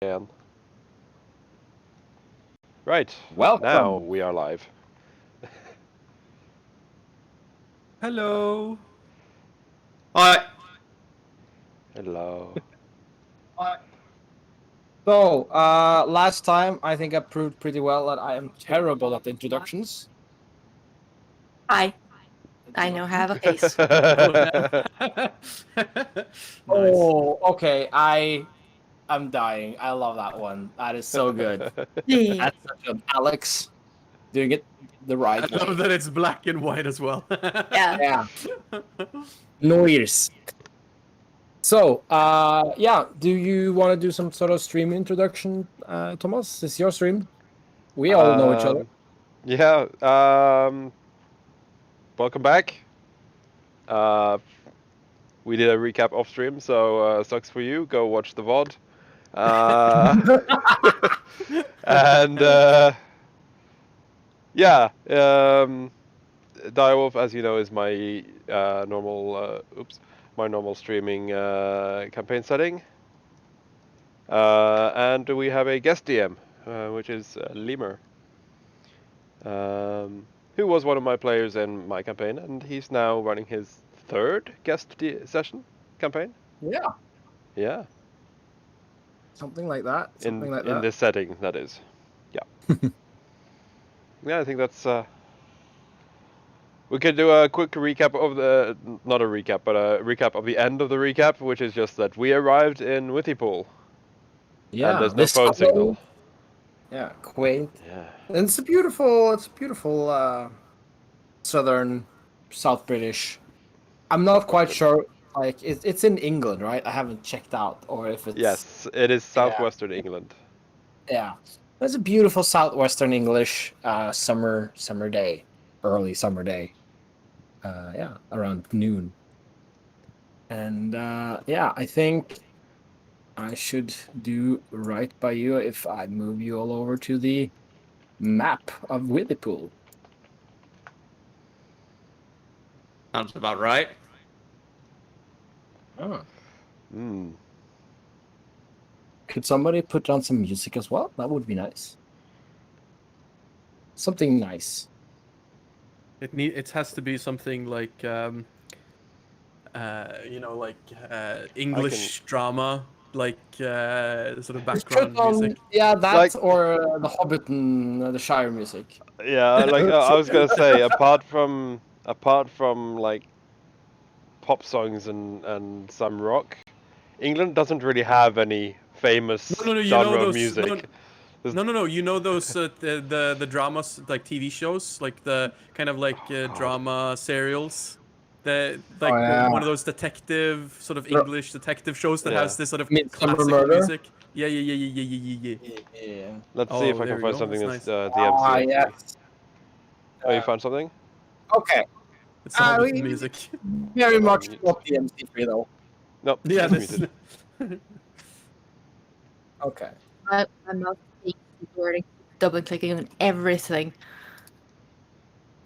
And right, Welcome. now we are live. Hello. Hi. Hello. So, last time I think I proved pretty well that I am terrible at introductions. Hi, I know have a face. Nice. Oh, okay. I'm dying. I love that one. That is so good. Yeah. That's such an Alex doing it the right I love way. that it's black and white as well. Yeah, noise. So, yeah. Do you want to do some sort of stream introduction, Thomas? It's your stream. We all know each other. Yeah. Welcome back. Uh, we did a recap off stream, so sucks for you. Go watch the VOD. And yeah. Direwolf, as you know, is my normal streaming campaign setting. And we have a guest DM, which is Lemur, who was one of my players in my campaign, and he's now running his third session campaign. Yeah, Yeah, something like that. Something like in that. this setting, that is. Yeah. Yeah, I think that's. We could do a quick recap of not a recap, but a recap of the end of the recap, which is just that we arrived in Withypool. Yeah, And there's no this phone signal. Yeah, quaint. Yeah. And it's a beautiful southern South British. I'm not quite sure. Like it's in England, right? I haven't checked out, or if it's Yes, it is southwestern England. yeah. It's a beautiful southwestern English summer day, early summer day. Yeah, around noon. And yeah, I think I should do right by you if I move you all over to the map of Withypool. Sounds about right. Oh. Hmm. Could somebody put on some music as well? That would be nice. Something nice. It has to be something like English drama, like sort of Just put background on, music. yeah, that Like- or the Hobbit and the Shire music. Yeah, like I was gonna say, apart from like pop songs and some rock, England doesn't really have any famous No, you genre know of those. music. No. You know those the dramas, like TV shows, like the kind of like drama serials. The like yeah. one of those detective sort of English detective shows that Yeah. has this sort of Midsummer classical Murder? music. Yeah. Yeah. Let's see if Oh, I there can we find go. something That's that's nice. DMC actually. Yes. Oh, you found something? Okay. It's the Hobbit We music. very much mute. not the MC3 though. Nope. Yeah, it's this. muted. Okay. My mouse is keyboarding, double clicking on everything.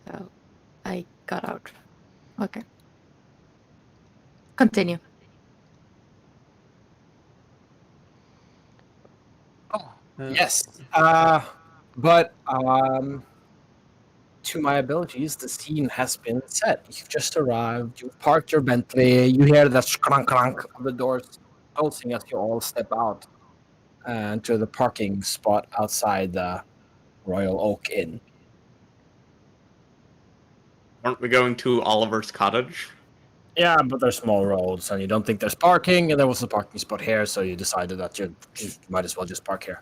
So I got out. Okay. Continue. Yes. But to my abilities, the scene has been set. You've just arrived, you've parked your Bentley, you hear the clank clank of the doors closing as you all step out to the parking spot outside the Royal Oak Inn. Aren't we going to Oliver's cottage? Yeah, but there's small roads and you don't think there's parking, and there was a parking spot here, so you decided that you might as well just park here.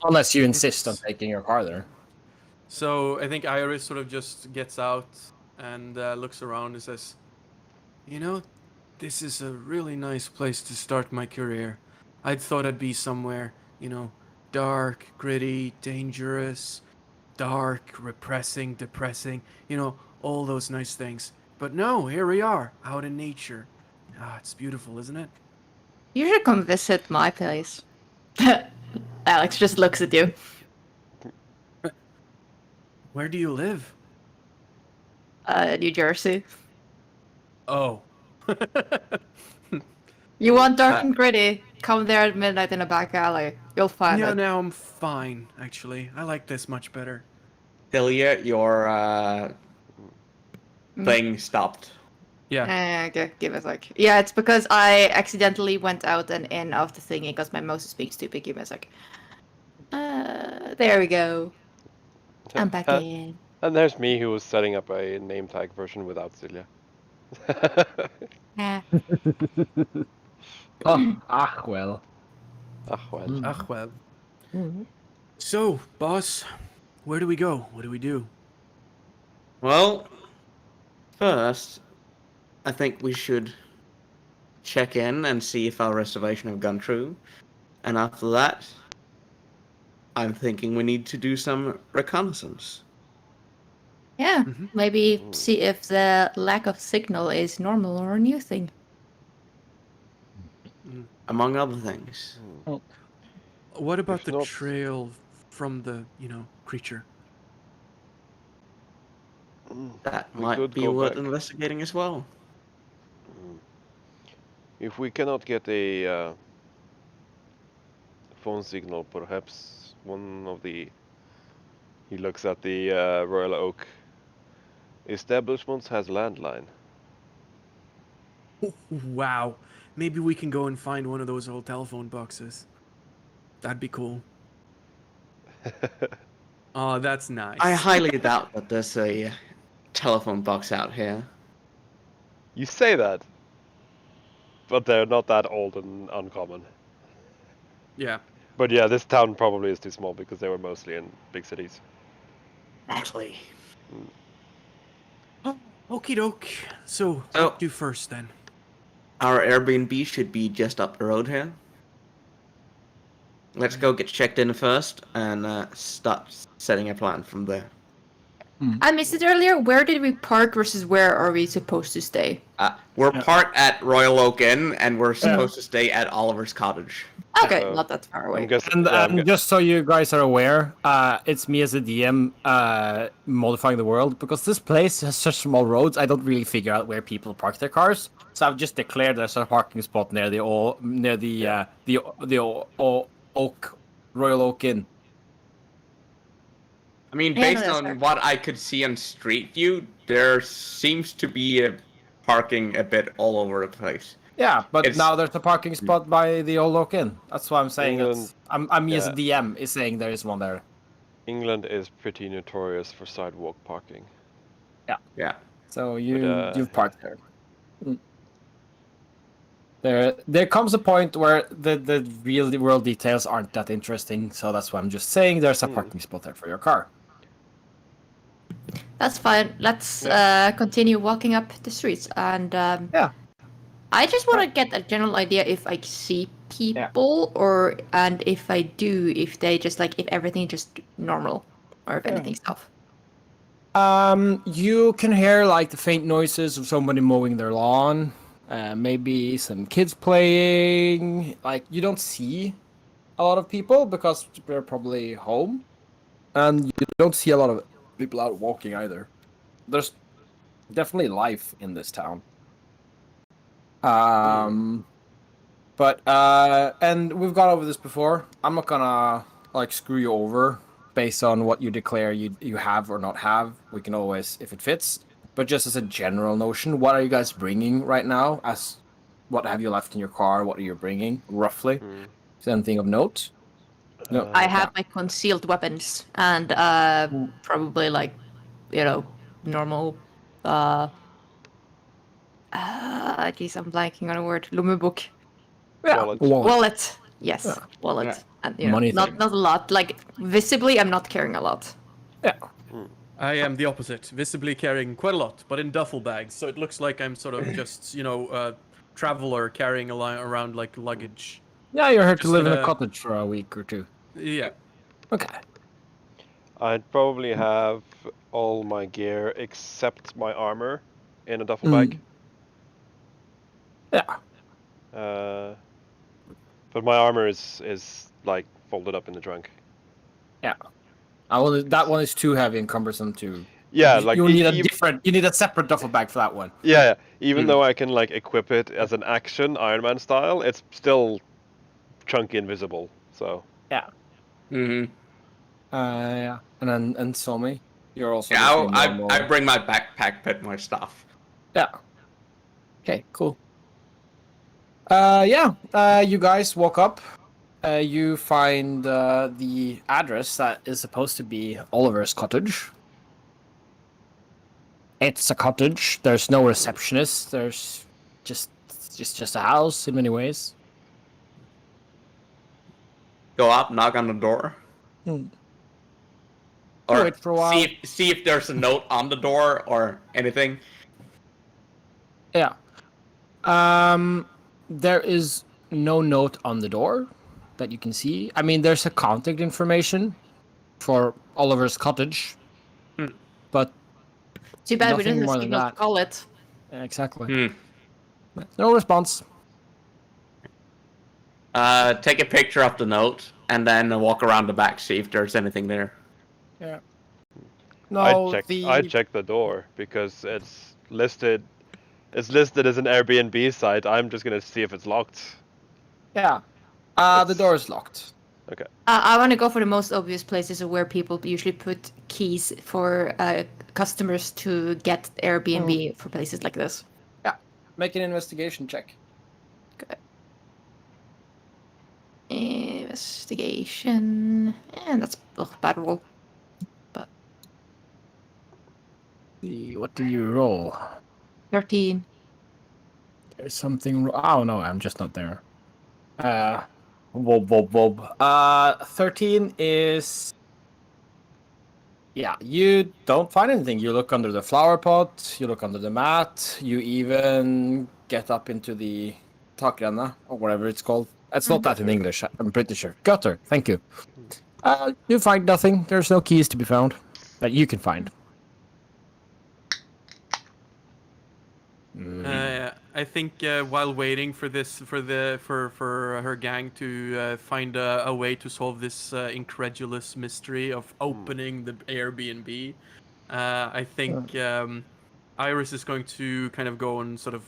Unless you insist on taking your car there. So I think Iris sort of just gets out and looks around and says, "You know, this is a really nice place to start my career. I'd thought I'd be somewhere, dark, gritty, dangerous, dark, repressing, depressing, all those nice things. But no, here we are, out in nature. Ah, it's beautiful, isn't it?" You should come visit my place. Alex just looks at you. Where do you live? New Jersey. Oh, You want dark and gritty? Come there at midnight in a back alley. You'll find Yeah, it. now I'm fine, actually. I like this much better. Tilia, your Mm. thing stopped. Yeah. Okay, give it a sec. Yeah, it's because I accidentally went out and in of the thingy because my mouse is being stupid. Give me a sec. There we go. I'm back in. And there's me who was setting up a name tag version without Celia. Yeah. Oh, well. Ah, well. Mm. Ah, well. Mhm. So, boss, where do we go? What do we do? Well, first, I think we should check in and see if our reservation have gone through. And after that, I'm thinking we need to do some reconnaissance. Yeah. Mhm. Maybe Mm. see if the lack of signal is normal or a new thing. Among other things. What about If the not- trail from the, creature? That We might could be go worth back. investigating as well. If we cannot get a phone signal, perhaps one of the... He looks at the Royal Oak establishments has landline. Wow. Maybe we can go and find one of those old telephone boxes. That'd be cool. Oh, that's nice. I highly doubt that there's a telephone box out here. You say that, but they're not that old and uncommon. Yeah. But yeah, this town probably is too small because they were mostly in big cities. Actually. Okie doke. So, So- what do first then? Our Airbnb should be just up the road here. Let's go get checked in first and start setting a plan from there. I missed it earlier. Where did we park versus where are we supposed to stay? We're Yeah. parked at Royal Oak Inn, and we're supposed to stay at Oliver's Cottage. Okay, So, not that far away. I'm guessing. And, Yeah, just so you guys are aware, it's me as a DM modifying the world because this place has such small roads. I don't really figure out where people park their cars, so I've just declared there's a parking spot near the Oak Royal Oak Inn. I mean, Yeah, no, based that's on fair. what I could see on Street View, there seems to be a parking a bit all over the place. Yeah, but It's- now there's a parking spot by the old Oak Inn. That's why I'm saying England- I'm me as a yeah. DM is saying there is one there. England is pretty notorious for sidewalk parking. Yeah. So But, you've parked there. There comes a point where the real world details aren't that interesting, so that's why I'm just saying there's a parking spot there for your car. That's fine. Let's continue walking up the streets and Yeah. I just want to get a general idea if I see people or and if I do, if they just like if everything just normal or if anything's off. You can hear like the faint noises of somebody mowing their lawn, maybe some kids playing. Like you don't see a lot of people because they're probably home, and you don't see a lot of people out walking either. There's definitely life in this town. But and we've gone over this before. I'm not gonna like screw you over based on what you declare you have or not have. We can always, if it fits. But just as a general notion, what are you guys bringing right now? As what have you left in your car? What are you bringing roughly? Is there anything of note? No. I have my concealed weapons and probably like normal geez, I'm blanking on a word. Lommebok. Wallet. Wallet. Yes, Yeah. wallet. Yeah. And Money not thing. a lot. Like visibly I'm not carrying a lot. Yeah. I am the opposite, visibly carrying quite a lot, but in duffel bags, so it looks like I'm sort of just, traveler carrying around like luggage. Yeah, you're here to Just live in a gonna- cottage for a week or two. Yeah. Okay. I'd probably have all my gear except my armor in a duffel bag. Yeah. But my armor is like folded up in the trunk. Yeah. That one is too heavy and cumbersome to Yeah, like you need a different. You need a separate duffel bag for that one. Yeah, even Hmm. though I can like equip it as an action Iron Man style, it's still chunky and visible. So Yeah. Mm-hmm. Yeah. And Somi, you're also Yeah, just your I normal. bring my backpack, put my stuff. Yeah. Okay. Cool. Yeah. You guys walk up. You find the address that is supposed to be Oliver's cottage. It's a cottage. There's no receptionist. There's just just a house in many ways. Go up, knock on the door, You or wait for a while. see if there's a note on the door or anything. Yeah. There is no note on the door that you can see. I mean, there's a contact information for Oliver's cottage, Hmm. but Too bad we nothing didn't more than signal to that. call it. Exactly. Hmm. No response. Take a picture of the note and then walk around the back, see if there's anything there. Yeah. I'd No, check the door because it's listed as an Airbnb site. I'm just gonna see if it's locked. yeah. The It's- door is locked. Okay. I want to go for the most obvious places where people usually put keys for customers to get Airbnb for places like this. Yeah. Make an investigation check. Investigation. And that's bad roll. What do you roll? 13. There's something. Oh no, I'm just not there. Wob wob wob. 13 is. Yeah, you don't find anything. You look under the flower pot. You look under the mat. You even get up into the takrana or whatever it's called. It's not that in English. I'm pretty sure. Gutter. Thank you. You find nothing. There's no keys to be found that you can find. I think while waiting for this, for her gang to find a way to solve this incredulous mystery of opening the Airbnb, I think Iris is going to kind of go and sort of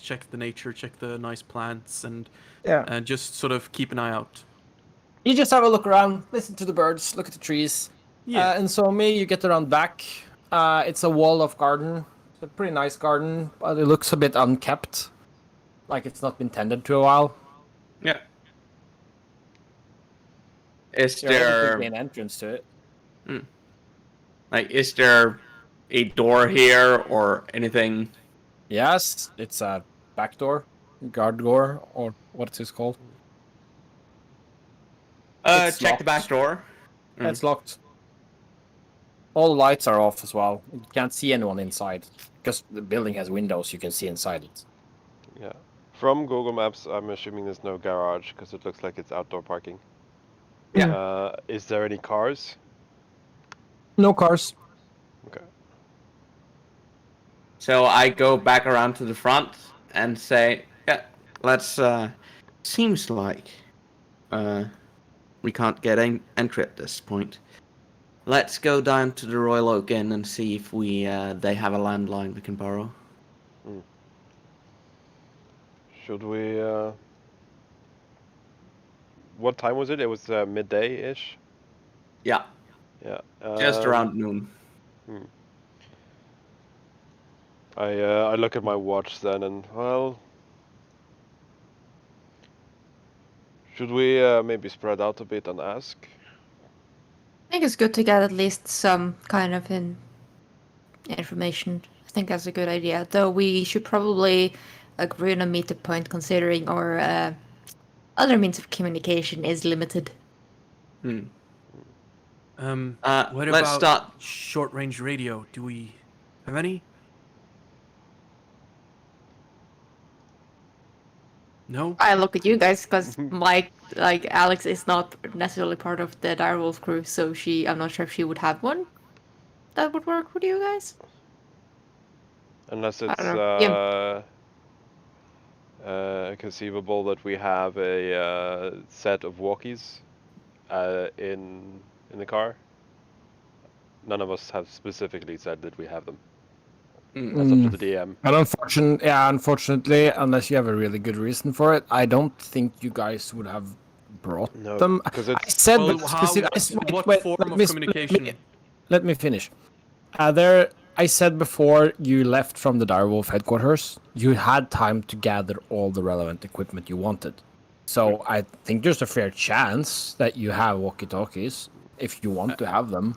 check the nature, check the nice plants, and Yeah. just sort of keep an eye out. You just have a look around, listen to the birds, look at the trees. Yeah. And so you get around back. It's a wall of garden. It's a pretty nice garden, but it looks a bit unkept. Like it's not been tended to a while. Yeah. Is You're able to there gain entrance to it. is there a door here or anything? Yes, it's a back door, guard door, or what it's called. It's Check the back locked. door. It's locked. All the lights are off as well. You can't see anyone inside. Because the building has windows, you can see inside it. Yeah. From Google Maps, I'm assuming there's no garage because it looks like it's outdoor parking. Yeah. Is there any cars? No cars. Okay. So I go back around to the front and say, "Yeah, let's." Seems like we can't get entry at this point. Let's go down to the Royal Oak Inn and see if they have a landline we can borrow. Should we? What time was it? It was midday-ish. Yeah, Yeah. just around noon. I look at my watch then, and well, should we maybe spread out a bit and ask? I think it's good to get at least some kind of information. I think that's a good idea. Though we should probably agree on a meetup point considering our other means of communication is limited. Hmm. What let's about start. short-range radio? Do we have any? No? I look at you guys because Alex is not necessarily part of the Direwolf crew, so I'm not sure if she would have one that would work with you guys. Unless I it's don't know. conceivable that we have a set of walkies in the car. none of us have specifically said that we have them. Mm. That's up to the DM. And unfortunately, unless you have a really good reason for it, I don't think you guys would have brought No, them. because I it's said Well, but how, specific. what form let of me- communication? Let me finish. I said before you left from the Direwolf headquarters, you had time to gather all the relevant equipment you wanted. So I think there's a fair chance that you have walkie-talkies if you want to have them.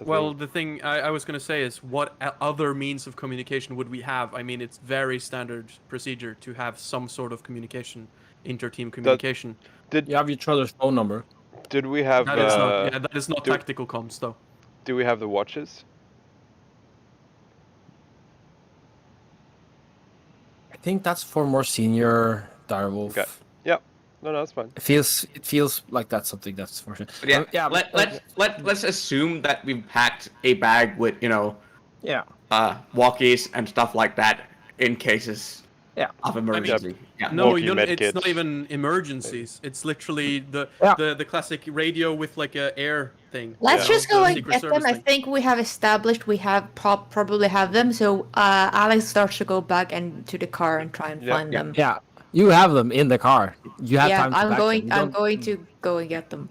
I Well, think- the thing I was going to say is, what other means of communication would we have? I mean, it's very standard procedure to have some sort of communication, inter-team communication. You have each other's phone number. did we have That is not, yeah, that is not do- tactical comms, though. do we have the watches? I think that's for more senior Direwolf. Okay. Yeah. No, that's fine. It feels like that's something that's for sure. But yeah, let's assume that we've packed a bag with, you know, yeah. walkies and stuff like that in cases Yeah. of emergency. Yeah. No, Walkie you don't, it's medkits. not even emergencies. It's literally the Yeah. the classic radio with like a air thing. Let's you know, just go the and Secret get them. Service I thing. think we have established we have probably have them. So Alex starts to go back and to the car and try and Yeah. find them. Yeah. You have them in the car. You have Yeah, time to I'm pack going. them. You I'm don't- going to go and get them,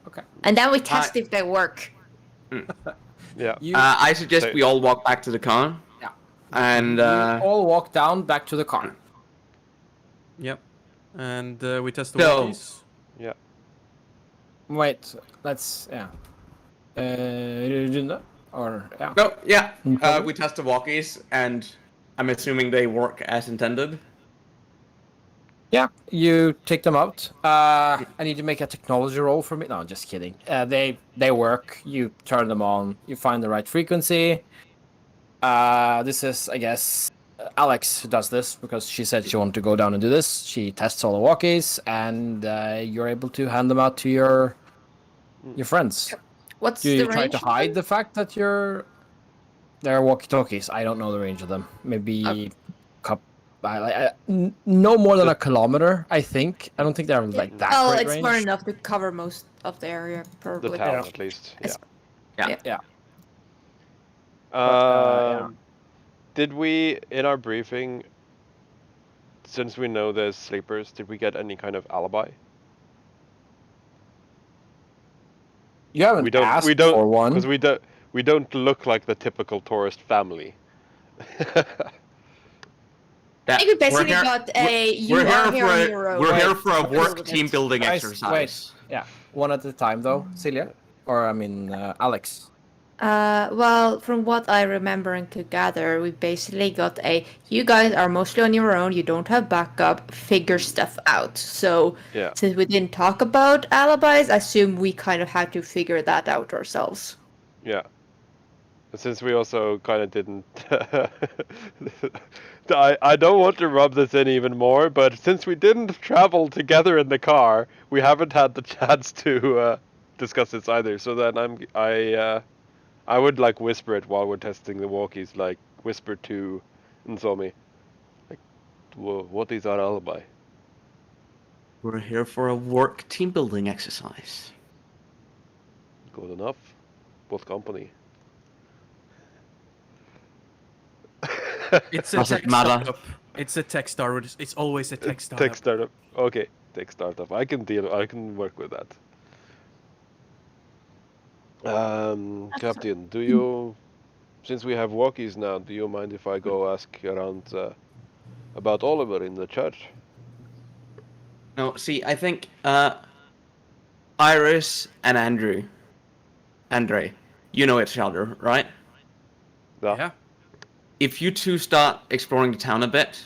Okay. and then we test if they work. Yeah. You, I suggest So- we all walk back to the car. Yeah. And you all walk down back to the car. Yep. And we test the So- walkies. Yeah. Wait, let's Rune, or yeah. no, yeah, Mhm. we test the walkies, and I'm assuming they work as intended. Yeah, you take them out. I need to make a technology roll for me. No, just kidding. They work. You turn them on. You find the right frequency. This is, I guess, Alex who does this because she said she wanted to go down and do this. She tests all the walkies, and you're able to hand them out to your friends. What's Do the you range? try to of hide them? the fact that they're walkie-talkies? I don't know the range of them. Maybe no more than a kilometer, I think. I don't think they're like that Well, great it's range. far enough to cover most of the area, The probably. town, Yeah. at least. It's- Yeah. Yeah. Um, yeah. Did we, in our briefing, since we know there's sleepers, did we get any kind of alibi? You haven't We don't. asked We don't. for one. Because we don't look like the typical tourist family. I think we basically We're here- got a. You We're are here here for on a, your own. we're here Wait, for a work wait, team building Guys, exercise. Yeah, one at a time though, Celia, or I mean Alex. Well, from what I remember and could gather, we basically got a. You guys are mostly on your own. You don't have backup. Figure stuff out. So Yeah. since we didn't talk about alibis, I assume we kind of had to figure that out ourselves. Yeah. But since we also kind of didn't, I don't want to rub this in even more, but since we didn't travel together in the car, we haven't had the chance to discuss this either. So then I would like whisper it while we're testing the walkies, like whisper to Nsomi, like, what is our alibi? We're here for a work team building exercise. Good enough. What company? It's a Does it tech matter? startup. It's a tech startup. It's always a tech startup. Tech startup. Okay, tech startup. I can work with that. Captain, do you, since we have walkies now, do you mind if I go ask around about Oliver in the church? No, see, I think Iris and Andre, you know each other, right? Yeah. If you two start exploring the town a bit,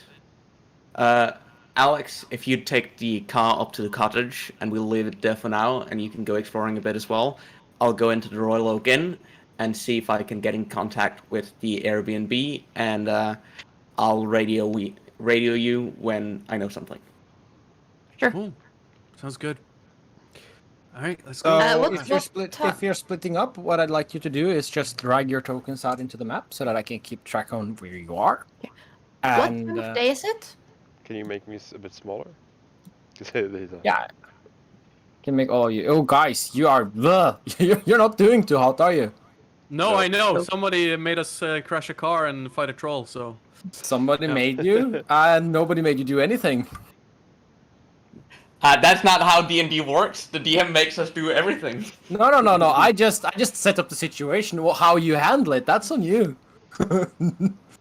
Alex, if you take the car up to the cottage and we'll leave it there for now, and you can go exploring a bit as well, I'll go into the Royal Oak Inn and see if I can get in contact with the Airbnb, and I'll radio you when I know something. Sure. Cool. Sounds good. All right, let's go. what- If you're splitting up, what I'd like you to do is just drag your tokens out into the map so that I can keep track on where you are. What And time of day is it? Can you make me a bit smaller? yeah, can make all you. Oh, guys, you are you're not doing too hot, are you? No, No. I know. Nope. Somebody made us crash a car and fight a troll. So Somebody Yeah. made you, and nobody made you do anything. That's not how D&D works. The DM makes us do everything. No. I just set up the situation. Well, how you handle it, that's on you.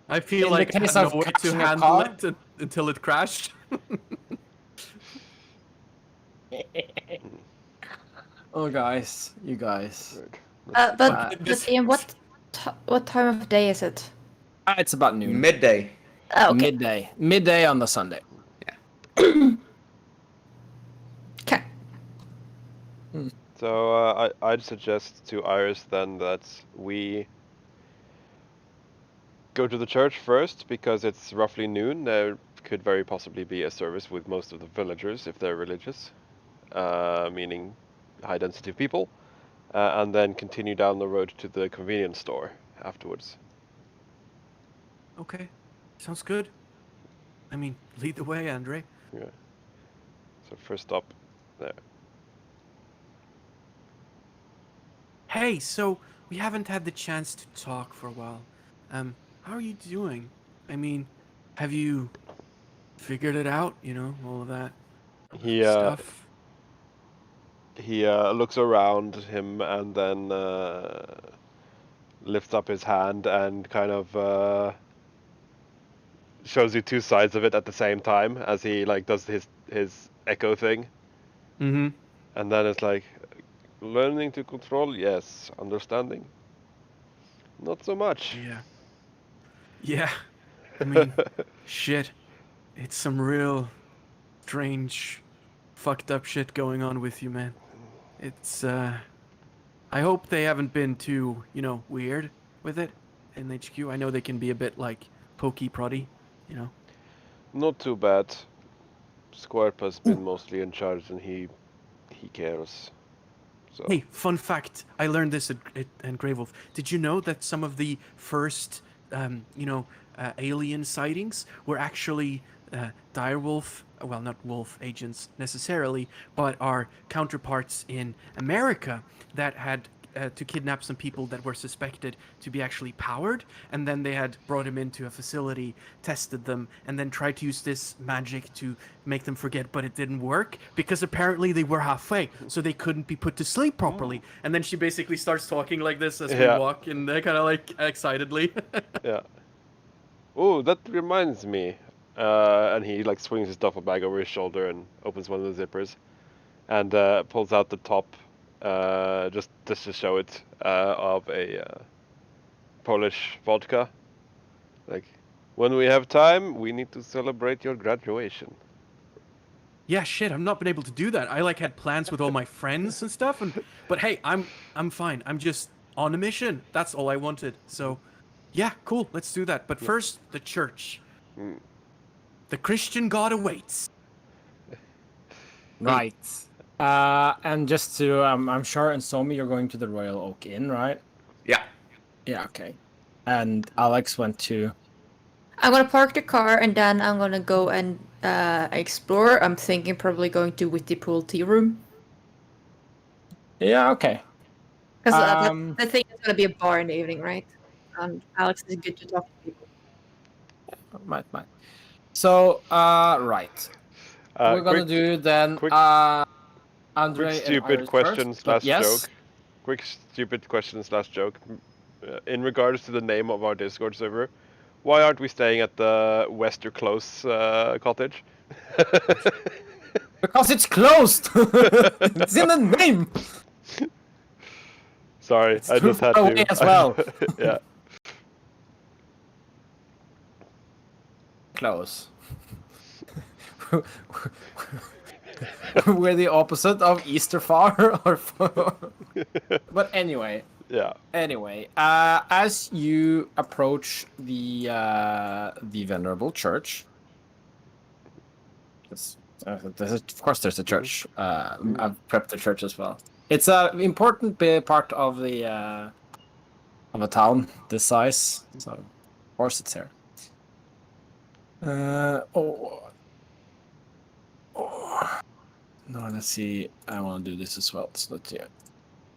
I feel In like the I case had of no way to crashing a handle car? it until it crashed. Oh, guys, you guys. Good. But this- Ian, what time of day is it? It's about noon. Midday. Oh, okay. Midday on the Sunday. Okay. So I'd suggest to Iris then that we go to the church first because it's roughly noon. There could very possibly be a service with most of the villagers if they're religious, meaning high density of people, and then continue down the road to the convenience store afterwards. Okay, sounds good. I mean, lead the way, Andre. Yeah. So first stop there. Hey, so we haven't had the chance to talk for a while. How are you doing? I mean, have you figured it out? You know, all of that He stuff. he looks around him and then lifts up his hand and kind of shows you two sides of it at the same time as he like does his echo thing, Mm-hmm. and then it's like learning to control, yes. Understanding, not so much. Yeah. Yeah. I mean, shit. It's some real strange, fucked up shit going on with you, man. It's, I hope they haven't been too, weird with it in HQ. I know they can be a bit, like, pokey proddy, you know? Not too bad. Squarp has been mostly in charge and he cares. So Hey, fun fact. I learned this at Grey Wolf. Did you know that some of the first, alien sightings were actually direwolf, well, not wolf agents necessarily, but our counterparts in America that had to kidnap some people that were suspected to be actually powered, and then they had brought him into a facility, tested them, and then tried to use this magic to make them forget, but it didn't work because apparently they were halfway, so they couldn't be put to sleep properly. And then she basically starts talking like this as we Yeah. walk, and kind of like excitedly. yeah. Oh, that reminds me. And he like swings his duffel bag over his shoulder and opens one of the zippers, and pulls out the top, just to show it, of a Polish vodka. Like, when we have time, we need to celebrate your graduation. Yeah, shit, I've not been able to do that. I like had plans with all my friends and stuff, but hey, I'm fine. I'm just on a mission. That's all I wanted. So, yeah, cool. Let's do that. But first, the church. Mm. The Christian God awaits. Right. And just to, I'm sure, and Somi, you're going to the Royal Oak Inn, right? Yeah. Yeah, okay. And Alex went to... I'm gonna park the car and then I'm gonna go and explore. I'm thinking probably going to Witty Pool Tea Room. Yeah, okay. Because Um, I think it's gonna be a bar in the evening, right? And Alex is good to talk to people. Might. So, right. We're gonna Quick, do then, quick- Andre quick and stupid Iris question first, but slash yes. joke. Quick stupid question slash joke. In regards to the name of our Discord server, why aren't we staying at the Wester Close cottage? Because it's closed! It's in the name! Sorry, It's I too just had far to. away as well. Yeah. Close. We're the opposite of Easter Far or But anyway, Yeah. as you approach the venerable church, of course there's a church. I've prepped the church as well. It's an important part of the of a town this size, so of course it's here. No, let's see. I want to do this as well, so let's see.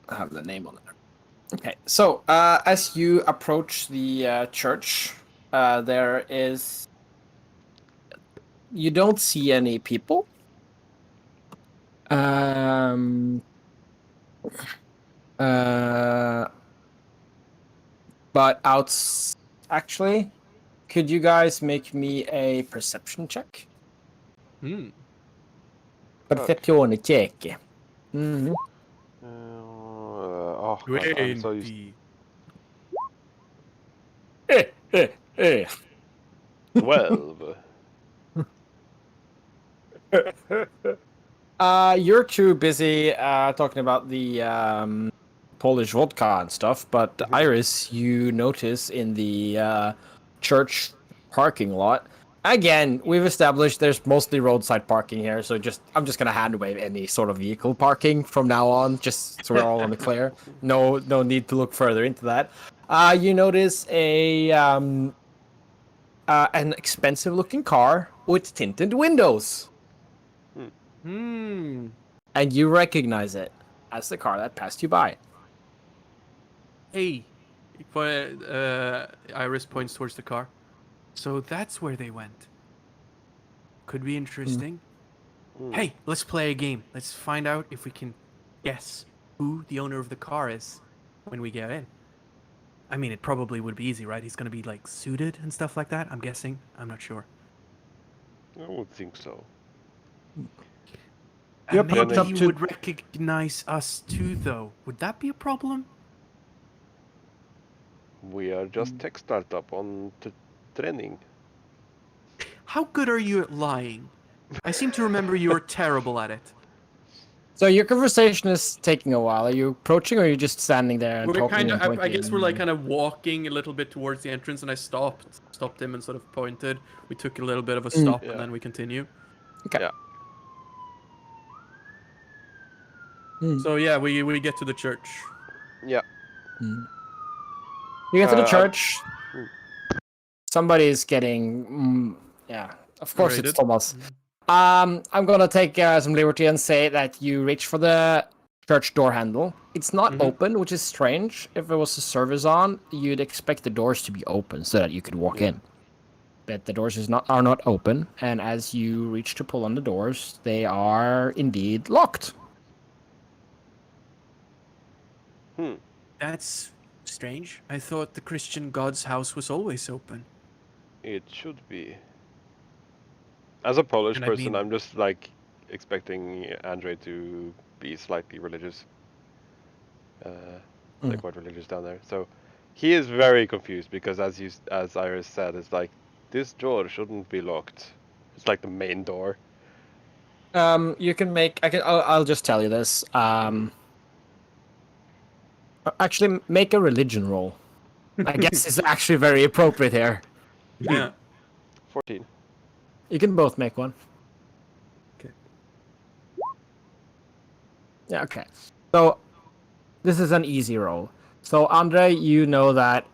I have the name on there. Okay, so as you approach the church, there is. You don't see any people. Uh, but actually, could you guys make me a perception check? Hmm. Percepzione check. Mm-hmm. Oh god, I'm so used. 20. Eh. 12. You're too busy talking about the Polish vodka and stuff, but Iris, you notice in the church parking lot. Again, we've established there's mostly roadside parking here, so I'm just gonna hand away any sort of vehicle parking from now on, just so we're all on the clear. No need to look further into that. You notice an expensive looking car with tinted windows. Hmm. And you recognize it as the car that passed you by. Hey. Iris points towards the car. So that's where they went. Could be interesting. Hey, let's play a game. Let's find out if we can guess who the owner of the car is when we get in. I mean, it probably would be easy, right? He's gonna be like suited and stuff like that. I'm guessing. I'm not sure. I would think so. You're And maybe pumped up he to- would recognize us too, though. Would that be a problem? We are just tech startup on training. How good are you at lying? I seem to remember you were terrible at it. So your conversation is taking a while. Are you approaching, or are you just standing there and We're talking kind and of, pointing? I guess we're like kind of walking a little bit towards the entrance, and I stopped him and sort of pointed. We took a little bit of a stop, Yeah. and then we continue. Okay. Yeah. So yeah, we get to the church. Yeah. You get to the Uh, church. Somebody's getting. Yeah, of course it's Raided? Thomas. I'm gonna take some liberty and say that you reach for the church door handle. It's not open, which is strange. If there was a service on, you'd expect the doors to be open so that you could walk in. But the doors are not open, and as you reach to pull on the doors, they are indeed locked. That's strange. I thought the Christian God's house was always open. It should be. As a Polish And I person, mean- I'm just like expecting Andre to be slightly religious. They're quite religious down there, so he is very confused because, as Iris said, it's like this door shouldn't be locked. It's like the main door. You can make. I'll just tell you this. Actually, make a religion roll. I guess it's actually very appropriate here. Yeah. 14. You can both make one. Okay. Yeah, okay. So, this is an easy roll. So, Andre, you know that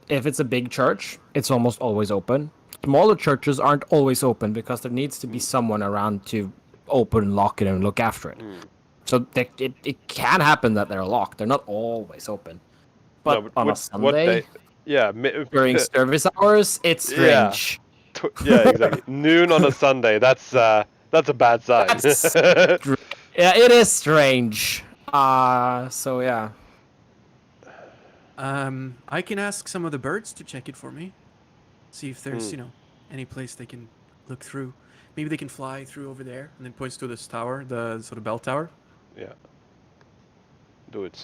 if it's a big church, it's almost always open. Smaller churches aren't always open because there needs to be someone around to open, lock it, and look after it. So, it can happen that they're locked. They're not always open. But on a Sunday, during service hours, it's strange. Yeah, exactly. Noon on a Sunday. That's a bad sign. Yeah, it is strange. So yeah. I can ask some of the birds to check it for me. See if there's, any place they can look through. Maybe they can fly through over there, and then points to this tower, the sort of bell tower. Yeah. Do it.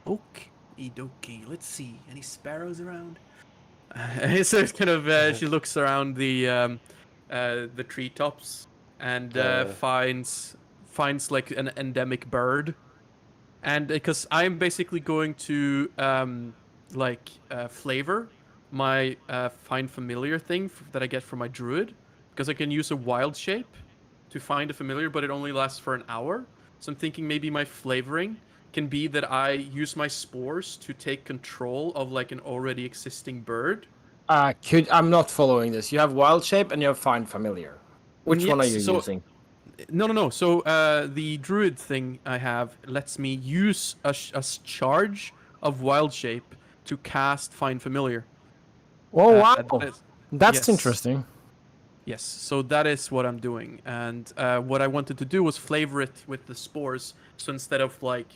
Okie dokie. Let's see. Any sparrows around? So it's kind of she looks around the treetops and finds like an endemic bird, and because I'm basically going to flavor my find familiar thing that I get from my druid, because I can use a wild shape to find a familiar, but it only lasts for an hour. So I'm thinking maybe my flavoring can be that I use my spores to take control of like an already existing bird. I'm not following this. You have wild shape and you have find familiar. Which one are you Yes, so using? No. So the druid thing I have lets me use a charge of wild shape to cast Find Familiar. Oh wow, That is- that's yes. interesting. Yes, so that is what I'm doing, and what I wanted to do was flavor it with the spores. So instead of like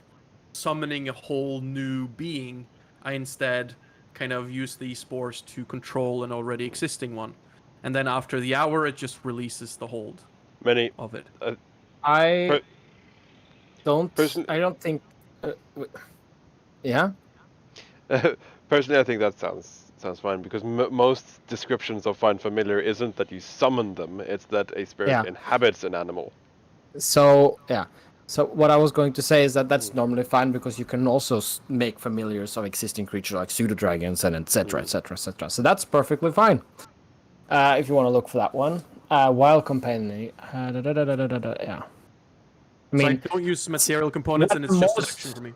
summoning a whole new being, I instead kind of use these spores to control an already existing one, and then after the hour, it just releases the hold Many. of it. I Per- don't. person. I don't think. Yeah. Personally, I think that sounds fine because most descriptions of find familiar isn't that you summon them; it's that a spirit Yeah. inhabits an animal. So yeah. So what I was going to say is that that's normally fine because you can also make familiars of existing creatures like pseudo dragons and etc. etc. etc. So that's perfectly fine. If you want to look for that one, wild companion. Yeah. I So I mean, don't use material components, and what it's just an most- action for me.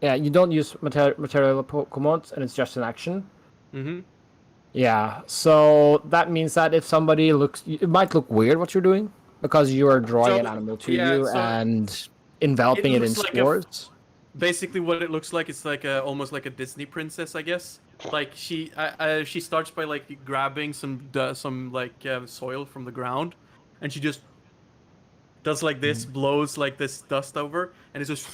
yeah, you don't use material commands, and it's just an action. Mm-hmm. Yeah, so that means that if somebody looks, it might look weird what you're doing because you are drawing So, an animal to yeah, you so and enveloping it in looks like spores. basically what it looks like, it's like almost like a Disney princess, I guess. Like she starts by like grabbing some soil from the ground, and she just does like this, blows like this dust over, and it's just,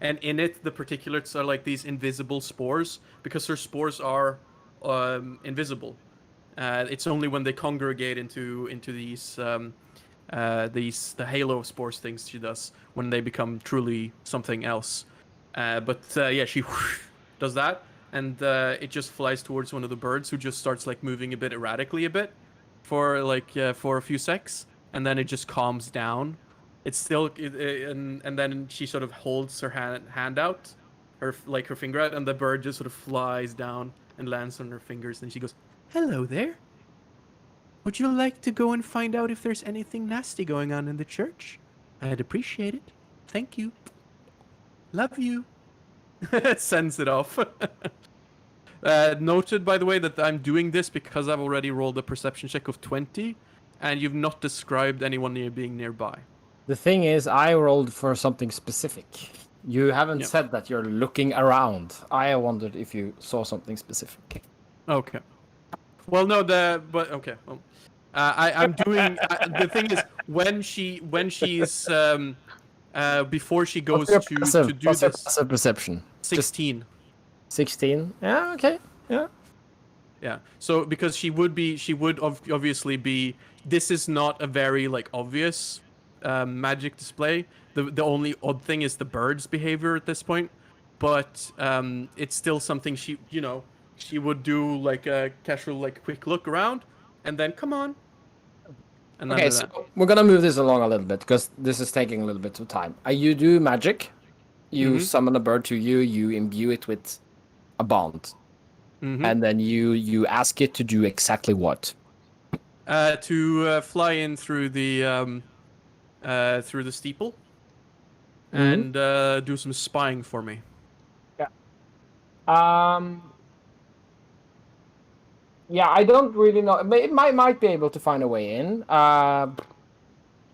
and in it the particulates are like these invisible spores because her spores are invisible. It's only when they congregate into these the halo spores things she does when they become truly something else. Yeah, she does that, and it just flies towards one of the birds who just starts like moving a bit erratically a bit for a few secs, and then it just calms down. It's still and then she sort of holds her hand out, her finger out, and the bird just sort of flies down and lands on her fingers, and she goes, "Hello there. Would you like to go and find out if there's anything nasty going on in the church? I'd appreciate it. Thank you. Love you." Sends it off. Noted, by the way, that I'm doing this because I've already rolled a perception check of 20, and you've not described anyone being nearby. The thing is, I rolled for something specific. You haven't Yeah. said that you're looking around. I wondered if you saw something specific. Okay. Well, no, but okay. Well, I'm doing. The thing is, when she's before she goes What's your to do what's your this, passive perception? 16. 16. Yeah. Okay. Yeah. Yeah. So because she would obviously be. This is not a very like obvious magic display. The only odd thing is the bird's behavior at this point, but it's still something she would do like a casual like quick look around, and then come on, and then Okay, do so that. we're gonna move this along a little bit because this is taking a little bit of time. You do magic. You summon a bird to you. You imbue it with a bond, and then you ask it to do exactly what? To fly in through the steeple and do some spying for me. Yeah, I don't really know. But it might be able to find a way in.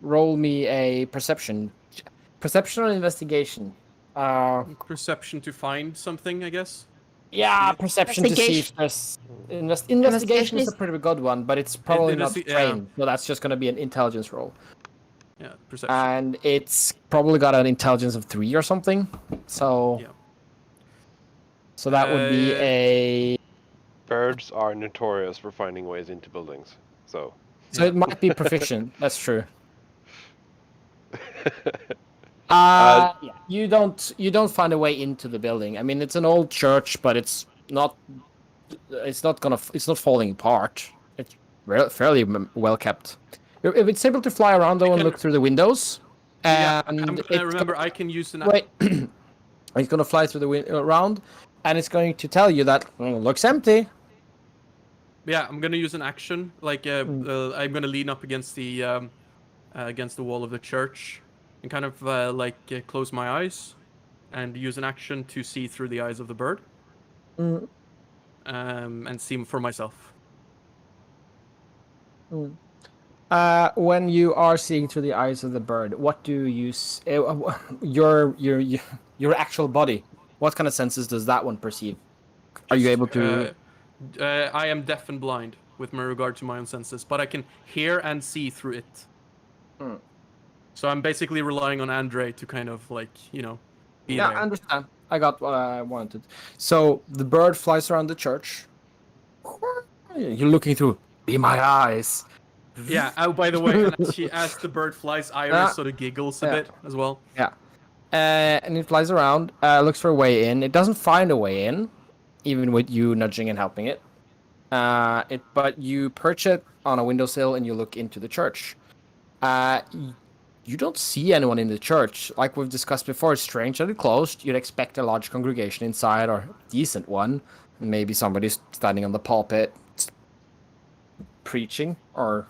Roll me a perception or investigation. Perception to find something, I guess. Yeah, See it? perception to see if there's investigation is a pretty good one, but it's probably not Yeah. trained, so that's just gonna be an intelligence roll. Yeah, perception. And it's probably got an intelligence of 3 or something. So Yeah. so that would be a Birds are notorious for finding ways into buildings, so. so it might be proficient. That's true. Uh, Yeah. You don't find a way into the building. I mean, it's an old church, but it's not falling apart. It's fairly well kept. It's able to fly around though and look through the windows. Yeah, And I'm gonna remember. I can use an. wait. It's gonna fly through the around, and it's going to tell you that looks empty. Yeah, I'm gonna use an action. Like, I'm gonna lean up against the wall of the church, and kind of close my eyes, and use an action to see through the eyes of the bird. And see for myself. When you are seeing through the eyes of the bird, what do you your actual body? What kind of senses does that one perceive? Are you able to? I am deaf and blind with my regard to my own senses, but I can hear and see through it. Hmm. So I'm basically relying on Andre to kind of like, be Yeah, there. I understand. I got what I wanted. So the bird flies around the church. You're looking through. Be my eyes. Yeah. Oh, by the way, and as the bird flies, Iris Ah, sort of giggles a yeah. bit as well. Yeah. And it flies around, looks for a way in. It doesn't find a way in, even with you nudging and helping it. But you perch it on a windowsill and you look into the church. You don't see anyone in the church. Like we've discussed before, it's strange that it's closed. You'd expect a large congregation inside, or a decent one. Maybe somebody's standing on the pulpit preaching, or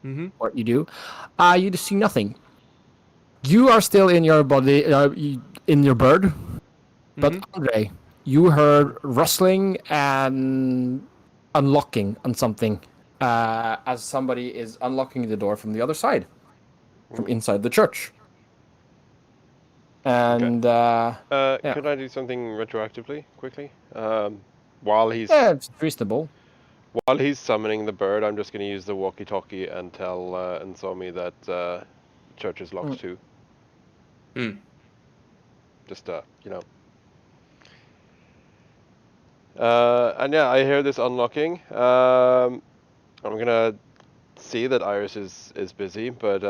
Mm-hmm. what you do. You just see nothing. You are still in your body, in your bird. But Andre, you heard rustling and unlocking on something as somebody is unlocking the door from the other side, from inside the church. And yeah, Could I do something retroactively, quickly? While he's it's reasonable. while he's summoning the bird, I'm just gonna use the walkie-talkie and tell Nsomi that church is locked too. Hmm. Just you know. And yeah, I hear this unlocking. I'm gonna see that Iris is busy, but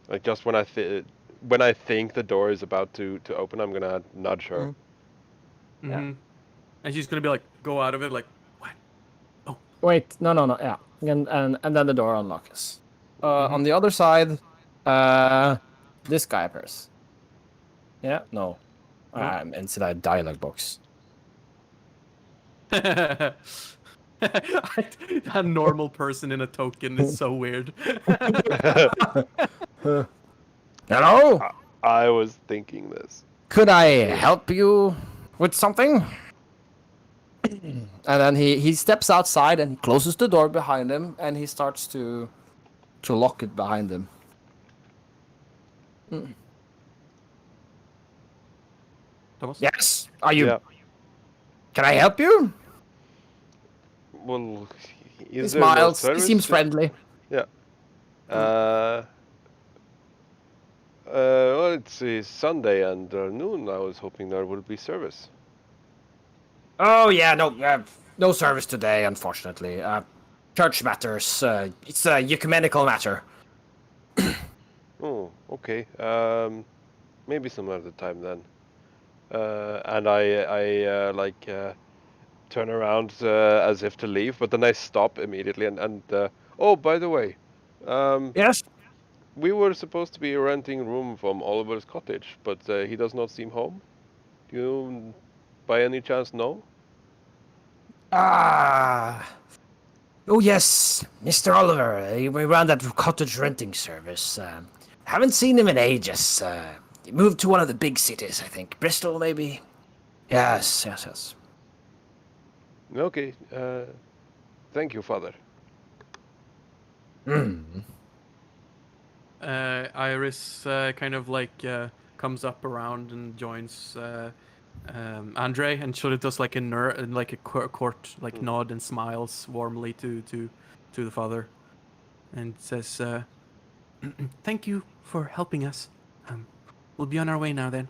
like just when I think the door is about to open, I'm gonna nudge her. Mm-hmm. Yeah. And she's gonna be like, go out of it, like, what? Wait, no, yeah, and then the door unlocks. On the other side, this guy appears. Yeah, no, inside a dialogue box. A normal person in a token is so weird. Hello, I was thinking this. could I help you with something? And then he steps outside and closes the door behind him, and he starts to lock it behind him. Thomas? Yes, are you? Yeah. Can I help you? Well, He is there no smiles. He service? seems friendly. Yeah. Well, it's Sunday and noon. I was hoping there would be service. Oh yeah, no service today, unfortunately. Church matters. It's a ecumenical matter. Oh, okay. Maybe some other time then. And I like turn around as if to leave, but then I stop immediately and oh, by the way, Yes. we were supposed to be renting a room from Oliver's cottage, but he does not seem home. Do you, by any chance, know? Ah. Oh yes, Mr. Oliver. We ran that cottage renting service. Haven't seen him in ages. He moved to one of the big cities, I think. Bristol, maybe. Yes. Okay. Thank you, Father. Iris kind of like comes up around and joins Andre, and sort of does like a court like nod and smiles warmly to the father, and says, "Thank you for helping us. We'll be on our way now then."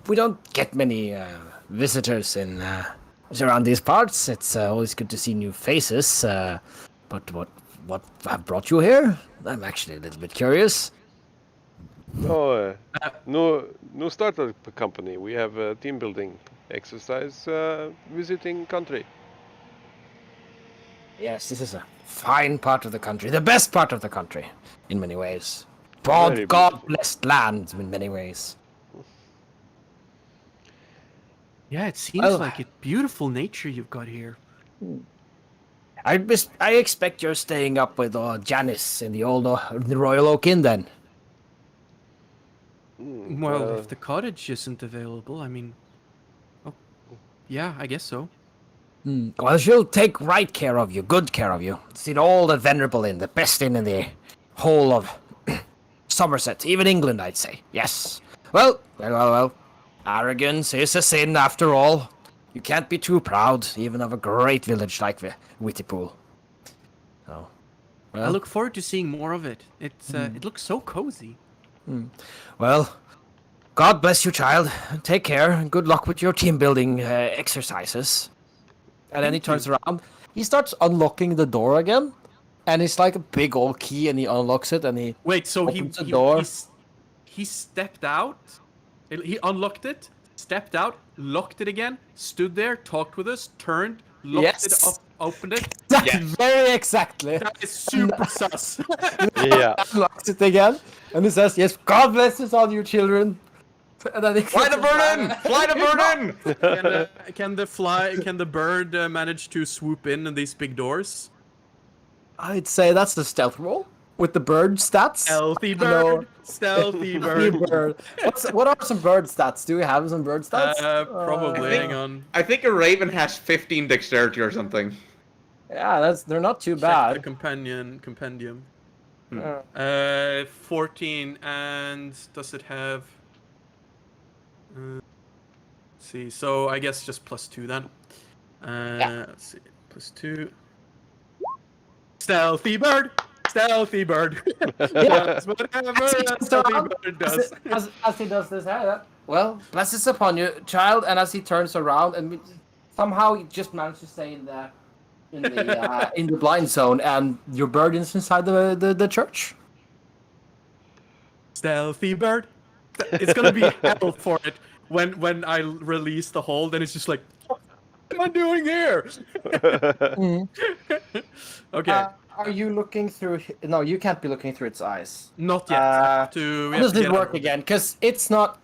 We don't get many visitors in around these parts. It's always good to see new faces. But what have brought you here? I'm actually a little bit curious. No, no startup company. We have a team building exercise visiting country. Yes, this is a fine part of the country, the best part of the country, in many ways. Very God-blessed land in many ways. Yeah, it seems Well- like it beautiful nature you've got here. I expect you're staying up with Janice in the old the Royal Oak Inn then. Well, if the cottage isn't available, I mean, oh, yeah, I guess so. Well, she'll take right care of you, good care of you. Seen all the venerable inn, the best inn in the whole of Somerset, even England, I'd say. Yes. Well. Arrogance is a sin after all. You can't be too proud, even of a great village like Whittypool. So, I look forward to seeing more of it. It looks so cozy. Well, God bless you, child. Take care, and good luck with your team building exercises. And then he turns around. He starts unlocking the door again, and it's like a big old key, and he unlocks it, and he Wait, so opens the door. he stepped out, he unlocked it, stepped out, locked it again, stood there, talked with us, turned, locked it up, opened it. Very exactly. That is super sus. Yeah. Unlocks it again, and he says, "Yes, God bless us all, you children." And then he Fly the bird in! Fly the bird in! Can the bird manage to swoop in these big doors? I'd say that's the stealth roll with the bird stats. Stealthy Hello. bird, stealthy bird. Bird. What are some bird stats? Do we have some bird stats? Probably. Hang on. I think a raven has 15 dexterity or something. Yeah, they're not too Check bad. the compendium. Uh, 14, and does it have? Let's see. So I guess just +2 then. Let's see. +2. Stealthy bird. Stealthy bird. That's whatever a stealthy bird does. as he does this, well, blessings upon you, child. And as he turns around, and somehow he just managed to stay in the blind zone, and your bird is inside the church. Stealthy bird. It's gonna be hell for it when I release the hold, and it's just like, what am I doing here? Okay. Are you looking through? No, you can't be looking through its eyes. Not yet. How we have does to it get work out. again? Because it's not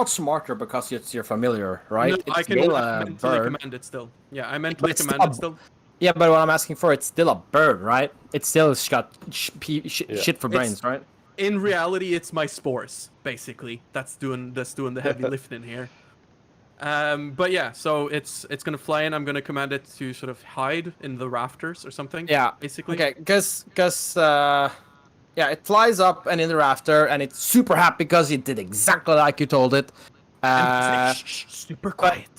smarter because it's your familiar, right? No, it's I can still I a mentally bird. command it still. Yeah, I mentally it's command still- it still. Yeah, but what I'm asking for, it's still a bird, right? It's still got shit for brains, right? In reality, it's my spores, basically. That's doing the heavy lifting here. But yeah, so it's gonna fly in. I'm gonna command it to sort of hide in the rafters or something. Yeah. Basically. Okay, because yeah, it flies up and in the rafter, and it's super happy because it did exactly like you told it. And it's like, shh, super quiet.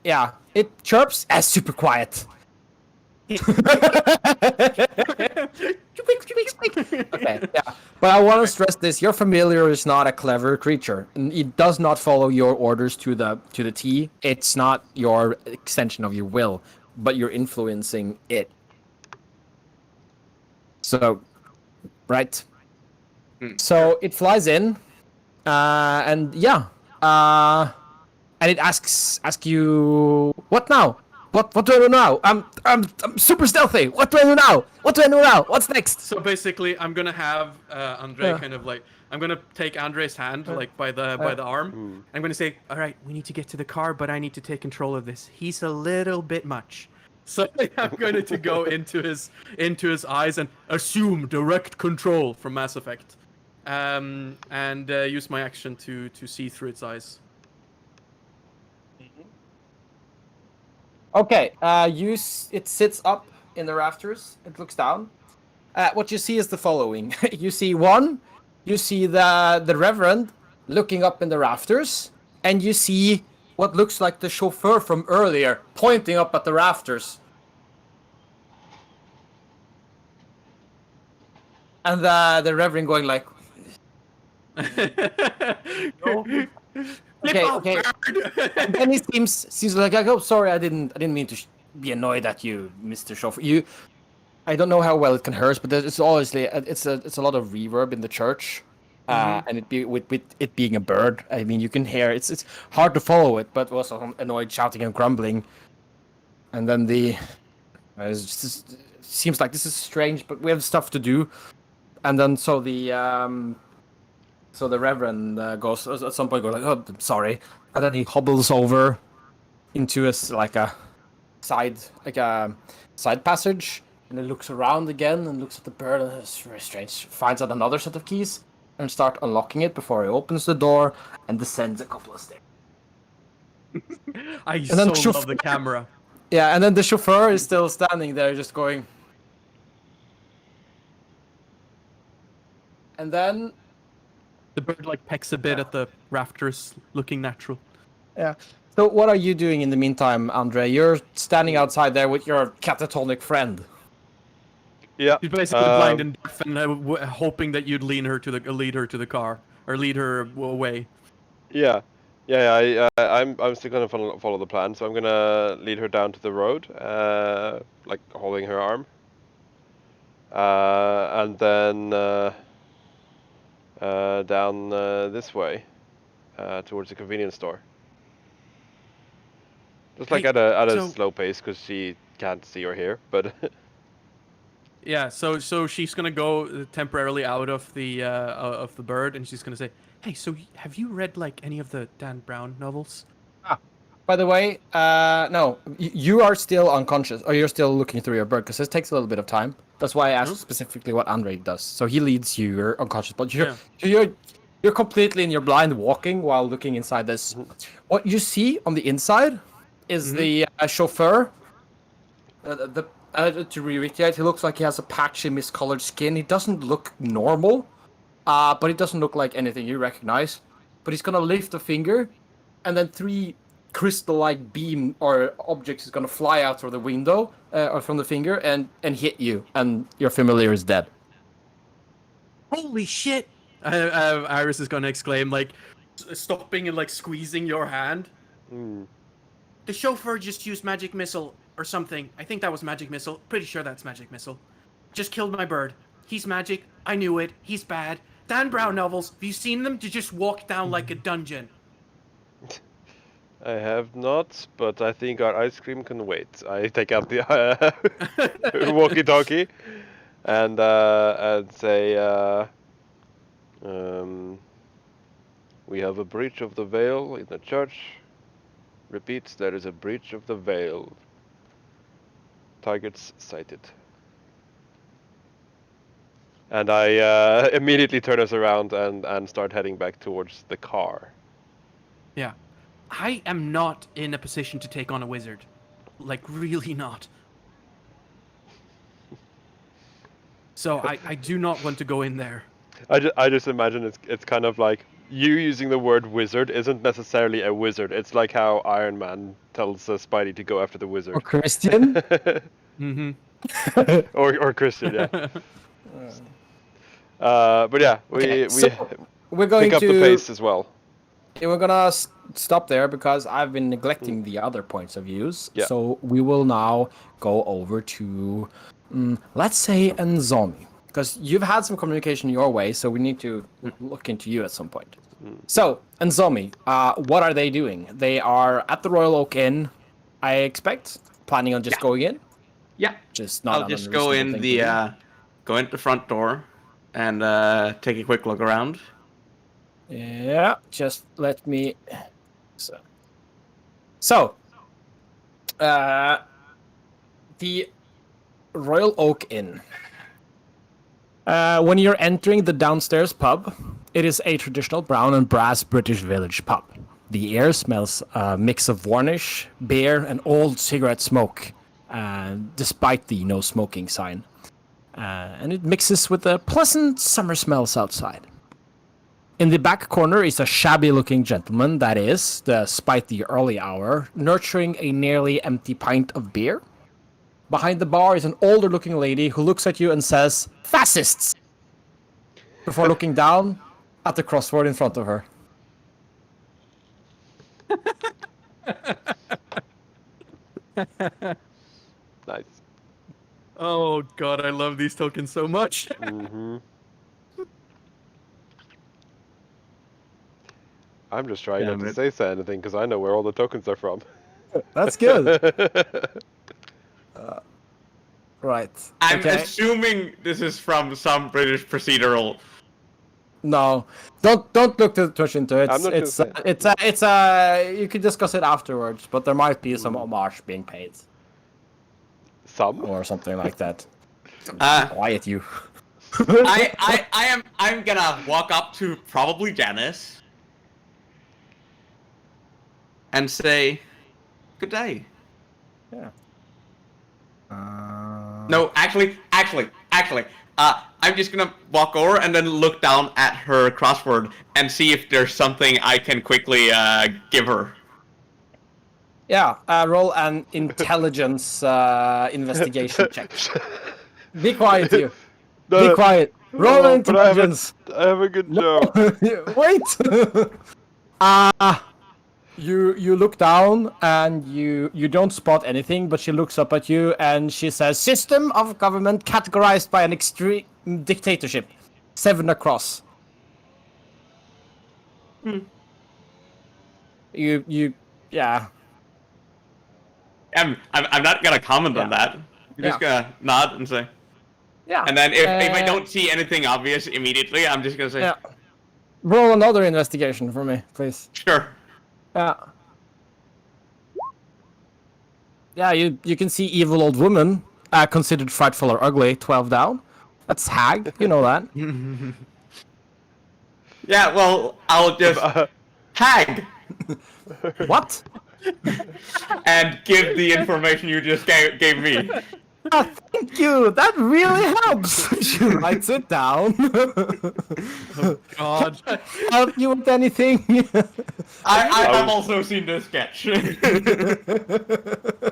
Yeah, it chirps as super quiet. Okay, yeah. But I want to stress this: your familiar is not a clever creature. It does not follow your orders to the T. It's not your extension of your will, but you're influencing it. So, right. So it flies in, and yeah, and it asks you, what now? What do I do now? I'm super stealthy. What do I do now? What do I do now? What's next? So basically, I'm gonna have Andre kind of like, I'm gonna take Andre's hand like by the arm. I'm gonna say, all right, we need to get to the car, but I need to take control of this. He's a little bit much. So I'm going to go into his eyes and assume direct control from Mass Effect, and use my action to see through its eyes. Okay, it sits up in the rafters. It looks down. What you see is the following. You see the Reverend looking up in the rafters, and you see what looks like the chauffeur from earlier pointing up at the rafters. And the Reverend going like, okay. And then he seems like, oh, sorry, I didn't mean to be annoyed at you, Mr. Chauffeur. I don't know how well it can hear, but it's obviously it's a lot of reverb in the church, and with it being a bird. I mean, you can hear it's hard to follow it, but also I'm annoyed, shouting and grumbling. And then seems like this is strange, but we have stuff to do. And then so the Reverend goes at some point, goes like, "Oh, I'm sorry," and then he hobbles over into a side passage, and then looks around again and looks at the bird, and it's very strange. Finds out another set of keys and start unlocking it before he opens the door and descends a couple of stairs. I so love the camera. Yeah, and then the chauffeur is still standing there, just going. And then, The bird like pecks a bit at the rafters, looking natural. yeah. So what are you doing in the meantime, Andre? You're standing outside there with your catatonic friend. Yeah. She's basically blind and deaf, and hoping that you'd lead her to the car or lead her away. Yeah. I'm still gonna follow the plan, so I'm gonna lead her down to the road, like holding her arm, and then down this way, towards the convenience store. Just like Hey, at a so- slow pace, because she can't see or hear. But Yeah, so she's gonna go temporarily out of the bird, and she's gonna say, "Hey, so have you read like any of the Dan Brown novels?" By the way, no, you are still unconscious, or you're still looking through your bird, because this takes a little bit of time. That's why I asked specifically what Andre does. So he leads you, you're unconscious, but you're completely in your blind walking while looking inside this. What you see on the inside is the chauffeur. To reiterate, he looks like he has a patchy, miscolored skin. He doesn't look normal, but he doesn't look like anything you recognize. But he's gonna lift a finger, and then 3 crystal-like beam or objects is gonna fly out through the window or from the finger and hit you, and your familiar is dead. Holy shit! Iris is gonna exclaim, like stopping and like squeezing your hand. The chauffeur just used magic missile or something. I think that was magic missile. Pretty sure that's magic missile. Just killed my bird. He's magic. I knew it. He's bad. Dan Brown novels. Have you seen them? To just walk down like a dungeon. I have not. But I think our ice cream can wait. I take out the walkie-talkie, and say, we have a breach of the veil in the church. Repeats, there is a breach of the veil. Targets sighted. And I immediately turn us around and start heading back towards the car. Yeah. I am not in a position to take on a wizard. Like, really not. So I do not want to go in there. I just imagine it's kind of like you using the word wizard isn't necessarily a wizard. It's like how Iron Man tells Spidey to go after the wizard. Or Christian? Mm-hmm. or Christian, yeah. But yeah, Okay, we so we're going pick up to the pace as well. Yeah, we're gonna stop there because I've been neglecting the other points of views. Yeah. So we will now go over to, let's say, Nzomi, because you've had some communication your way, so we need to look into you at some point. So, Nzomi, what are they doing? They are at the Royal Oak Inn, I expect, planning on just going in. Yeah. Just not. I'll just go in go into the front door and take a quick look around. Yeah, just let me. So, the Royal Oak Inn. When you're entering the downstairs pub, it is a traditional brown and brass British village pub. The air smells a mix of varnish, beer, and old cigarette smoke, despite the no smoking sign. And it mixes with the pleasant summer smells outside. In the back corner is a shabby-looking gentleman that is, despite the early hour, nurturing a nearly empty pint of beer. Behind the bar is an older-looking lady who looks at you and says, "Fascists!" before looking down at the crossword in front of her. Nice. Oh god, I love these tokens so much. I'm just trying Yeah, not to but- say anything because I know where all the tokens are from. That's good. Right. I'm Okay. assuming this is from some British procedural. No, don't look too much into it. I'm not It's gonna it's you can discuss it afterwards, but there might be some homage being paid Some? or something like that. Uh, Quiet you. I'm gonna walk up to probably Janice and say, "Good day. Yeah. No, actually, I'm just gonna walk over and then look down at her crossword and see if there's something I can quickly give her. Yeah. Roll an intelligence investigation check. Be quiet, you. No, Be quiet. Roll an but I intelligence. have a good No. joke. Wait. You look down and you don't spot anything, but she looks up at you and she says, "System of government categorized by an extreme dictatorship, 7 across." Yeah. I'm not gonna comment on Yeah. that. I'm just Yeah. gonna nod and say. Yeah. And then if I don't see anything obvious immediately, I'm just gonna say, Yeah. Roll another investigation for me, please. sure. Yeah. Yeah, you can see evil old woman, considered frightful or ugly, 12 down. That's hag, you know that. Yeah, well, I'll just hag What? and give the information you just gave me. Ah, thank you. That really helps. She writes it down. God. Help you with anything? I've also seen this sketch.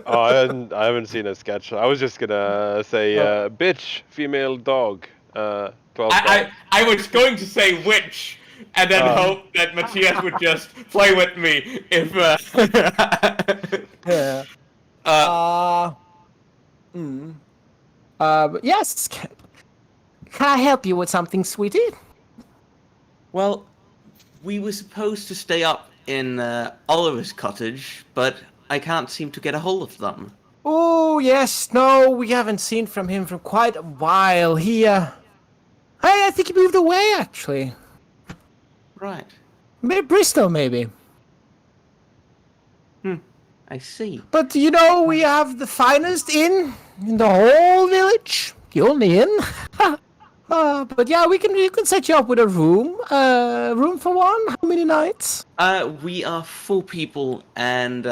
Oh, I haven't seen a sketch. I was just gonna say, bitch, female dog, 12 down. I was going to say witch, and then Oh. hope that Matthias would just play with me if. Yeah. But yes. Can I help you with something, sweetie? Well, we were supposed to stay up in Oliver's cottage, but I can't seem to get a hold of them. Oh, yes. No, we haven't seen from him for quite a while. I think he moved away, actually. Right. Maybe Bristol, maybe. I see. But, you know, we have the finest inn in the whole village. The only inn. But yeah, we can set you up with a room. Room for one? How many nights? We are 4 people, and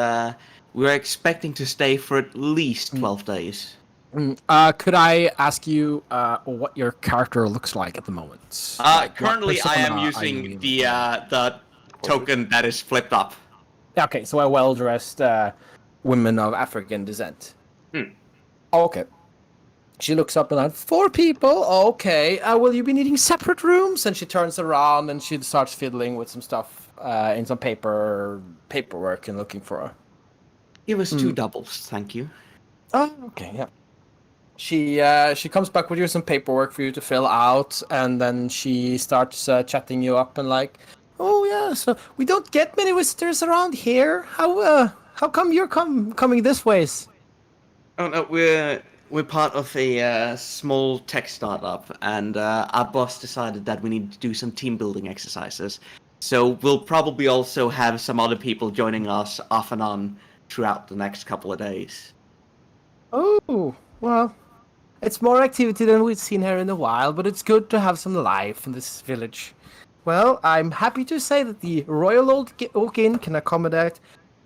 we're expecting to stay for at least 12 days. Could I ask you what your character looks like at the moment? Like, what Currently, I am persona are using you? the token that is flipped up. Okay, so a well-dressed woman of African descent. Oh, okay. She looks up and down. 4 people? Okay. Will you be needing separate rooms? And she turns around and she starts fiddling with some stuff in some paperwork and looking for her. Give us 2 doubles, thank you. Oh, okay, yeah. She comes back with you some paperwork for you to fill out, and then she starts chatting you up and like, oh yeah, so we don't get many visitors around here. How come you're coming this ways? Oh no, we're part of a small tech startup, and our boss decided that we need to do some team building exercises. So we'll probably also have some other people joining us off and on throughout the next couple of days. Oh, well, it's more activity than we've seen here in a while, but it's good to have some life in this village. Well, I'm happy to say that the Royal Oak Inn can accommodate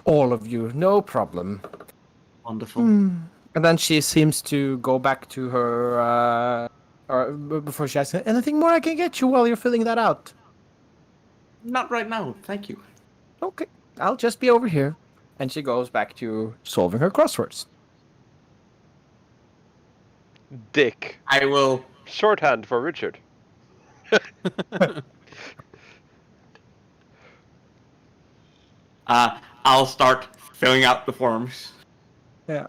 all of you, no problem. Wonderful. And then she seems to go back to her, or before she asks, anything more I can get you while you're filling that out? Not right now, thank you. Okay, I'll just be over here. And she goes back to solving her crosswords. Dick. I will. Shorthand for Richard. I'll start filling out the forms. Yeah.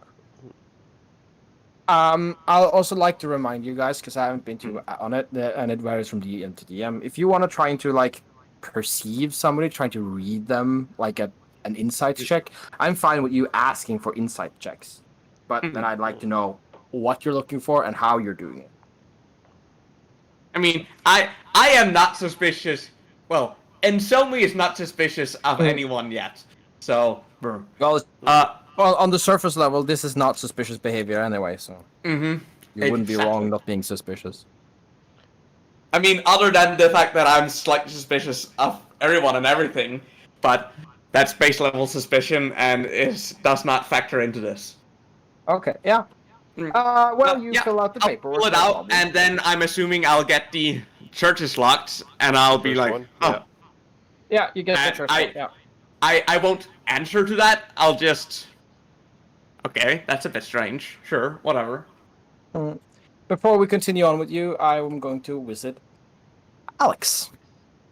I'll also like to remind you guys, because I haven't been to on it, and it varies from DM to DM. If you want to try to like perceive somebody, trying to read them, like an insight check, I'm fine with you asking for insight checks. But then I'd like to know what you're looking for and how you're doing it. I mean, I am not suspicious. Well, Ensomi is not suspicious of anyone yet. So, Well, on the surface level, this is not suspicious behavior anyway, so you wouldn't be wrong not being suspicious. I mean, other than the fact that I'm slightly suspicious of everyone and everything, but that's base level suspicion and does not factor into this. Okay, yeah. Mm. Well, you yeah, fill out the I'll paperwork. fill it no out, problem. and then I'm assuming I'll get the churches locked, and I'll be First like, one, oh, yeah. Yeah, you get the And church I- lock, yeah. I won't answer to that. I'll just. Okay, that's a bit strange. Sure, whatever. Before we continue on with you, I'm going to visit Alex.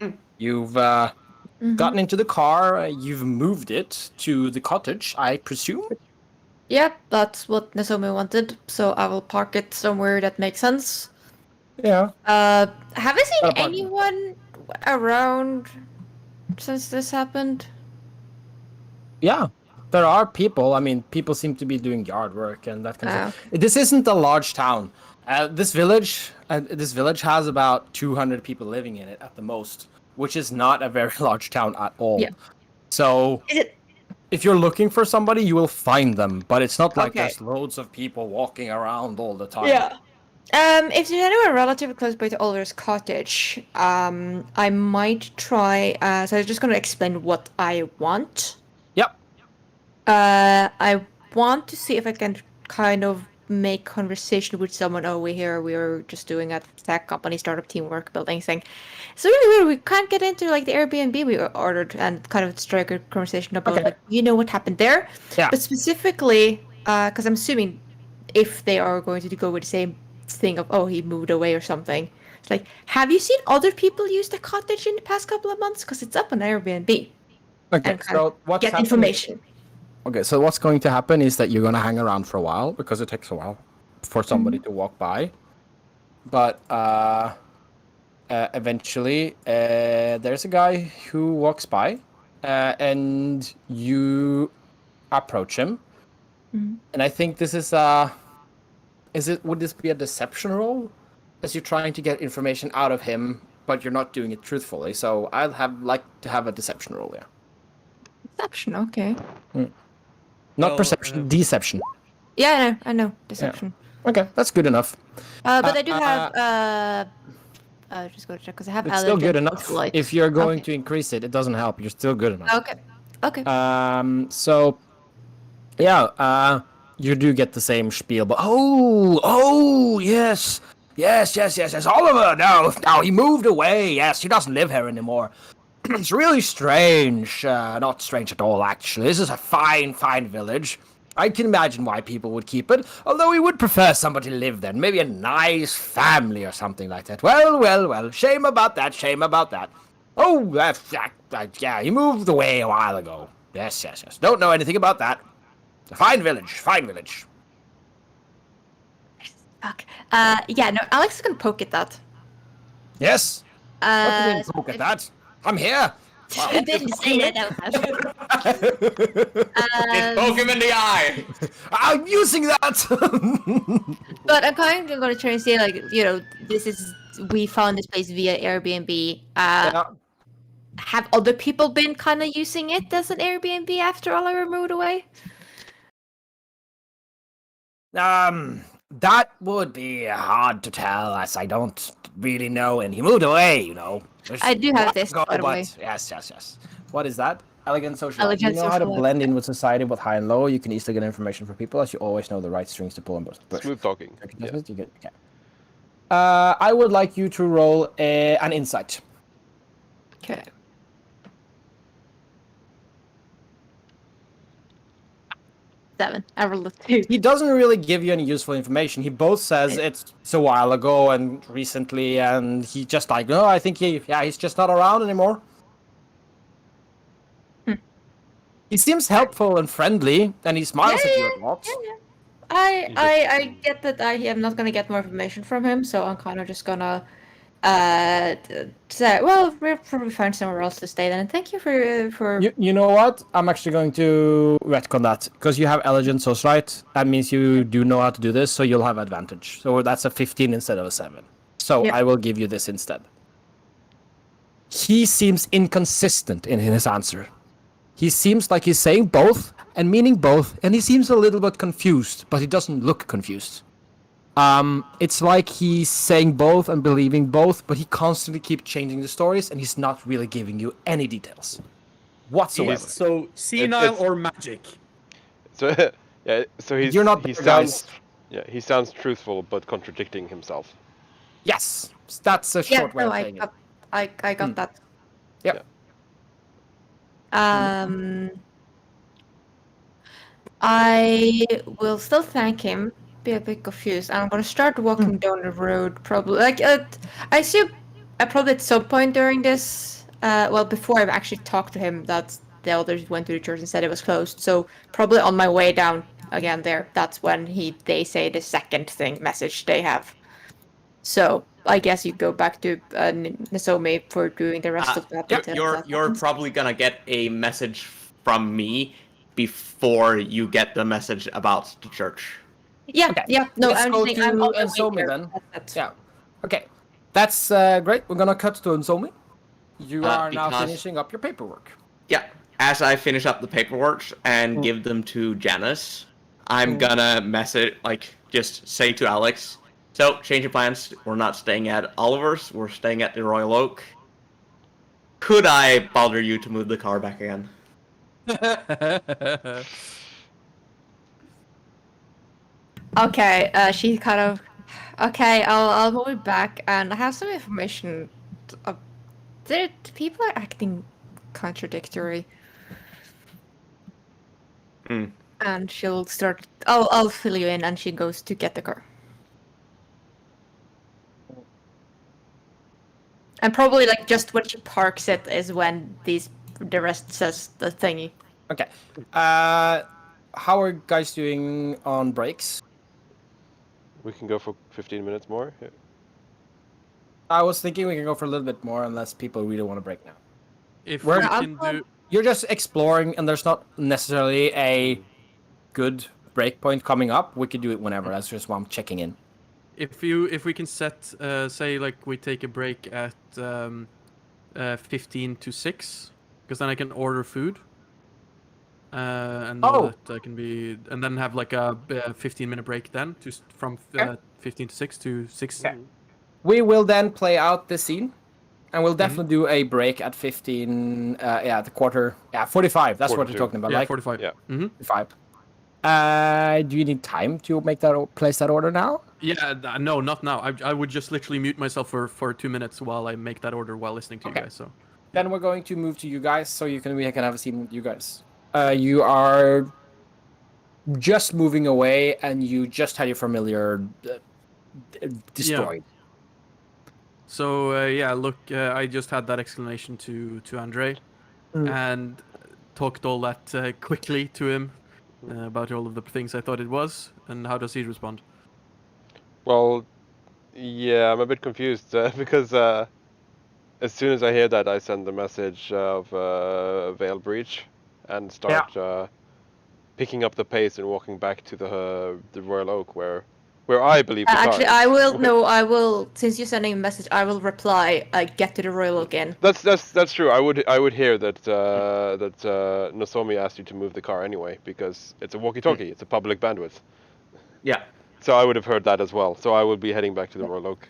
Mm. You've Mhm. gotten into the car. You've moved it to the cottage, I presume. Yep, that's what Nozomi wanted, so I will park it somewhere that makes sense. Yeah. Have I seen Got a park. anyone around since this happened? Yeah. There are people. I mean, people seem to be doing yard work and that kind of Oh. stuff. This isn't a large town. This village has about 200 people living in it at the most, which is not a very large town at all. Yeah. So Is it if you're looking for somebody, you will find them, but it's not like Okay. there's loads of people walking around all the time. Yeah. If there's anyone relatively close by to Oliver's cottage, I might try. So I'm just gonna explain what I want. Yep. I want to see if I can kind of make conversation with someone over here. We were just doing a tech company startup teamwork building thing. It's really weird. We can't get into like the Airbnb we ordered and kind of strike a conversation about Okay. like what happened there. Yeah. But specifically, because I'm assuming if they are going to go with the same thing of he moved away or something. It's like, have you seen other people use the cottage in the past couple of months? Because it's up on Airbnb. Okay. And kind So what's Get happening? information. Okay. So what's going to happen is that you're going to hang around for a while because it takes a while for somebody to walk by. But eventually, there's a guy who walks by, and you approach him. Mhm. And I think this is would this be a deception roll? As you're trying to get information out of him, but you're not doing it truthfully. So I'll like to have a deception roll, yeah. Deception, okay. Not Well, perception, deception. Yeah, I know. Deception. Okay, that's good enough. But I do have just go to check because I have It's still good allergens enough. to light. If you're going Okay. to increase it, it doesn't help. You're still good enough. Okay. So, yeah, you do get the same spiel, but yes, Oliver, no, he moved away. Yes, he doesn't live here anymore. It's really strange. Not strange at all, actually. This is a fine village. I can imagine why people would keep it, although we would prefer somebody to live there, maybe a nice family or something like that. Well, shame about that. Oh, yeah, he moved away a while ago. Yes. Don't know anything about that. A fine village. Fuck. Yeah, no, Alex is gonna poke at that. Yes? What do you mean, So look at that? I'm here. I didn't say that out loud. Just poke him in the eye. I'm using that! But I'm kind of gonna try and say like, we found this place via Airbnb. Yeah. Have other people been kind of using it as an Airbnb after Oliver moved away? That would be hard to tell, as I don't really know, and he moved away, I do have this, Go, by the way. Yes. What is that? Elegant social life. Elegant You know how to social life. blend in with society, both high and low. You can easily get information from people, as you always know the right strings to pull and push. Smooth talking. Okay. Yeah. You get, okay. I would like you to roll an insight. Okay. Seven. I rolled a 2. He doesn't really give you any useful information. He both says it's a while ago and recently, and he just like, no, I think he's just not around anymore. He seems helpful and friendly, and he smiles at you a lot. Yeah. I get that I am not gonna get more information from him, so I'm kind of just gonna say, well, we'll probably find somewhere else to stay then. And thank you for You know what? I'm actually going to retcon that, because you have elegant socialite. That means you do know how to do this, so you'll have advantage. So that's a 15 instead of a 7. So Yeah. I will give you this instead. He seems inconsistent in his answer. He seems like he's saying both and meaning both, and he seems a little bit confused, but he doesn't look confused. It's like he's saying both and believing both, but he constantly keeps changing the stories, and he's not really giving you any details whatsoever. So senile it's- or magic? So Yeah, so You're not he there, sounds guys. yeah, he sounds truthful but contradicting himself. Yes, that's a Yeah, short way no, of I saying it. got, I got Hmm. that. Yep. Um, I will still thank him. Be a bit confused. I'm gonna start walking down the road. Probably I assume I probably at some point during this. Well, before I've actually talked to him, that the elders went to the church and said it was closed. So probably on my way down again there, that's when they say the second message they have. So I guess you go back to Nozomi for doing the rest of that You're until you're, that you're happens. probably gonna get a message from me before you get the message about the church. Yeah, Okay. yeah. No, Let's I'm go just saying I'm to on my way Ensomi there. then. That's it. Yeah. Okay. That's great. We're gonna cut to Ensomi. You are now Because finishing up your paperwork. yeah, as I finish up the paperwork and give them to Janice, I'm gonna just say to Alex, so change of plans. We're not staying at Oliver's. We're staying at the Royal Oak. Could I bother you to move the car back again? Okay, she kind of. Okay, I'll move it back, and I have some information. Uh, people are acting contradictory, Hmm. and she'll start. I'll fill you in, and she goes to get the car. And probably like just when she parks it is when the rest says the thingy. Okay. How are you guys doing on breaks? We can go for 15 minutes more. Yeah. I was thinking we can go for a little bit more unless people really want to break now. If We're- we I'll can go- do, You're just exploring, and there's not necessarily a good break point coming up. We could do it whenever. That's just why I'm checking in. if we can set, say like we take a break at 15 to 6, because then I can order food. And know that I can be, and then have like a 15-minute break then from Okay. 15 to 6 to 6. Okay. We will then play out this scene, and we'll Mm-hmm. definitely do a break at 15. The quarter. Yeah, 45. That's what we're 42. talking about. Yeah, Like 45. Yeah. Mm-hmm. 45. Do you need time to place that order now? Yeah, no, not now. I would just literally mute myself for 2 minutes while I make that order while listening to Okay. you guys. So Then we're going to move to you guys, so we can have a scene with you guys. You are just moving away, and you just had your familiar destroyed. So yeah, look, I just had that explanation to Andre, and talked all that quickly to him about all of the things I thought it was, and how does he respond? Well, yeah, I'm a bit confused because as soon as I hear that, I send the message of Veil Breach and start picking up the pace and walking back to the Royal Oak where I believe the car Actually, is. I will. No, I will. Since you're sending a message, I will reply. Get to the Royal Oak Inn. That's true. I would hear that Nozomi asked you to move the car anyway because it's a walkie-talkie. It's a public bandwidth. Yeah. So I would have heard that as well. So I will be heading back to the Royal Oak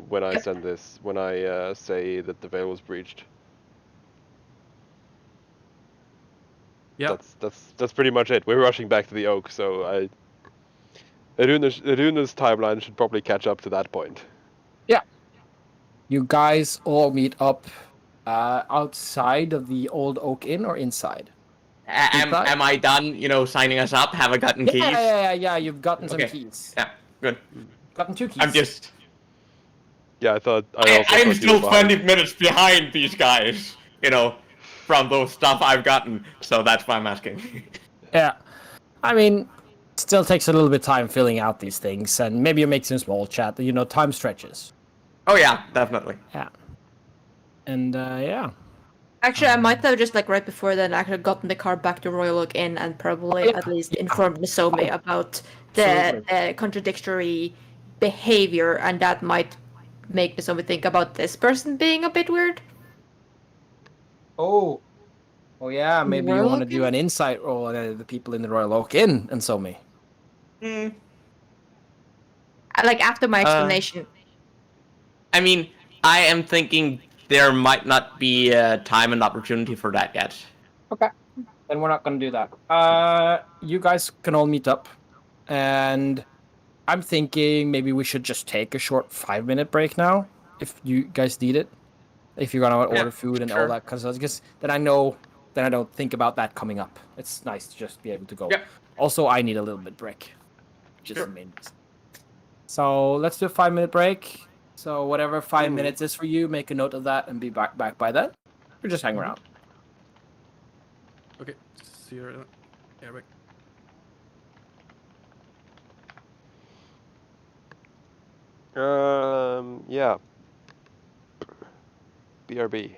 when I send this. When I say that the veil was breached. Yeah. That's pretty much it. We're rushing back to the Oak, so Iruna's timeline should probably catch up to that point. Yeah. You guys all meet up outside of the Old Oak Inn or inside? Inside? Am I done, signing us up? Have I gotten keys? Yeah. You've gotten some Okay. keys. Yeah, good. Gotten 2 keys. I'm just... Yeah, I also I'm thought you still were behind. 20 minutes behind these guys, from those stuff I've gotten. So that's why I'm asking. Yeah. I mean, still takes a little bit of time filling out these things, and maybe you make some small chat. Time stretches. Oh yeah, definitely. Yeah. And yeah. Actually, I might have just like right before then actually gotten the car back to Royal Oak Inn and probably at least informed Nozomi about the contradictory behavior, and that might make Nozomi think about this person being a bit weird. Oh yeah, maybe you Royal want to Oak do Inn? an insight roll on the people in the Royal Oak Inn and so me. Like after my explanation. I mean, I am thinking there might not be time and opportunity for that yet. Okay. Then we're not gonna do that. You guys can all meet up, and I'm thinking maybe we should just take a short 5-minute break now, if you guys need it. If you're gonna order food and all sure. that, because I guess then I know, then I don't think about that coming up. It's nice to just be able to go. Yep. Also, I need a little bit break, which is Sure. the main reason. So let's do a 5-minute break. So whatever 5 minutes is for you, make a note of that and be back by then. Or just hang around. Okay. See you later. Eric. Yeah. BRB.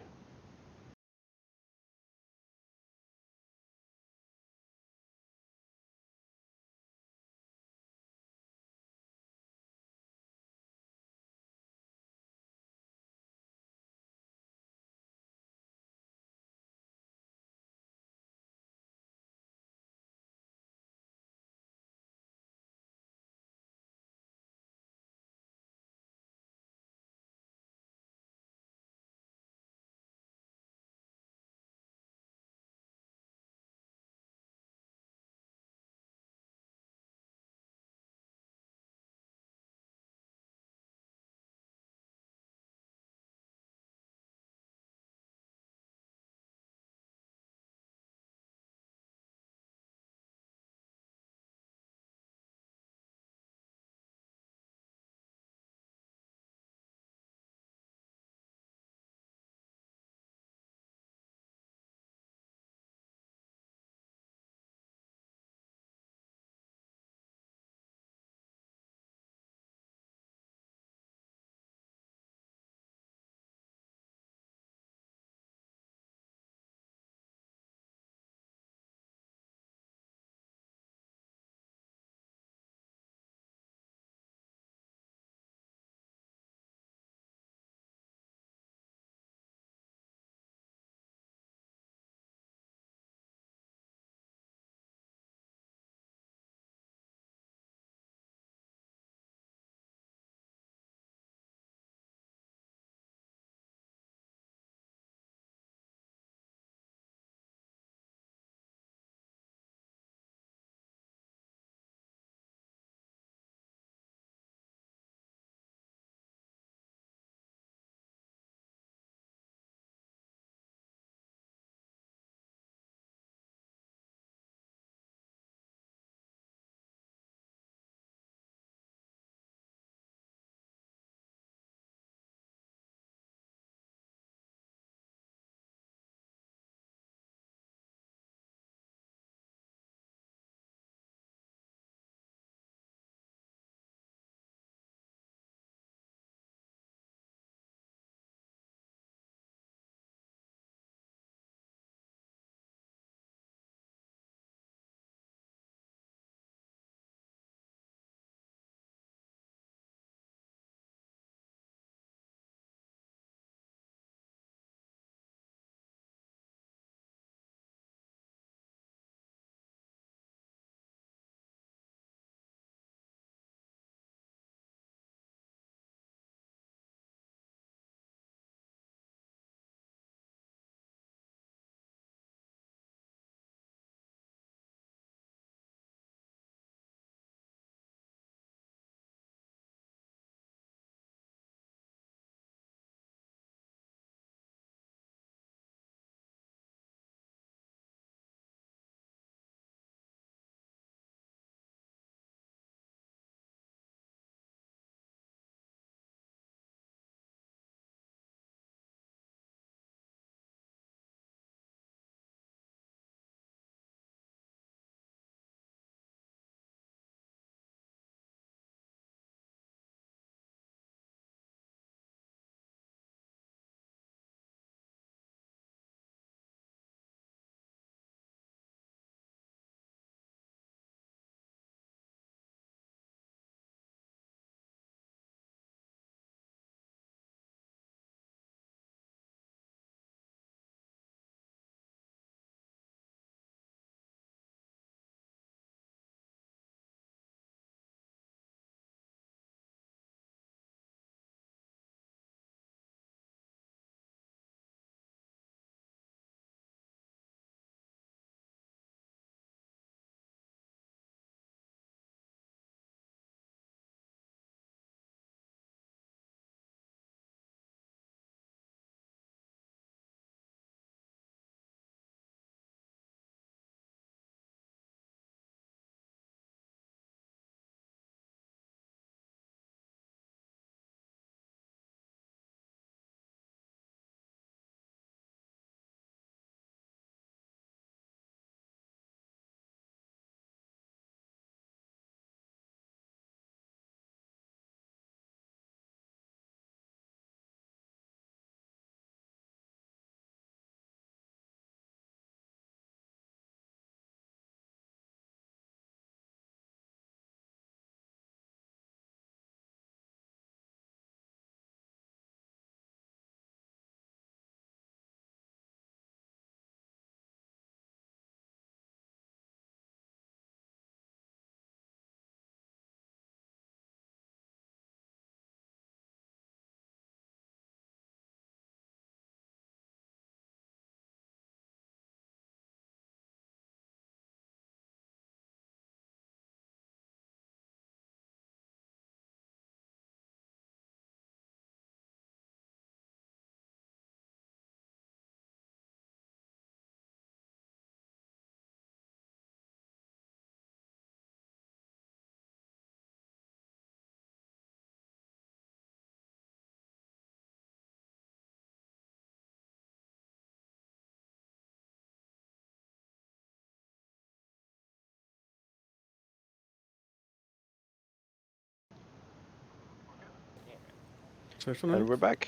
Certainly. And we're back.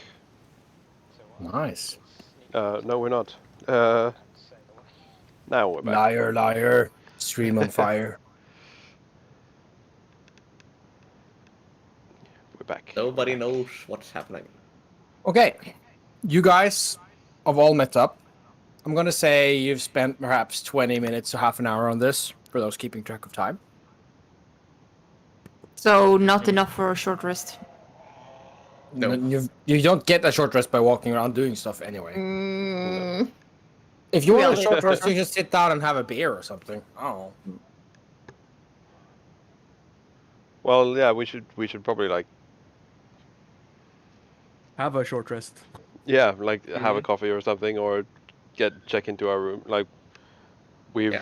Nice. No, we're not. Now we're back. Liar, liar. Stream on fire. We're back. Nobody We're back. knows what's happening. Okay. You guys have all met up. I'm going to say you've spent perhaps 20 minutes to half an hour on this, for those keeping track of time. So not enough for a short rest. No. You don't get a short rest by walking around doing stuff anyway. Mm, If you want a Really? short rest, you just sit down and have a beer or something. I don't know. Well, yeah, we should probably like Have a short rest. have a coffee or something, or check into our room. Like we've Yeah.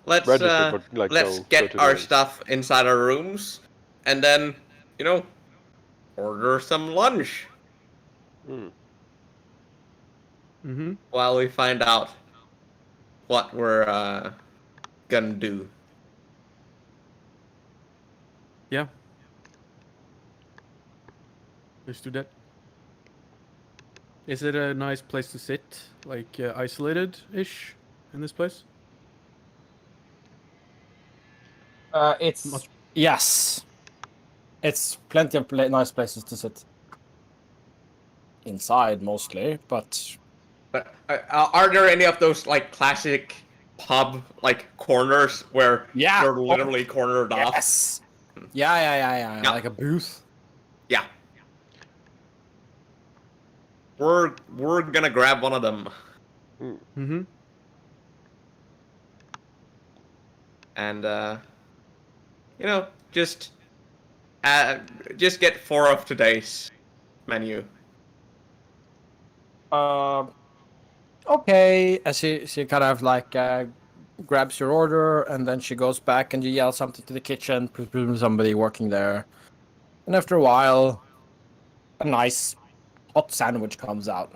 Let's registered, but like let's go get to the our rooms. stuff inside our rooms, and then order some lunch Mm. Mm-hmm. while we find out what we're gonna do. Yeah. Let's do that. Is it a nice place to sit? Like isolated-ish in this place? It's yes. It's plenty of nice places to sit. Inside mostly, but But are there any of those like classic pub like corners where Yeah. you're literally cornered off? yes. Yeah. Yeah. Like a booth. Yeah. We're gonna grab one of them Mm-hmm. and just get 4 of today's menu. Okay. As she kind of like grabs your order, and then she goes back and you yell something to the kitchen, presumably somebody working there. And after a while, a nice hot sandwich comes out.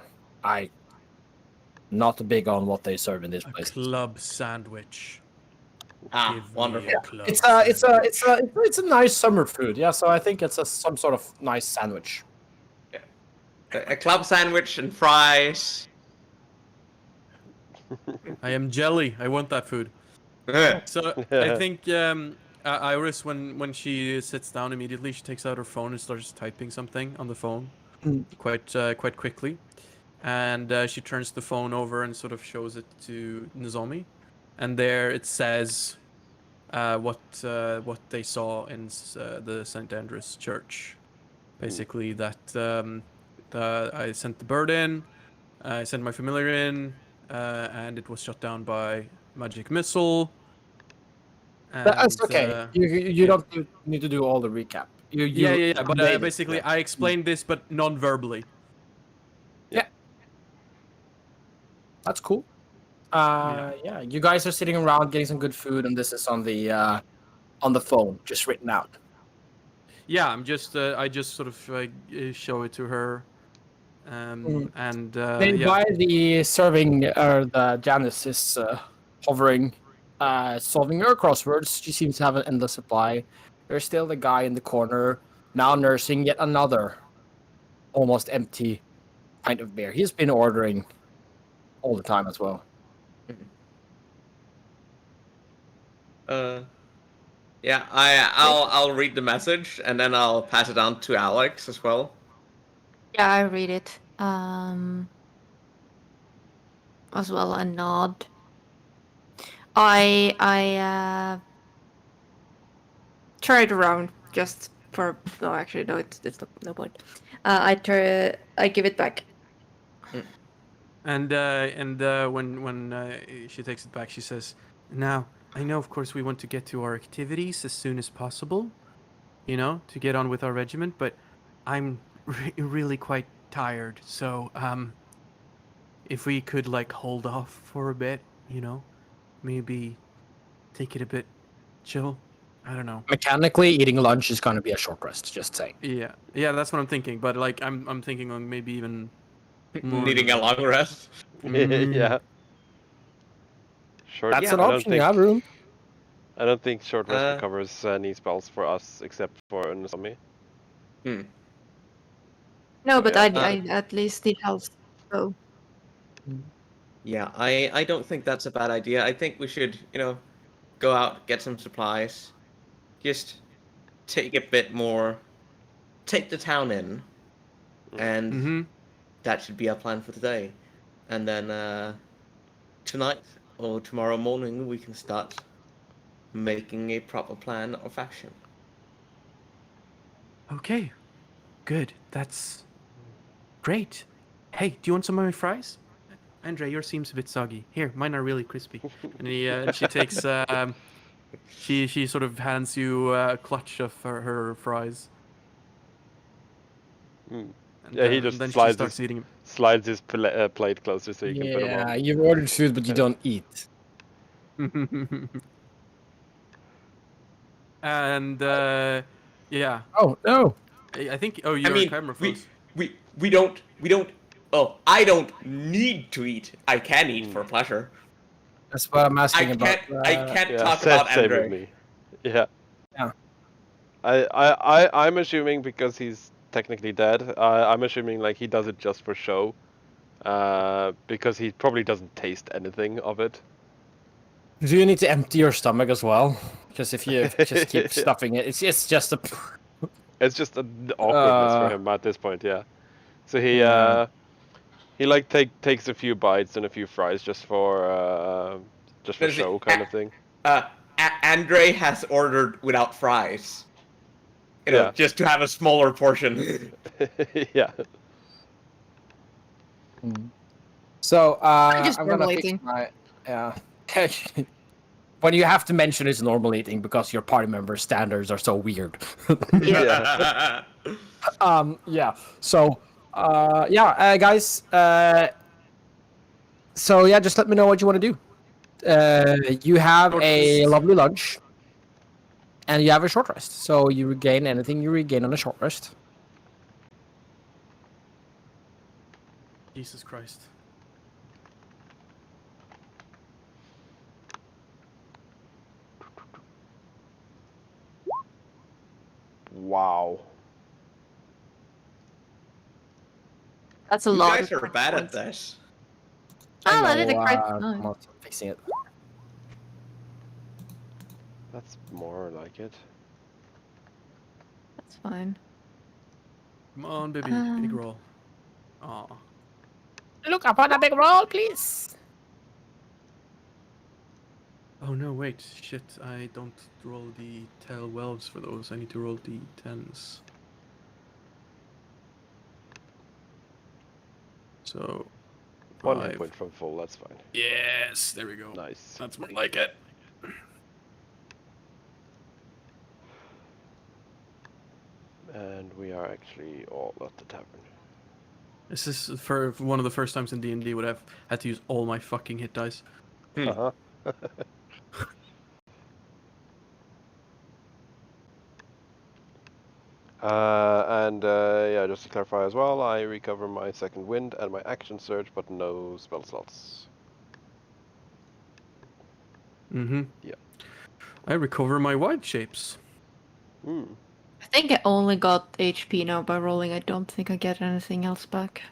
Not big on what they serve in this A place. club sandwich. Ah, Give me wonderful. a club It's sandwich. a nice summer food. Yeah, so I think it's some sort of nice sandwich. A club sandwich and fries. I am jelly. I want that food. So I think Iris, when she sits down immediately, she takes out her phone and starts typing something on the phone, quite quickly, and she turns the phone over and sort of shows it to Nozomi, and there it says what they saw in the St. Andrew's Church, basically that I sent the bird in, I sent my familiar in, and it was shot down by magic missile. That's And, okay. You yeah. don't need to do all the recap. Yeah. But made it, basically, yeah. I explained this, but non-verbally. That's cool. Yeah, you guys are sitting around getting some good food, and this is on the phone, just written out. Yeah, I just sort of show it to her, and By the serving, or the Janice is hovering, solving her crosswords. She seems to have an endless supply. There's still the guy in the corner, now nursing yet another almost empty pint of beer. He's been ordering all the time as well. Yeah, I'll read the message and then I'll pass it on to Alex as well. Yeah, I read it. As well, a nod. I try it around just for. No, actually, no. It's no point. I give it back. And when she takes it back, she says, "Now I know, of course, we want to get to our activities as soon as possible, to get on with our regiment. But I'm really quite tired. So if we could hold off for a bit, maybe take it a bit chill. I don't know. Mechanically, eating lunch is going to be a short rest. Just saying. Yeah, that's what I'm thinking. But I'm thinking on maybe even more Needing a long rest. Yeah. Short. That's an I don't option. You think- have room. I don't think short rest recovers any spells for us except for Nozomi. No, but Yeah. I at least it helps. So Yeah, I don't think that's a bad idea. I think we should, go out, get some supplies, just take a bit more, take the town in, and Mm-hmm. that should be our plan for today. And then tonight or tomorrow morning we can start making a proper plan of action. Okay, good. That's great. Hey, do you want some of my fries? Andre, yours seems a bit soggy. Here, mine are really crispy. And she takes she sort of hands you a clutch of her fries. Mm. And, Yeah, he and just then she slides starts eating them. his plate closer so you can put them Yeah, on. you've ordered food, but you don't eat. And yeah, Oh no! I think. Oh, I your mean, camera froze. we don't Oh, I don't need to eat. I can eat Mm. for pleasure. That's what I'm asking about. I can't Yeah, talk about same with Andre. me. Yeah. Yeah. I'm assuming because he's technically dead. I'm assuming like he does it just for show, because he probably doesn't taste anything of it. Do you need to empty your stomach as well? Because if you just keep stuffing it, it's just a. It's just an awkwardness for him at this point. Yeah. So Yeah. he like takes a few bites and a few fries just for Does show it- kind of thing. Andre has ordered without fries. Yeah. Just to have a smaller portion. Yeah. So just I'm gonna normal fix eating. my when you have to mention it's normal eating because your party member standards are so weird. Yeah. Yeah. So guys. So yeah, just let me know what you want to do. You have Short a rest. lovely lunch, and you have a short rest. So you regain anything you regain on a short rest. Jesus Christ. Wow. that's a You lot. guys of are bad at points. this. Oh, I did a great. I'm No. not fixing it. That's more like it. That's fine. Come on, baby, big roll. Aw. Look upon a big roll, please. Oh no, wait, shit! I don't roll the 12s for those. I need to roll the 10s. So, 1 hit 5. point from full. That's fine. Yes, there we go. Nice. That's more like it. And we are actually all at the tavern. This is for one of the first times in D&D would have had to use all my fucking hit dice. Uh-huh. Yeah, just to clarify as well, I recover my second wind and my action surge, but no spell slots. Mm-hmm. Yeah. I recover my wild shapes. Hmm. I think I only got HP now by rolling. I don't think I get anything else back.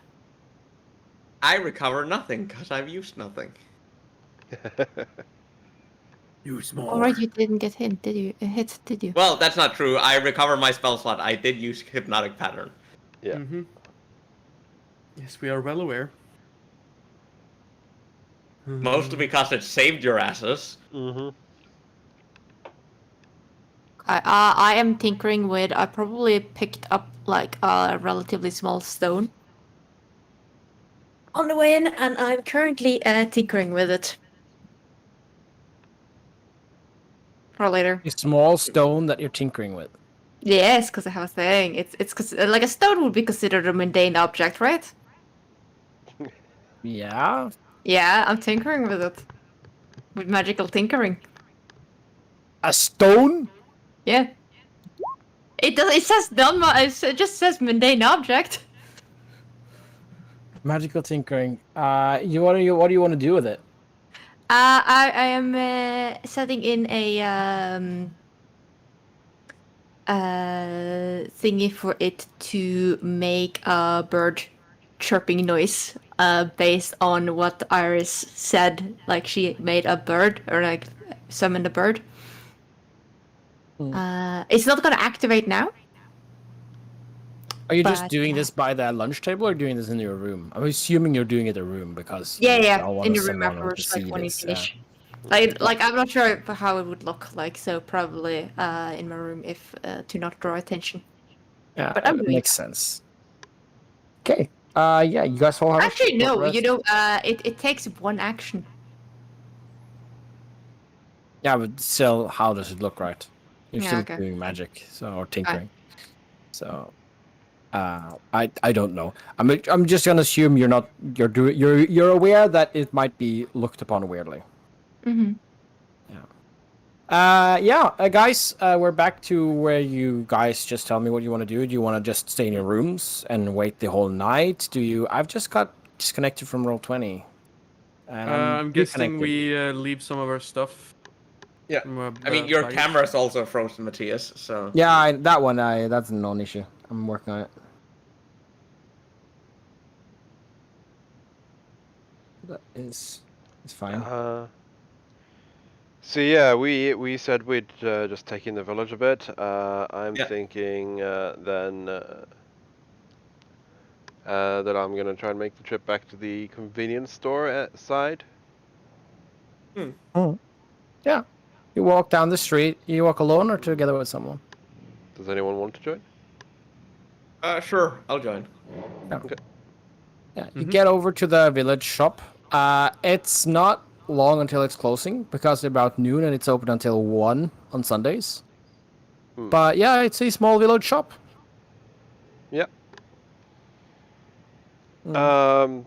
I recover nothing because I've used nothing. Use more. Alright, you didn't get hit, did you? Did you? Well, that's not true. I recover my spell slot. I did use hypnotic pattern. Yeah. Mm-hmm. Yes, we are well aware. Mostly because it saved your asses. Mm-hmm. I am tinkering with. I probably picked up like a relatively small stone on the way in, and I'm currently tinkering with it for later. A small stone that you're tinkering with. Yes, because I have a thing. It's like a stone would be considered a mundane object, right? Yeah. Yeah, I'm tinkering with it. With magical tinkering. A stone? Yeah. It does. It says it just says mundane object. Magical tinkering. What do you want to do with it? I am setting in thingy for it to make a bird chirping noise based on what Iris said. Like she made a bird or like summoned a bird. It's not gonna activate now. Are you just But, doing this by the lunch table or doing this in your room? I'm assuming you're doing it in a room because Yeah, you yeah, don't want in to the room send anyone to afterwards, like see when you this. finish. Like I'm not sure how it would look like, so probably in my room if to not draw attention. Yeah, But I'm that doing makes sense. Okay. Yeah, you guys all have Actually, a short no. rest? You know, it takes one action. Yeah, but still, how does it look, right? You're Yeah, still okay. doing magic, or tinkering. So, I don't know. I'm just gonna assume you're aware that it might be looked upon weirdly. Mm-hmm. Guys, we're back to where you guys just tell me what you want to do. Do you want to just stay in your rooms and wait the whole night? I've just got disconnected from Roll20. And I'm guessing reconnected. we leave some of our stuff. Yeah. from our, I mean, your baggage. camera's also frozen, Matthias. So Yeah, that's a non-issue. I'm working on it. That is, it's fine. So yeah, we said we'd just take in the village a bit. I'm Yeah. thinking then that I'm gonna try and make the trip back to the convenience store side. Yeah. You walk down the street. You walk alone or together with someone? Does anyone want to join? sure, I'll join. Okay. Yeah, you get over to the village shop. It's not long until it's closing because it's about noon and it's open until 1 on Sundays. But yeah, it's a small village shop. Yep. Mm.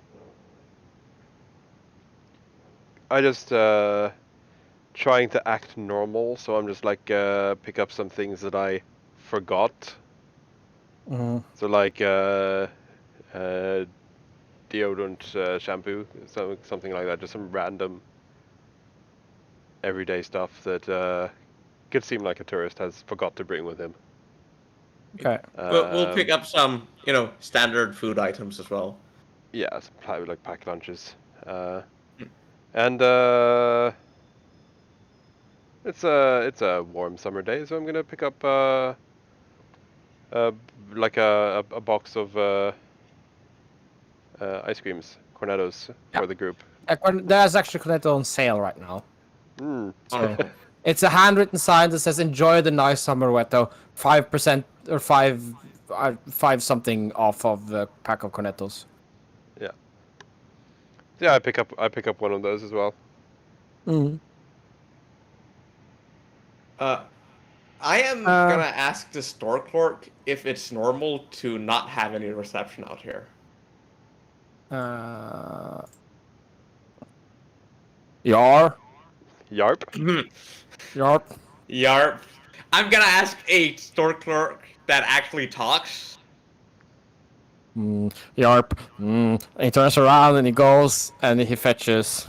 I just trying to act normal, so I'm just like pick up some things that I forgot. Mhm. So like deodorant, shampoo, something like that. Just some random everyday stuff that could seem like a tourist has forgot to bring with him. Okay. We'll pick up some, standard food items as well. Yeah, some like packed lunches. And it's a warm summer day, so I'm gonna pick up like a box of ice creams, cornettos for the group. There's actually Cornetto on sale right now. Oh, It's a handwritten sign that says "Enjoy the nice summer weather." 5% or 5 something off of the pack of Cornettos. Yeah, I pick up one of those as well. I am gonna ask the store clerk if it's normal to not have any reception out here. Yar. Yarp. Yarp. Yarp. I'm gonna ask a store clerk that actually talks. Yarp. He turns around and he goes and he fetches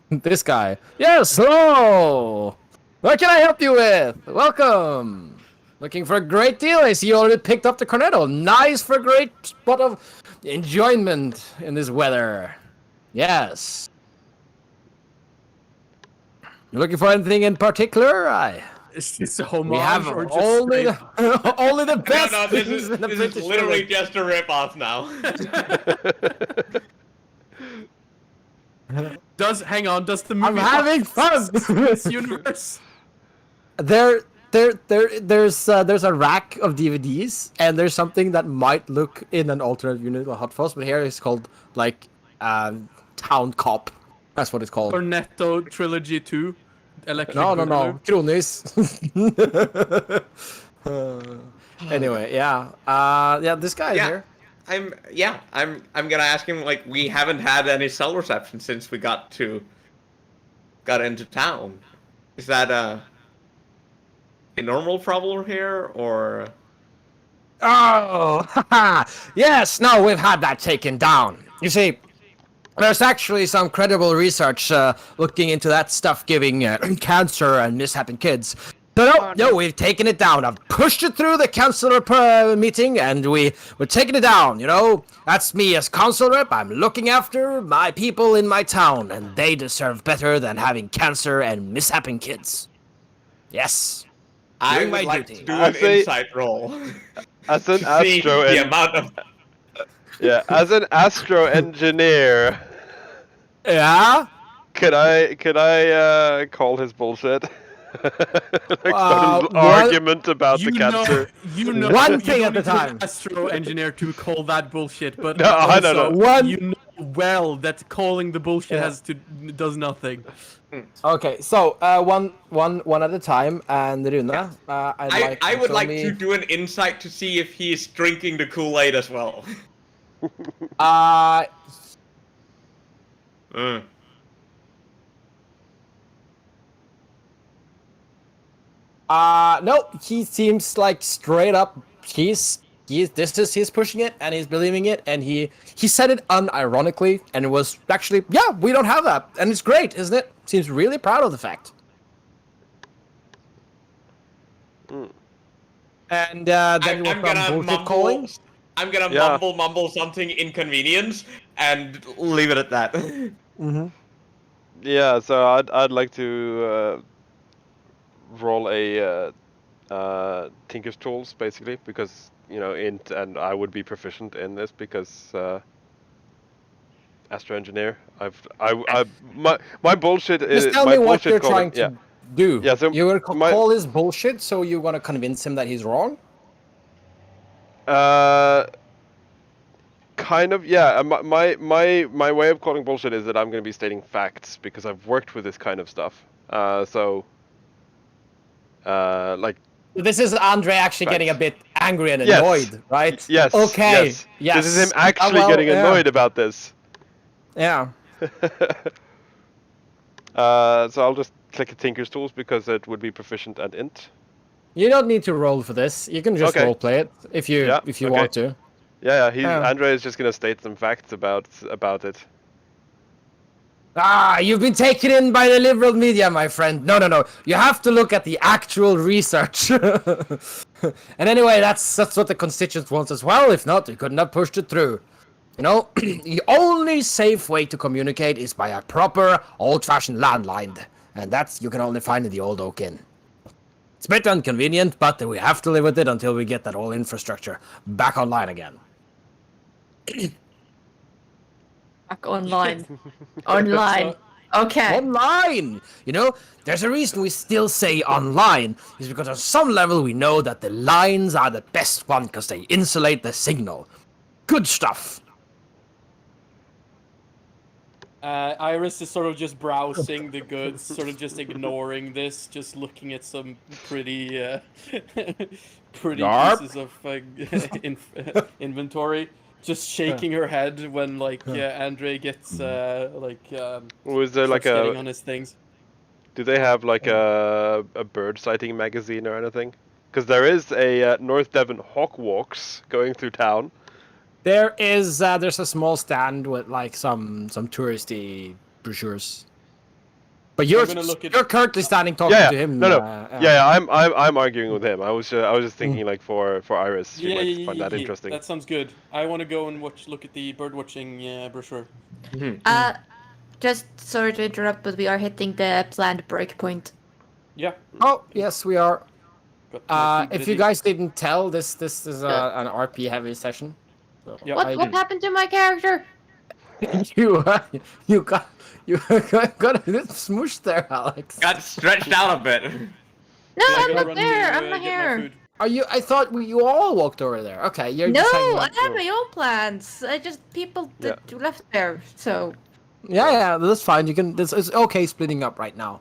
this guy. Yes, hello! What can I help you with? Welcome! Looking for a great deal? I see you already picked up the Cornetto. Nice for a great spot of enjoyment in this weather. Yes. You looking for anything in particular? Is this a homage We have or just only straight- only the best No, this things is, in the this is British literally village. just a rip-off now. Does the movie I'm having fun. this universe? There's a rack of DVDs, and there's something that might look in an alternate unit or Hot Fuzz, but here it's called like Town Cop. That's what it's called. Cornetto Trilogy 2. Electric No, Boogaloo. Kronis. Anyway, yeah. This guy Yeah. here. I'm gonna ask him, like, we haven't had any cell reception since we got into town. Is that a normal problem here, or? Oh, haha. Yes, no, we've had that taken down. You see, there's actually some credible research looking into that stuff giving cancer and mishap in kids. No, we've taken it down. I've pushed it through the council meeting, and we're taking it down, you know? That's me as council rep. I'm looking after my people in my town, and they deserve better than having cancer and mishapping kids. Yes. I Doing would my like duty. to do I'd an say- insight roll. As an to see astro the and amount of as an astro engineer, Yeah? could I call his bullshit? Like start an what- argument about the You know, cancer. you know, One you thing don't at a need to be time. an astro engineer to call that bullshit, but No, I know, also, no. One- you know well that calling the bullshit does nothing. Okay, so one at a time, and Rune, I would like to do an insight to see if he is drinking the Kool-Aid as well. Mm. No, he seems like straight up. He's pushing it and he's believing it, and he said it unironically, and it was actually, yeah, we don't have that, and it's great, isn't it? Seems really proud of the fact. And then you went from bullshit calling. I'm gonna Yeah. mumble something inconvenience and leave it at that. Mm-hmm. Yeah, so I'd like to roll a Tinker's Tools basically, because you know int, and I would be proficient in this because astro engineer. My bullshit is Just tell my me what bullshit you're calling, trying to do. Yeah, so you're gonna my- call his bullshit, so you want to convince him that he's wrong. Kind of, yeah. My way of calling bullshit is that I'm going to be stating facts because I've worked with this kind of stuff. Like This is Andre actually getting a bit angry and Yes. annoyed, right? yes, Okay. yes. Yes. This is him actually well, getting yeah. annoyed about this. Yeah. So I'll just click a Tinker's Tools because it would be proficient and int. You don't need to roll for this. You can just Okay. roleplay it if you Yeah, if you okay. want to. Yeah, Yeah. Andre is just gonna state some facts about it. Ah, you've been taken in by the liberal media, my friend. No. You have to look at the actual research. And anyway, that's what the constituents want as well. If not, they couldn't have pushed it through. You know, the only safe way to communicate is by a proper, old-fashioned landline, and that's you can only find in the Old Oak Inn. It's a bit inconvenient, but we have to live with it until we get that whole infrastructure back online again. Back online. Online. Okay. Online! You know, there's a reason we still say online, is because on some level we know that the lines are the best one because they insulate the signal. Good stuff. Iris is sort of just browsing the goods, sort of just ignoring this, just looking at some pretty Yarp. pieces of inventory. Just shaking her head when Andre gets Was there like starts getting a? on his things. Do they have like a bird sighting magazine or anything? Because there is a North Devon Hawk Walks going through town. There is there's a small stand with like some touristy brochures. But you're gonna look at- you're currently standing talking Yeah, to him. no. Yeah, I'm arguing with him. I was just thinking like for Iris, she might find that interesting. That sounds good. I want to go and look at the bird watching brochure. Just sorry to interrupt, but we are hitting the planned break point. Yeah. Oh yes, we are. got my If you stupidity. guys didn't tell, this is an RP heavy session. So Yeah. What happened to my character? you got a little smushed there, Alex. Got stretched out a bit. No, I I'm gotta not run there. to, I'm not get my here. food. Are you? I thought you all walked over there. Okay, you're No, just hanging I out. have my own plans. I just people that left there. So Yeah, that's fine. You can. It's okay splitting up right now.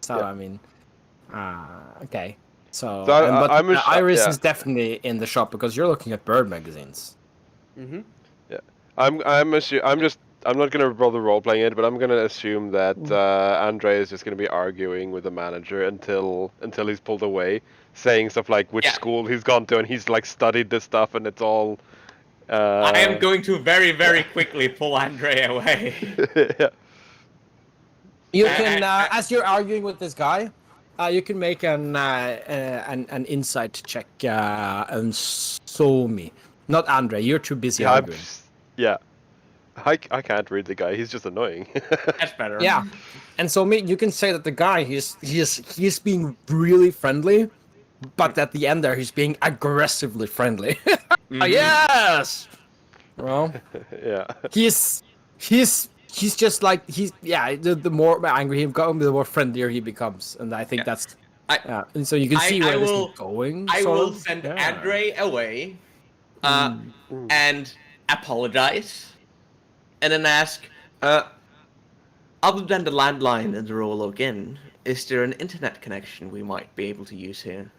So Yeah. I mean, okay. So, So I'm Iris yeah. is definitely in the shop because you're looking at bird magazines. Mm-hmm. I'm not gonna bother role playing it, but I'm gonna assume that Andre is just gonna be arguing with the manager until he's pulled away, saying stuff like which Yeah. school he's gone to and he's like studied this stuff and it's all. I am going to very, very quickly pull Andre away. Yeah. You can, as you're arguing with this guy, You can make an insight check on Somi. Not Andre. You're too busy Yeah, arguing. yeah. I can't read the guy. He's just annoying. That's better. Yeah, and so you can say that the guy he's being really friendly, but at the end there he's being aggressively friendly. Yes. Well, Yeah. he's just like the more angry he becomes, the more friendlier he becomes, and I think Yeah. that's I- and so you can see where I this is will going. I sort will of. send Yeah. Andre away, Mm. and apologize, and then ask, other than the landline and the Royal Inn, is there an internet connection we might be able to use here?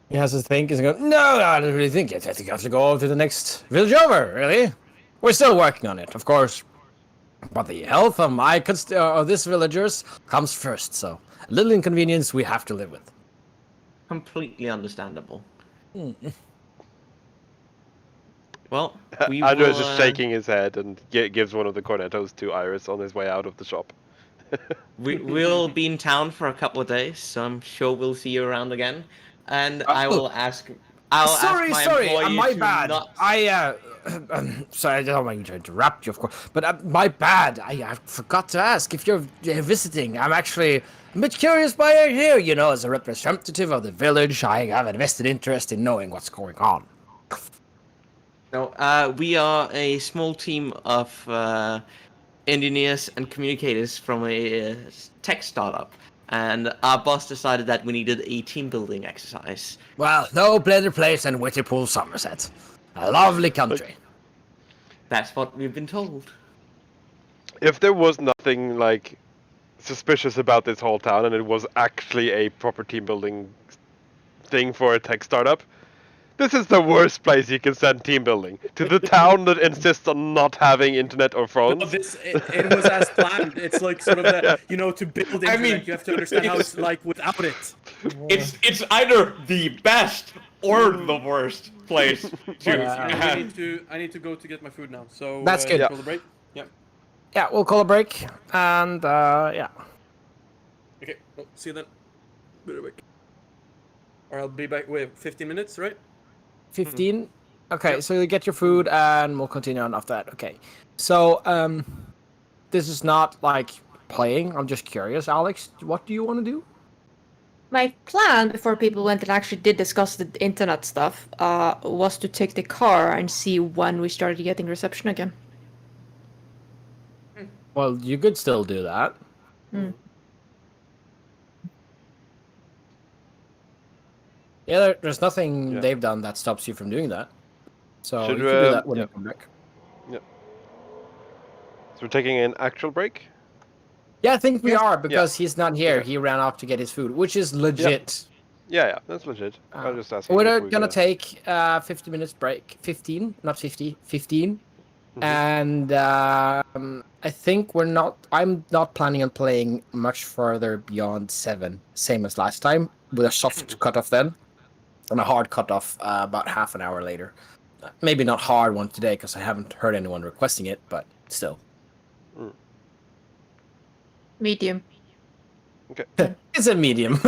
He has to think. He's going, no, I don't really think it. I think you have to go to the next village over, really. We're still working on it, of course. But the health of of this villagers comes first, so a little inconvenience we have to live with. Completely understandable. Well, we Andrew will. is just shaking his head and gives one of the cornetos to Iris on his way out of the shop. We'll be in town for a couple of days, so I'm sure we'll see you around again. And I Oh. will ask. I'll ask my employee my to bad. not. Sorry, I don't mean to interrupt you, of course, but my bad. I forgot to ask if you're visiting. I'm actually a bit curious why you're here. You know, as a representative of the village, I have a vested interest in knowing what's going on. No, we are a small team of engineers and communicators from a tech startup, and our boss decided that we needed a team building exercise. Well, no better place than Whittypool, Somerset. A lovely country. That's what we've been told. If there was nothing like suspicious about this whole town and it was actually a proper team building thing for a tech startup, this is the worst place you can send team building. To the town that insists on not having internet or No, phones. it was as planned. It's like sort of the to build internet, mean, you have to understand how it's like without it. It's either the best or the worst place to. But Yeah. I need to go to get my food now. So That's good. call the break. Yeah. Yeah, we'll call a break, and yeah. Okay. Well, see you then. Be right back. Or I'll be back. Wait, 15 minutes, right? 15. Okay, Yep. so you get your food, and we'll continue on after that. Okay, so this is not like playing. I'm just curious, Alex. What do you want to do? My plan before people went and actually did discuss the internet stuff was to take the car and see when we started getting reception again. Well, you could still do that. Yeah, there's nothing Yeah. they've done that stops you from doing that. So Should you can do that when yeah. you come back. So we're taking an actual break? Yeah, I think we are because he's not here. Okay. He ran off to get his food, which is legit. Yeah, that's legit. I was just asking. We're if gonna take 50 minutes break. 15, not 50. 15. And I think I'm not planning on playing much further beyond 7, same as last time, with a soft cutoff then, and a hard cutoff about half an hour later. Maybe not hard one today because I haven't heard anyone requesting it, but still. Medium. Okay. It's a medium.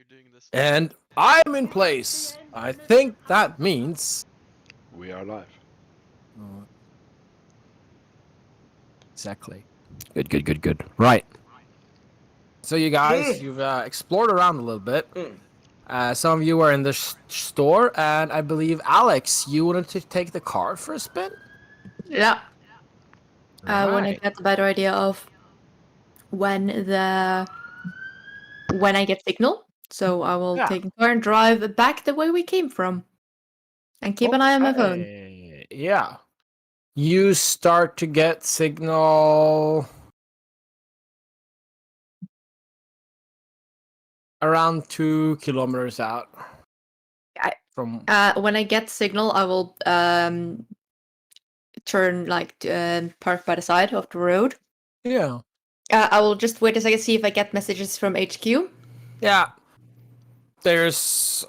doing this? And I'm in place. I think that means. We are live. Exactly. Good. Right. So you guys, you've explored around a little bit. Some of you were in the store, and I believe Alex, you wanted to take the car for a spin. Yeah. I want to Right. get a better idea of when I get signal. So I will Yeah. take the car and drive back the way we came from. And keep an eye on my phone. Okay, yeah. You start to get signal around 2 kilometers out. From When I get signal, I will turn park by the side of the road. yeah. I will just wait a second, see if I get messages from HQ. Yeah. There's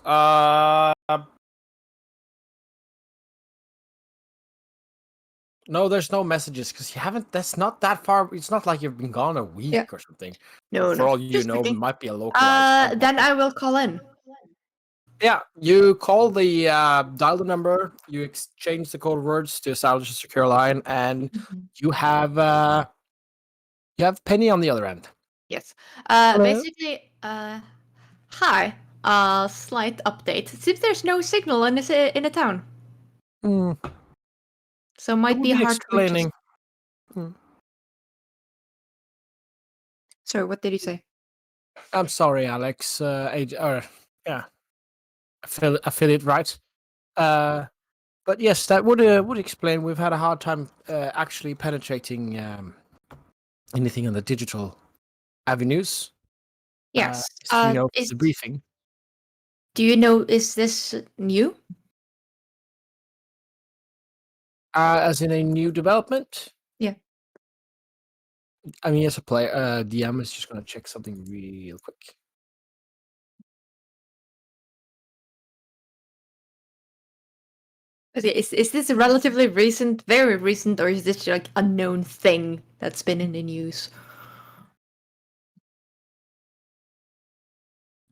no, there's no messages because you haven't. That's not that far. It's not like you've been gone a week Yeah. or something. No, For no. all you Just know, it checking. might be a localized. Then I will call in. Yeah, you call the dial the number. You exchange the code words to establish a secure line, and you have Penny on the other end. Yes. Hello? Basically, hi. Slight update. It seems there's no signal in the town, Hmm. so might We'll be hard to explaining. Sorry, what did you say? I'm sorry, Alex. Affiliate right. But yes, that would explain. We've had a hard time actually penetrating anything on the digital avenues. Yes. The briefing. Do you know? Is this new? As in a new development. Yeah. I mean, as a player, DM is just going to check something real quick. Okay, is this a relatively recent, very recent, or is this like a known thing that's been in the news?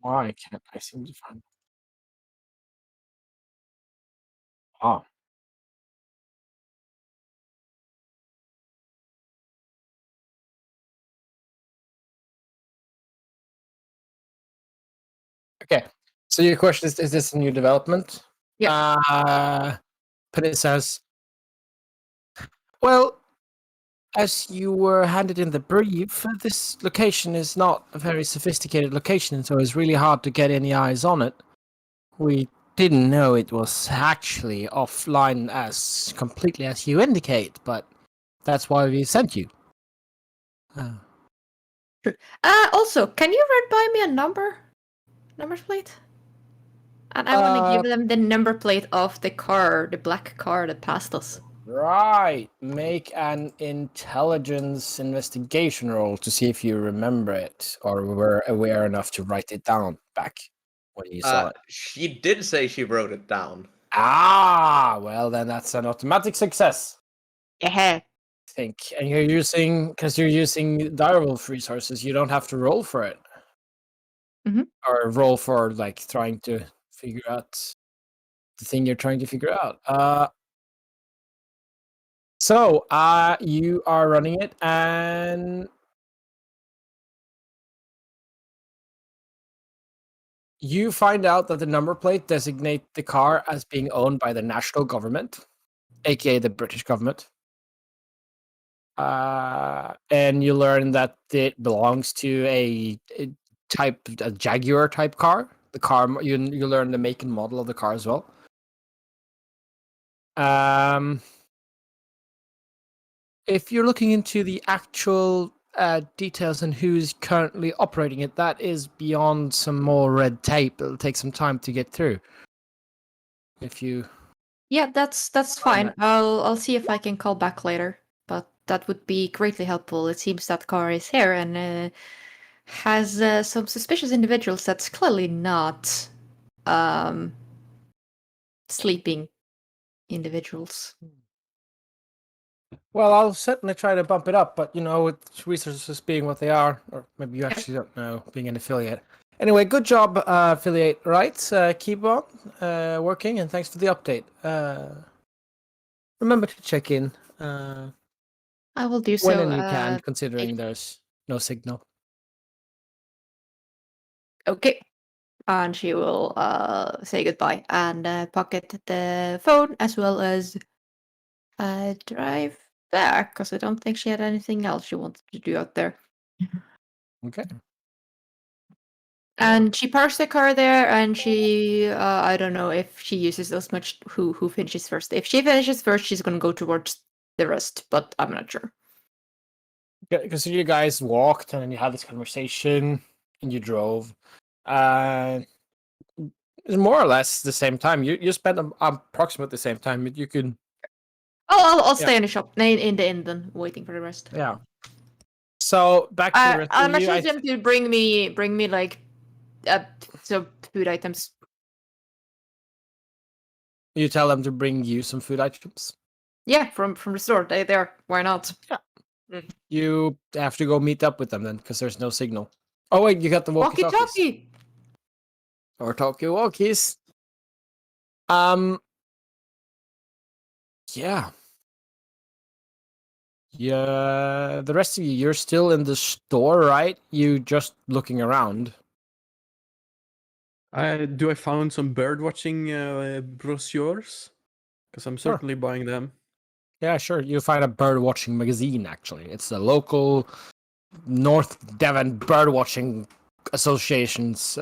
Why can't I seem to find? Ah. Okay. So your question is this a new development? Yeah. Penny says, well, as you were handed in the brief, this location is not a very sophisticated location, so it's really hard to get any eyes on it. We didn't know it was actually offline as completely as you indicate, but that's why we sent you. Also, can you run by me a number plate? And I want to give them the number plate of the car, the black car that passed us. Right. Make an intelligence investigation roll to see if you remember it or were aware enough to write it down back when you saw it. She did say she wrote it down. Ah, well then that's an automatic success. Yeah. I think. And you're using direwolf resources, you don't have to roll for it. Mhm. Or roll for like trying to figure out the thing you're trying to figure out. So, you are running it, and you find out that the number plate designates the car as being owned by the national government, aka the British government. And you learn that it belongs to a Jaguar type car. The car you learn the make and model of the car as well. If you're looking into the actual details and who's currently operating it, that is beyond some more red tape. It'll take some time to get through. If you Yeah, that's fine. I'll see if I can call back later. But that would be greatly helpful. It seems that car is here and has some suspicious individuals that's clearly not sleeping individuals. Well, I'll certainly try to bump it up, but with resources being what they are, or maybe you actually don't know, being an affiliate, Anyway, good job, affiliate. Right, keep on working, and thanks for the update. Remember to check in I will do when so. and you can, considering there's no signal. Okay. And she will say goodbye and pocket the phone as well as drive back because I don't think she had anything else she wanted to do out there. Okay. And she parks the car there, and she I don't know if she uses as much who finishes first. If she finishes first, she's gonna go towards the rest, but I'm not sure. Because you guys walked and then you had this conversation and you drove. It's more or less the same time. You spent approximately the same time. You could I'll Yeah. stay in the shop in the inn then, waiting for the rest. Yeah. So back to the rest I'm of you. actually them to bring me like some food items. You tell them to bring you some food items. Yeah, from the store. They there. Why not? You have to go meet up with them then, because there's no signal. Oh wait, you got the walkie-talkies. Walkie-talkie. Or talkie-walkies. Yeah. Yeah, the rest of you, you're still in the store, right? You just looking around. Do I found some bird watching brochures? Because I'm Sure. certainly buying them. Yeah, sure. You find a bird watching magazine, actually. It's the local North Devon Bird Watching Association's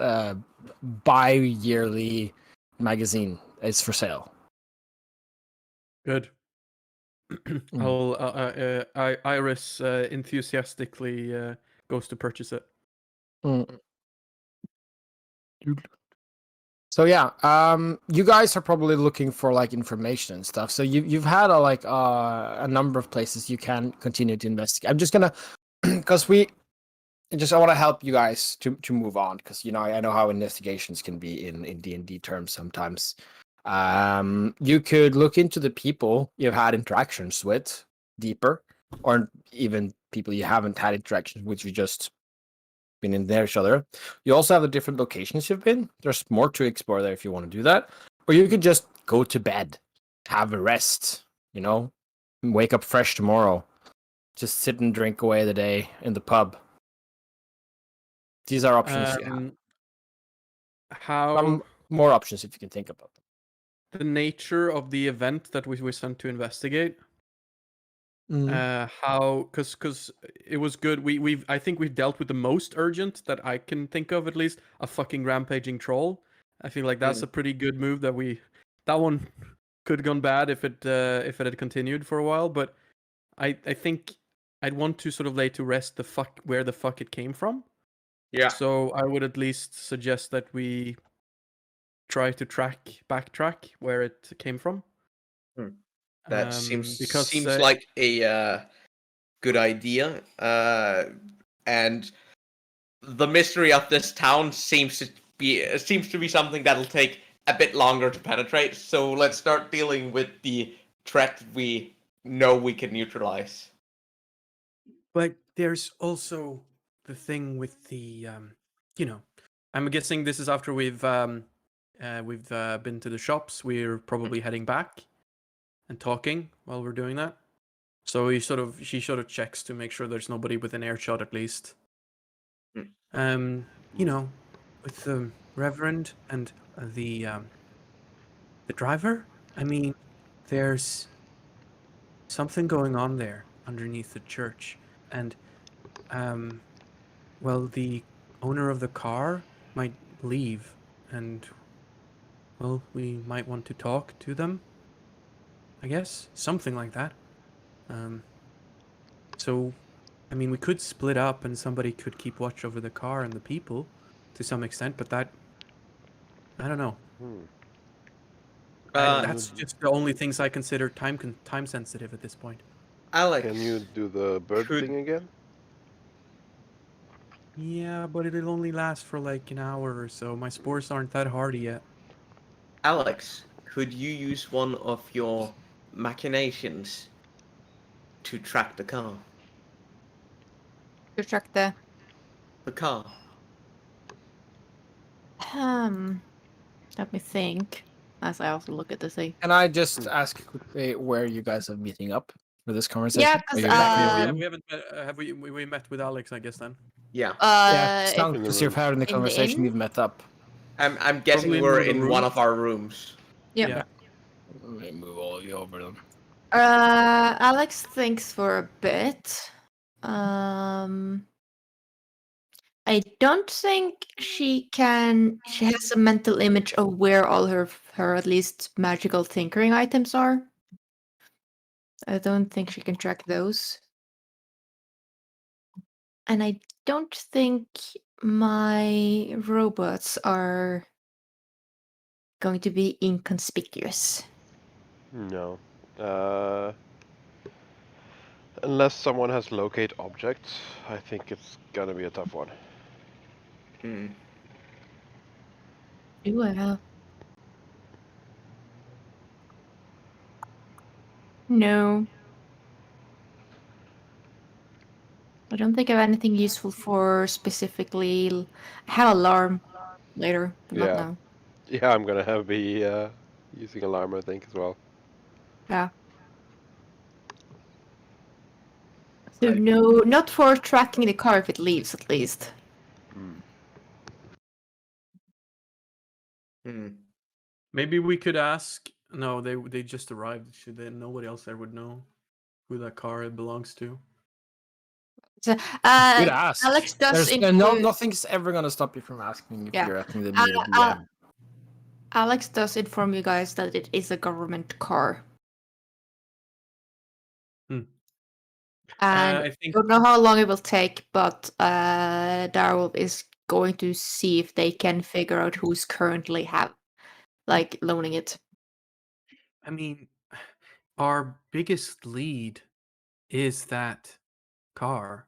bi-yearly magazine. It's for sale. Good. I'll Iris enthusiastically goes to purchase it. Mm. So yeah, you guys are probably looking for like information and stuff. So you've had a number of places you can continue to investigate. I'm just gonna because I want to help you guys to move on because I know how investigations can be in D&D terms sometimes. You could look into the people you've had interactions with deeper, or even people you haven't had interactions with. You just been in there each other. You also have the different locations you've been. There's more to explore there if you want to do that, or you could just go to bed, have a rest. Wake up fresh tomorrow. Just sit and drink away the day in the pub. These are options you have. How More options if you can think about them. the nature of the event that we were sent to investigate? How because it was good. I think we've dealt with the most urgent that I can think of, at least, a fucking rampaging troll. I feel like that's a pretty good move that one could have gone bad if it had continued for a while, but I think I'd want to sort of lay to rest where the fuck it came from. Yeah. So I would at least suggest that we try to backtrack where it came from. That seems because like a good idea. And the mystery of this town seems to be something that'll take a bit longer to penetrate. So let's start dealing with the threat we know we can neutralize. But there's also the thing with the I'm guessing this is after we've been to the shops. We're probably heading back and talking while we're doing that. So she sort of checks to make sure there's nobody within earshot at least. With the Reverend and the driver. I mean, there's something going on there underneath the church, and well, the owner of the car might leave, and well, we might want to talk to them. I guess something like that. So, I mean, we could split up, and somebody could keep watch over the car and the people, to some extent. But that, I don't know. That's just the only things I consider time sensitive at this point. Alex, Can you do the bird thing again? Yeah, but it'll only last for like an hour or so. My spores aren't that hardy yet. Alex, could you use one of your machinations to track the car? To track the. The car. Let me think. As I also look at the thing. Can I just ask quickly where you guys are meeting up for this conversation? Yeah, 'cause, Are you back in your we room? haven't met, have we met with Alex, I guess then. Yeah. Yeah, If, In the because you're rooms. having the In the conversation, inn? you've met up. I'm guessing Probably in we're the in room. one of our rooms. Yep. Yeah. Let me move all of you over them. Alex thinks for a bit. I don't think she can. She has a mental image of where all her at least magical tinkering items are. I don't think she can track those. And I don't think my robots are going to be inconspicuous. No. Unless someone has locate objects, I think it's gonna be a tough one. Hmm. Well. No. I don't think I have anything useful for specifically. I have alarm later, but not Yeah. now. Yeah, I'm gonna have be using alarm, I think, as well. Yeah. So no, not for tracking the car if it leaves, at least. Mm. Hmm. Maybe we could ask. No, they just arrived. Should they? Nobody else there would know who that car belongs to. So, Good ask. Alex does There's no include. nothing's ever gonna stop you from asking if Yeah. you're asking the Uh, meter uh, DM. Alex does inform you guys that it is a government car. Hmm. And I think don't know how long it will take, but DIREWOLF is going to see if they can figure out who's currently loaning it. I mean, our biggest lead is that car.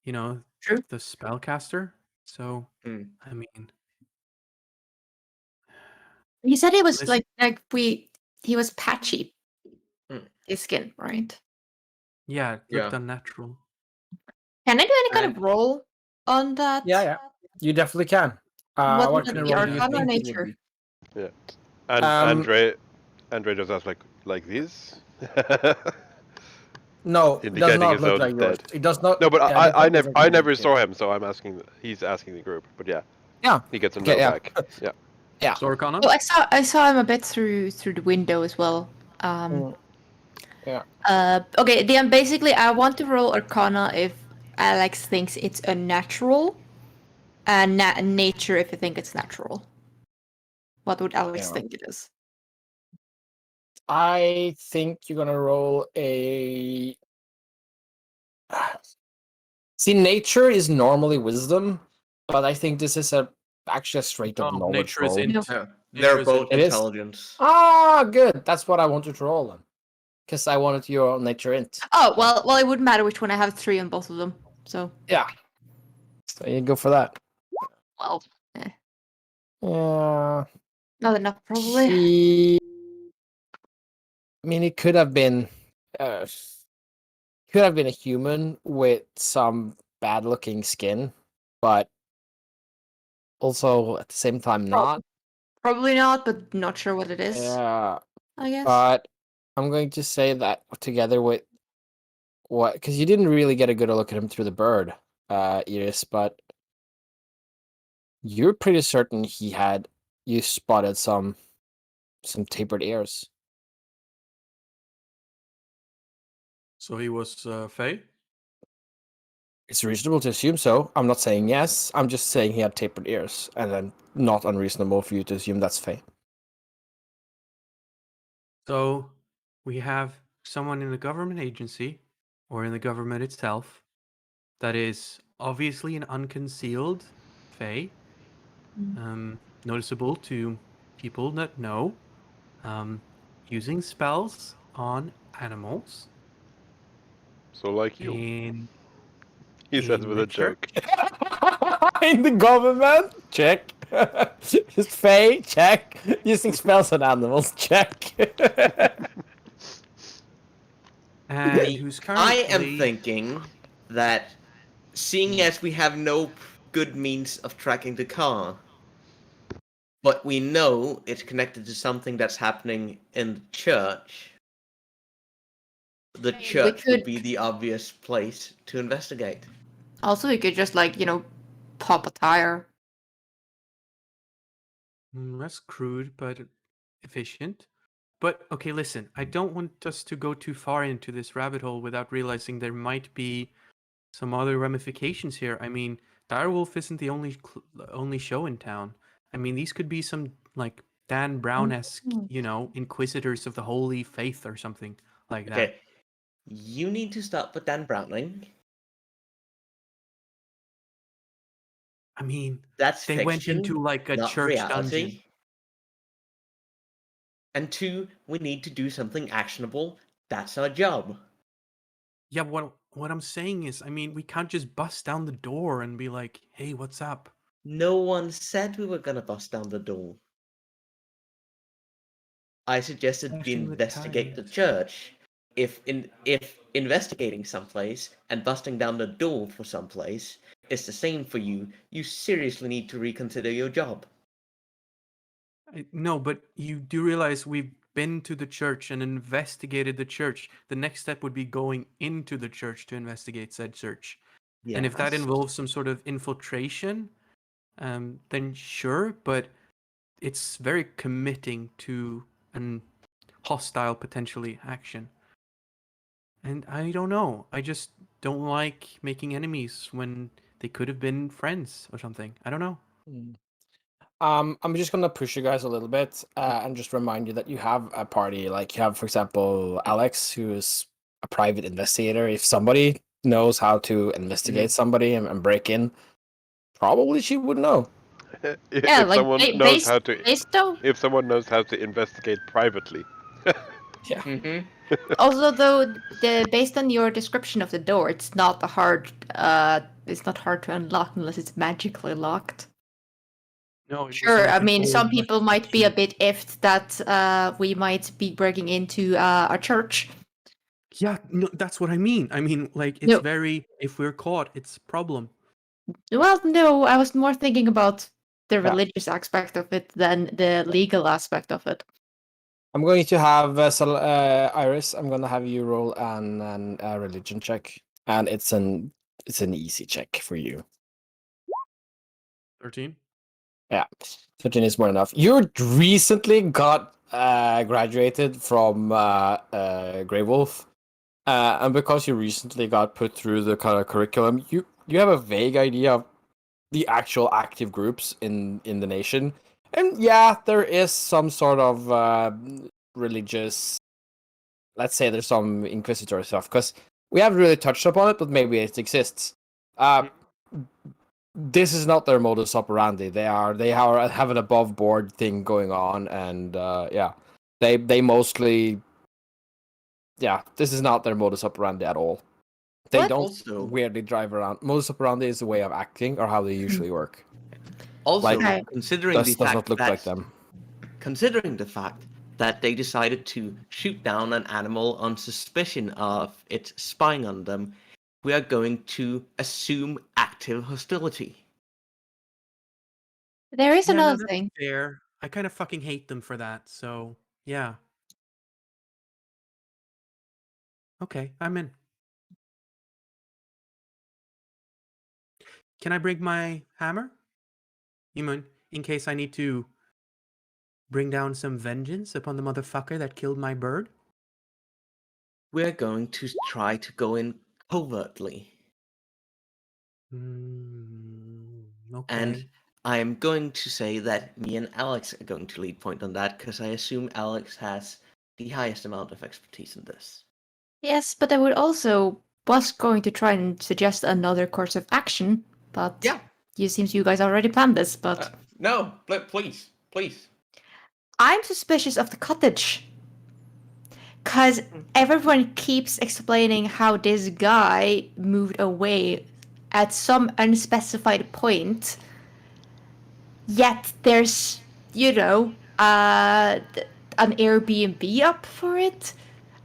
You know, True. the spellcaster. So, Hmm. I mean, He said he was Listen- he was patchy. Hmm. His skin, right? yeah, it looked Yeah. unnatural. Can I do any kind And- of roll on that? Yeah, you definitely can. What What would kind of it be, roll do you Arcana or think it would Nature? be? Yeah. And Um, Andre just asked like this. No, it does Indicating not his look own like yours. dead. It does not. No, but yeah, it I doesn't look never like yours. never saw him, so I'm asking. He's asking the group, but yeah, Yeah. he gets a Okay, no yeah. back. Yeah. Yeah. So Arcana? Oh, I saw him a bit through the window as well. Yeah. Okay, then basically I want to roll Arcana if Alex thinks it's unnatural, and Nature if you think it's natural. What would Alex Yeah. think it is? I think you're gonna roll a. See, nature is normally wisdom, but I think this is actually a straight up Oh, knowledge nature is roll. in. No. Yeah. Nature They're is both It is? intelligence. Ah, good. That's what I wanted to roll on, because I wanted your nature int. Oh well, it wouldn't matter which one. I have 3 on both of them, so Yeah. So you go for that. well, Yeah. not enough probably. I mean, it could have been. Could have been a human with some bad looking skin, but also at the same time not. Probably not, but not sure what it is. Yeah, I guess. but I'm going to say that together with what, because you didn't really get a good look at him through the bird, Iris, but you're pretty certain you spotted some tapered ears. So he was Faye? It's reasonable to assume so. I'm not saying yes. I'm just saying he had tapered ears, and then not unreasonable for you to assume that's Faye. So we have someone in a government agency or in the government itself that is obviously an unconcealed Fae, noticeable to people that know, using spells on animals So like you, in he says in with a nature. joke. In the government, check. Just Faye, check. Using spells on animals, check. And Me, who's I currently am thinking that seeing as we have no good means of tracking the car, but we know it's connected to something that's happening in the church. The mean, we church would could- be the obvious place to investigate. Also, we could just pop a tire. That's crude, but efficient. But okay, listen, I don't want us to go too far into this rabbit hole without realizing there might be some other ramifications here. I mean, Direwolf isn't the only show in town. I mean, these could be some like Dan Brown-esque, Inquisitors of the Holy Faith or something like that. Okay, you need to stop with Dan Browning. I mean, That's they went fiction, into like a not church reality. dungeon. And 2, we need to do something actionable. That's our job. Yeah, what I'm saying is, I mean, we can't just bust down the door and be like, "Hey, what's up?" No one said we were gonna bust down the door. I suggested we Flashing the investigate the tires. church. If investigating someplace and busting down the door for someplace is the same for you, you seriously need to reconsider your job. No, but you do realize we've been to the church and investigated the church. The next step would be going into the church to investigate said church. And if that Yes. involves some sort of infiltration, then sure, but it's very committing to an hostile potentially action. And I don't know. I just don't like making enemies when they could have been friends or something. I don't know. I'm just gonna push you guys a little bit and just remind you that you have a party. Like you have, for example, Alex, who is a private investigator. If somebody knows how to investigate somebody and break in, probably she would know. Yeah, if like someone knows based, how to, based though. if someone knows how to investigate privately. Yeah. Mm-hmm. Also, though, based on your description of the door, it's not it's not hard to unlock unless it's magically locked. No, it Sure, wasn't I like an mean, some old people rusty might be a key. bit iffed that we might be breaking into a church. Yeah, no, that's what I mean. I mean, like, it's No. very, if we're caught, it's a problem. Well, no, I was more thinking about the Yeah. religious aspect of it than the legal aspect of it. I'm going to have Iris. I'm gonna have you roll a religion check, and it's an easy check for you. 13? Yeah, 13 is more enough. You recently got graduated from Grey Wolf, and because you recently got put through the kind of curriculum, you have a vague idea of the actual active groups in the nation. And yeah, there is some sort of religious. Let's say there's some inquisitor stuff because we haven't really touched upon it, but maybe it exists. This is not their modus operandi. They have an above board thing going on, and yeah, they mostly, yeah, this is not their modus operandi at all. They What? don't Also, weirdly drive around. Modus operandi is the way of acting or how they usually work. also Like, considering the Does fact not look that like them. considering the fact that they decided to shoot down an animal on suspicion of it spying on them, we are going to assume active hostility. There is Yeah, no, another that's thing. fair. I kind of fucking hate them for that, so yeah. Okay, I'm in. Can I bring my hammer? You mean, in case I need to bring down some vengeance upon the motherfucker that killed my bird? We're going to try to go in covertly. Okay. And I'm going to say that me and Alex are going to lead point on that because I assume Alex has the highest amount of expertise in this. Yes, but I was going to try and suggest another course of action, but Yeah. seems you guys already planned this, but No, please. I'm suspicious of the cottage. Because everyone keeps explaining how this guy moved away at some unspecified point. Yet there's, an Airbnb up for it.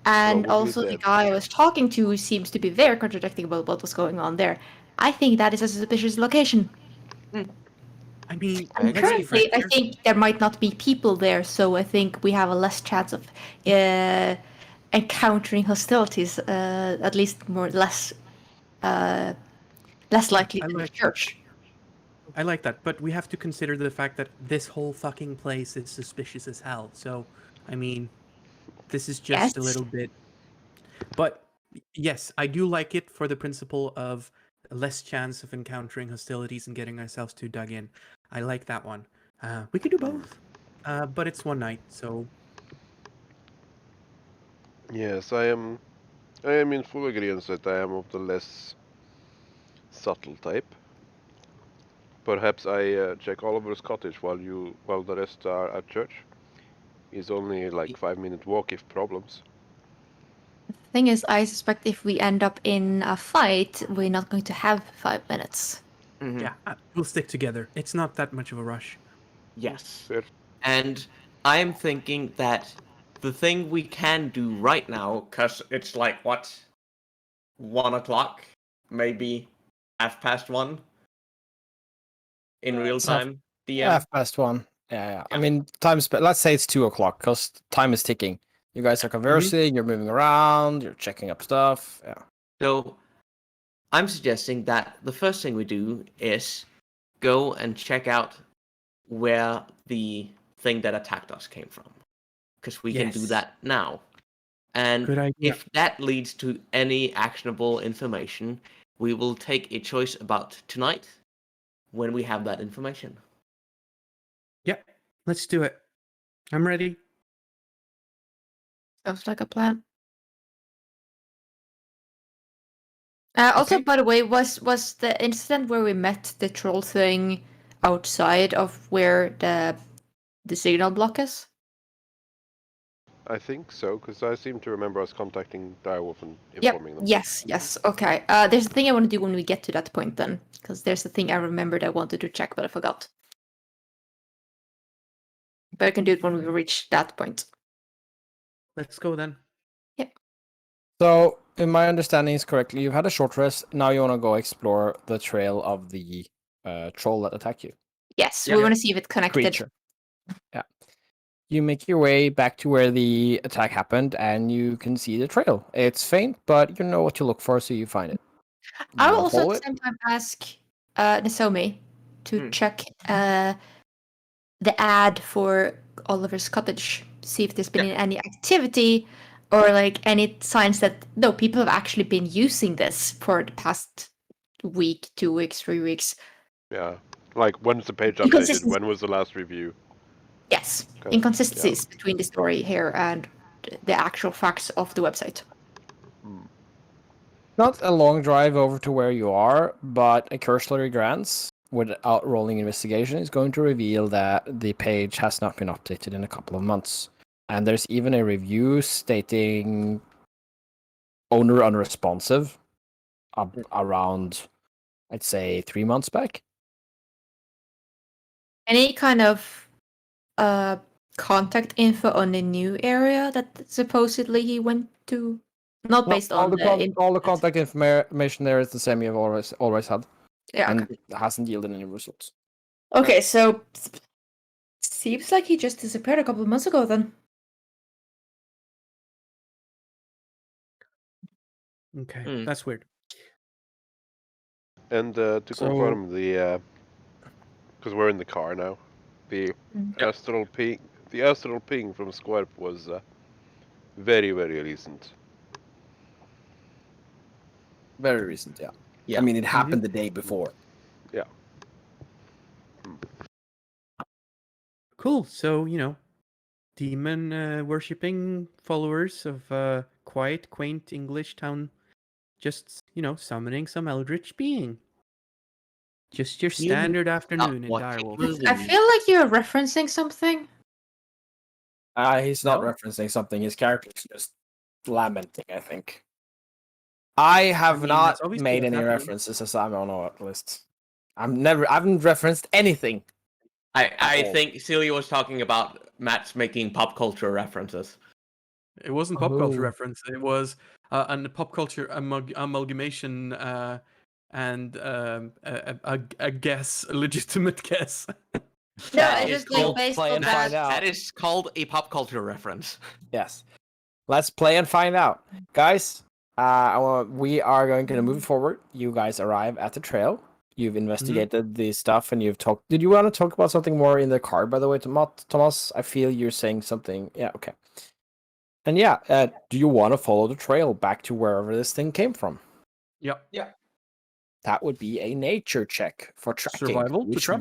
And Probably also the them. guy I was talking to seems to be very contradicting about what was going on there. I think that is a suspicious location. I I mean, And let's be frank. currently, I think there might not be people there, so I think we have a less chance of encountering hostilities. At least less likely I than the like church. I like that, but we have to consider the fact that this whole fucking place is suspicious as hell. So, I mean, this is just a Yes. little bit. But yes, I do like it for the principle of less chance of encountering hostilities and getting ourselves too dug in. I like that one. We could do both, but it's one night, so Yes, I am. I am in full agreement that I am of the less subtle type. Perhaps I check Oliver's cottage while the rest are at church. It's only like 5-minute walk if problems. Thing is, I suspect if we end up in a fight, we're not going to have 5 minutes. Mhm. yeah, we'll stick together. It's not that much of a rush. Yes. Fair. And I am thinking that the thing we can do right now, because it's like, what? 1 o'clock? Maybe 1:30 in real It's half- time, DM? 1:30. Yeah. I Yeah. mean, let's say it's 2 o'clock because time is ticking. You guys are conversing, you're moving around, you're checking up stuff. Yeah. So I'm suggesting that the first thing we do is go and check out where the thing that attacked us came from. Because we can do Yes. that now. And Good idea. if that leads to any actionable information, we will take a choice about tonight when we have that information. Yeah, let's do it. I'm ready. Sounds like a plan. Also, Okay. by the way, was the incident where we met the troll thing outside of where the signal block is? I think so, because I seem to remember us contacting DIREWOLF and Yep. informing them. Yes. Okay. There's a thing I want to do when we get to that point then, because there's a thing I remembered I wanted to check, but I forgot. But I can do it when we reach that point. Let's go then. So, if my understanding is correctly, you've had a short rest. Now you want to go explore the trail of the troll that attacked you. Yes, Yeah. we want to see if it's connected. Creature. Yeah. You make your way back to where the attack happened, and you can see the trail. It's faint, but you know what to look for, so you find it. I You will wanna also follow at it? the same time ask Nasomi to Hmm. check the ad for Oliver's cottage, see if there's been any activity or like any signs that no people have actually been using this for the past week, 2 weeks, 3 weeks. Yeah. Like, when's the page updated? Inconsistency. When was the last review? Yes, Okay, inconsistencies between the story here and the actual facts of the website. Not a long drive over to where you are, but a cursory glance without rolling investigation is going to reveal that the page has not been updated in a couple of months. And there's even a review stating owner unresponsive around, I'd say, 3 months back. Any kind of contact info on the new area that supposedly he went to? Not based all on the contact information there is the same you've always had, Yeah. and Okay. it hasn't yielded any results. Okay, so seems like he just disappeared a couple of months ago then. Okay, Hmm. that's weird. And to So- confirm the, because we're in the car now, the astral ping from Squarp was very, very recent. Very recent, yeah. Yeah. I mean, it happened the day before. Yeah. Cool. So, demon worshipping followers of quiet, quaint English town just, summoning some eldritch being. Just your standard afternoon in what Direwolf. you I feel like you're referencing something. He's not No? referencing something. His character's just lamenting, I think. I have mean, not that's obviously made what's any happening. references as I'm on our list. I haven't referenced anything. I all. think Celia was talking about Matt's making pop culture references. It wasn't pop culture Oh. reference. It was a pop culture amalgamation and a guess, a legitimate guess. No, That I is just like called based play on and that. find out. That is called a pop culture reference. Yes. Let's play and find out. Guys, we are going to move forward. You guys arrive at the trail. You've investigated the stuff and you've talked. Did you want to talk about something more in the car, by the way, Thomas? I feel you're saying something. Yeah, okay. And yeah, do you want to follow the trail back to wherever this thing came from? Yep. That would be a nature check for tracking. Survival to track?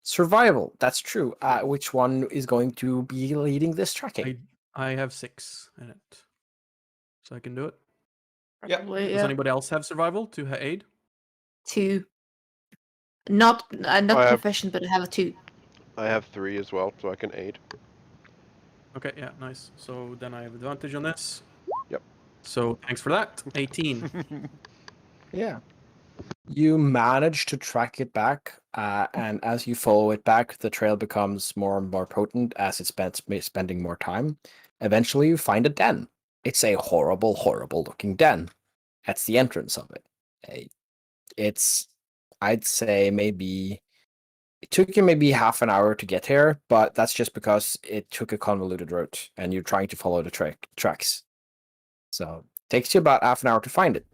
Survival, that's true. Which one is going to be leading this tracking? I have 6 in it, so I can do it. Yep. Probably, Does anybody else have survival to aid? 2. Not I have- proficient, but I have a 2. I have 3 as well, so I can aid. Okay, yeah, nice. So then I have advantage on this. Yep. So thanks for that. 18. Yeah. You manage to track it back, and as you follow it back, the trail becomes more and more potent as it's spending more time. Eventually, you find a den. It's a horrible, horrible looking den. That's the entrance of it. It's, I'd say, maybe it took you maybe half an hour to get here, but that's just because it took a convoluted route, and you're trying to follow the tracks. So it takes you about half an hour to find it.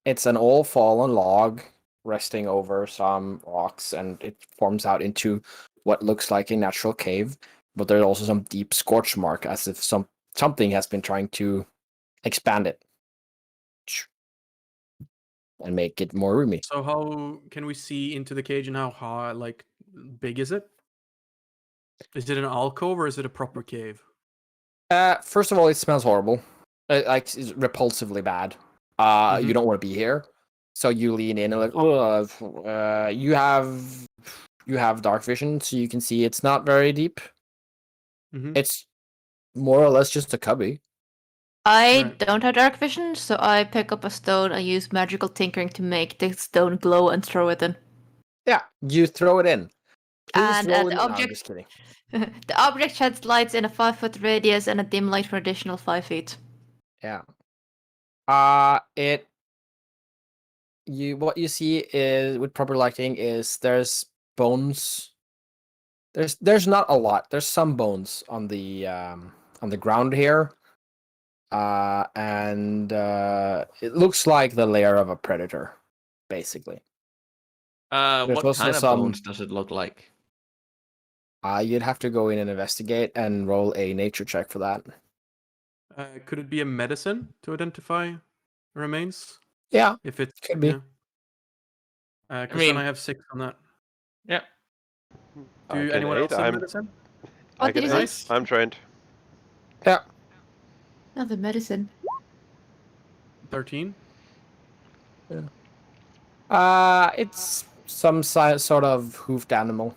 It's an all fallen log resting over some rocks, and it forms out into what looks like a natural cave. But there's also some deep scorch mark, as if something has been trying to expand it and make it more roomy. So how can we see into the cage and how high, like, big is it? Is it an alcove or is it a proper cave? First of all, it smells horrible. Like it's repulsively bad. You don't want to be here, so you lean in and like, you have dark vision, so you can see it's not very deep. It's more or less just a cubby. I Right. don't have dark vision, so I pick up a stone and use magical tinkering to make the stone glow and throw it in. Yeah, you throw it in. Please And roll the in. No, I'm object- just kidding. The object sheds lights in a 5-foot radius and a dim light for additional 5 feet. Yeah. What you see is with proper lighting is there's bones. There's not a lot. There's some bones on the ground here. And it looks like the lair of a predator, basically. What also kind of some- bones does it look like? You'd have to go in and investigate and roll a nature check for that. Could it be a medicine to identify remains? Yeah, If it's could be. Because mean- then I have 6 on that. Yeah. I Do can anyone aid. else have medicine? I What did can you aid. say? I'm trained. Yeah. Another medicine. 13. It's some sort of hoofed animal.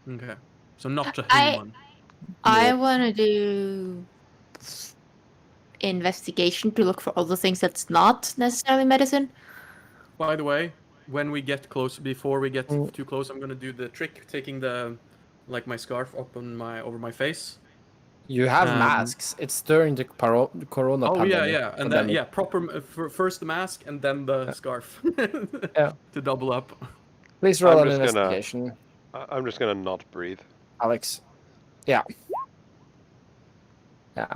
Okay. So not a I- human. I want to do investigation to look for other things that's not necessarily medicine. By the way, when we get close, before we get Mm. too close, I'm gonna do the trick, taking my scarf up on over my face. You have Um, masks. It's during the corona Oh pandemic. yeah, and then proper first the mask and then the scarf. Yeah. To double up. Please roll I'm an just gonna- investigation, I'm just gonna not breathe. Alex. Yeah. Yeah.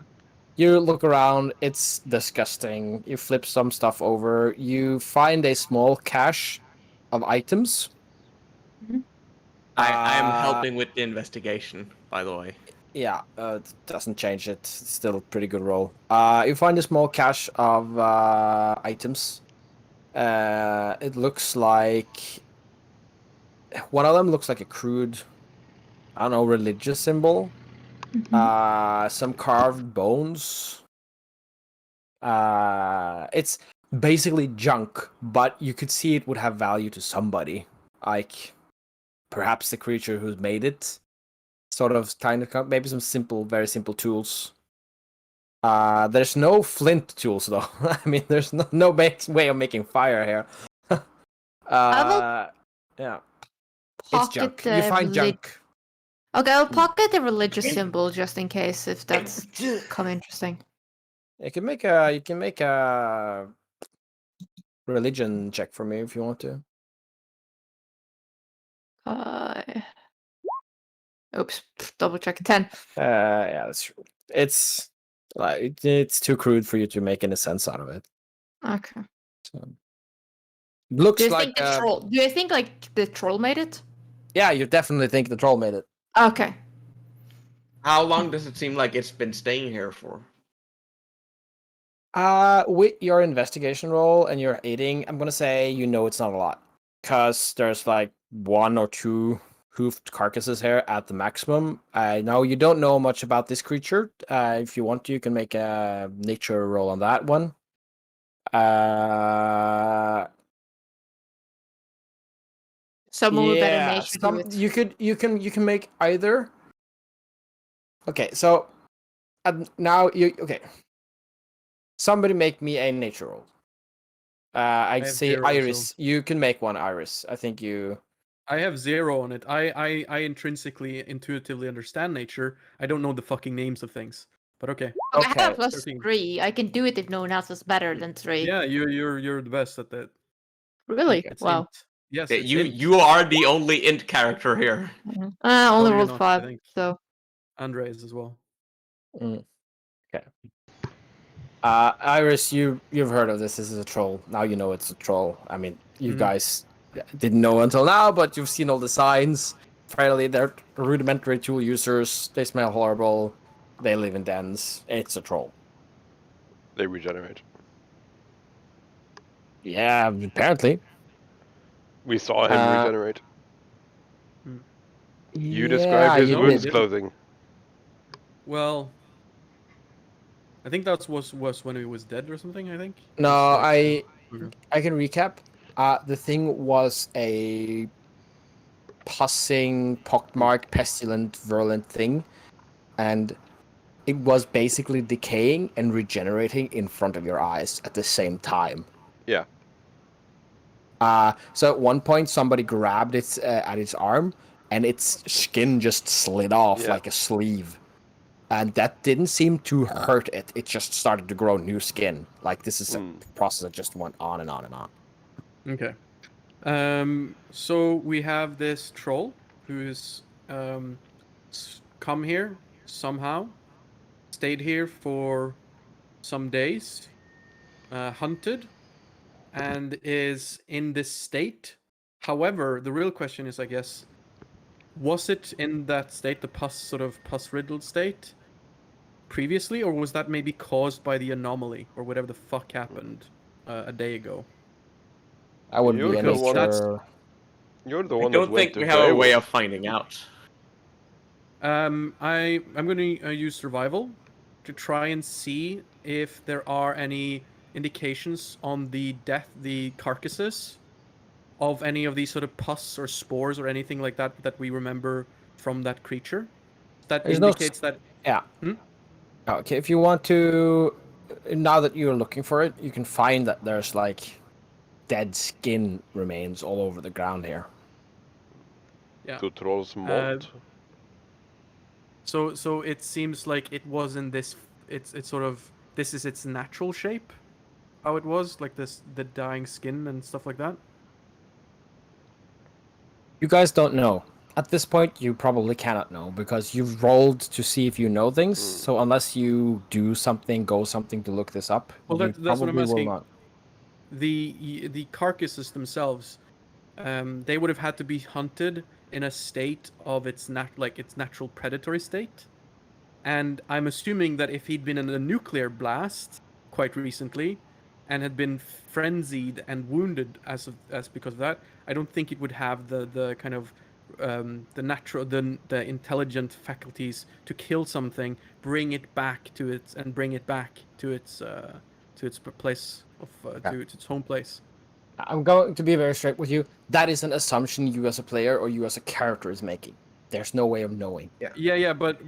You look around, it's disgusting. You flip some stuff over. You find a small cache of items. I am Uh, helping with the investigation, by the way. Yeah, it doesn't change it. It's still a pretty good roll. You find a small cache of items. It looks like one of them looks like a crude, I don't know, religious symbol. Some carved bones. It's basically junk, but you could see it would have value to somebody, like perhaps the creature who's made it. Sort of, kind of, maybe some very simple tools. There's no flint tools though. I mean, there's no way of making fire here. Yeah, it's Pocket junk. the You find reli- junk. Okay, I'll pocket the religious symbol just in case if that's come interesting. You can make a religion check for me if you want to. Oops, double check 10. Yeah, that's true. It's like it's too crude for you to make any sense out of it. Okay. So Do looks you like think the troll? Do you think like the troll made it? yeah, you definitely think the troll made it. Okay. How long does it seem like it's been staying here for? With your investigation roll and your aiding, I'm gonna say it's not a lot, cause there's like 1 or 2 hoofed carcasses here at the maximum. Now you don't know much about this creature. If you want to, you can make a nature roll on that one. Someone with better nature do it. You can make either. Okay, so now okay. Somebody make me a nature roll. I have say 0, Iris. so- You can make one, Iris. I think you. I have 0 on it. I intrinsically, intuitively understand nature. I don't know the fucking names of things. But okay. Okay, I have Okay. plus 13. 3. I can do it if no one else is better than 3. Yeah, you're the best at that. Really? Okay. It's Wow. int. Yes, Yeah, it's you int. you are the only int character here. Only you're rolled not, 5, I think. so. Andres as well. Okay. Iris, you've heard of this. This is a troll. Now you know it's a troll. I mean, you guys didn't know until now, but you've seen all the signs. Apparently, they're rudimentary tool users. They smell horrible. They live in dens. It's a troll. They regenerate. Yeah, apparently. We saw him regenerate. You describe his you wounds did. clothing. Well, I think that was when he was dead or something. I think. No, It's like, okay. I can recap. The thing was a pussing, pockmarked, pestilent, virulent thing, and it was basically decaying and regenerating in front of your eyes at the same time. Yeah. So at one point, somebody grabbed it at its arm, and its skin just slid off like a sleeve. And that didn't seem to hurt it. It just started to grow new skin. Like, this is a process that just went on and on and on. Okay. So we have this troll who's come here somehow, stayed here for some days, hunted, and is in this state. However, the real question is, I guess, was it in that state, the pus-riddled state, previously, or was that maybe caused by the anomaly or whatever the fuck happened a day ago? I would You're be the any one- sure. You're the I one don't that went think to we have a way DIREWOLF. of finding out. I'm going to use survival to try and see if there are any indications on the carcasses of any of these sort of pus or spores or anything like that that we remember from that creature. That There's indicates that. Yeah. Hmm? Okay, if you want to, now that you're looking for it, you can find that there's like dead skin remains all over the ground here. Yeah. To trolls molt. So it seems like it wasn't this. It's sort of, this is its natural shape, how it was, like the dying skin and stuff like that. You guys don't know. At this point, you probably cannot know because you've rolled to see if you know things. So unless you do something, go something to look this up, Well, you that's what I'm probably will asking. not. The carcasses themselves, they would have had to be hunted in a state of its natural predatory state. And I'm assuming that if he'd been in a nuclear blast quite recently and had been frenzied and wounded as because of that, I don't think it would have the kind of the intelligent faculties to kill something, bring it back to its place of to its home place. I'm going to be very straight with you. That is an assumption you as a player or you as a character is making. There's no way of knowing. Yeah, but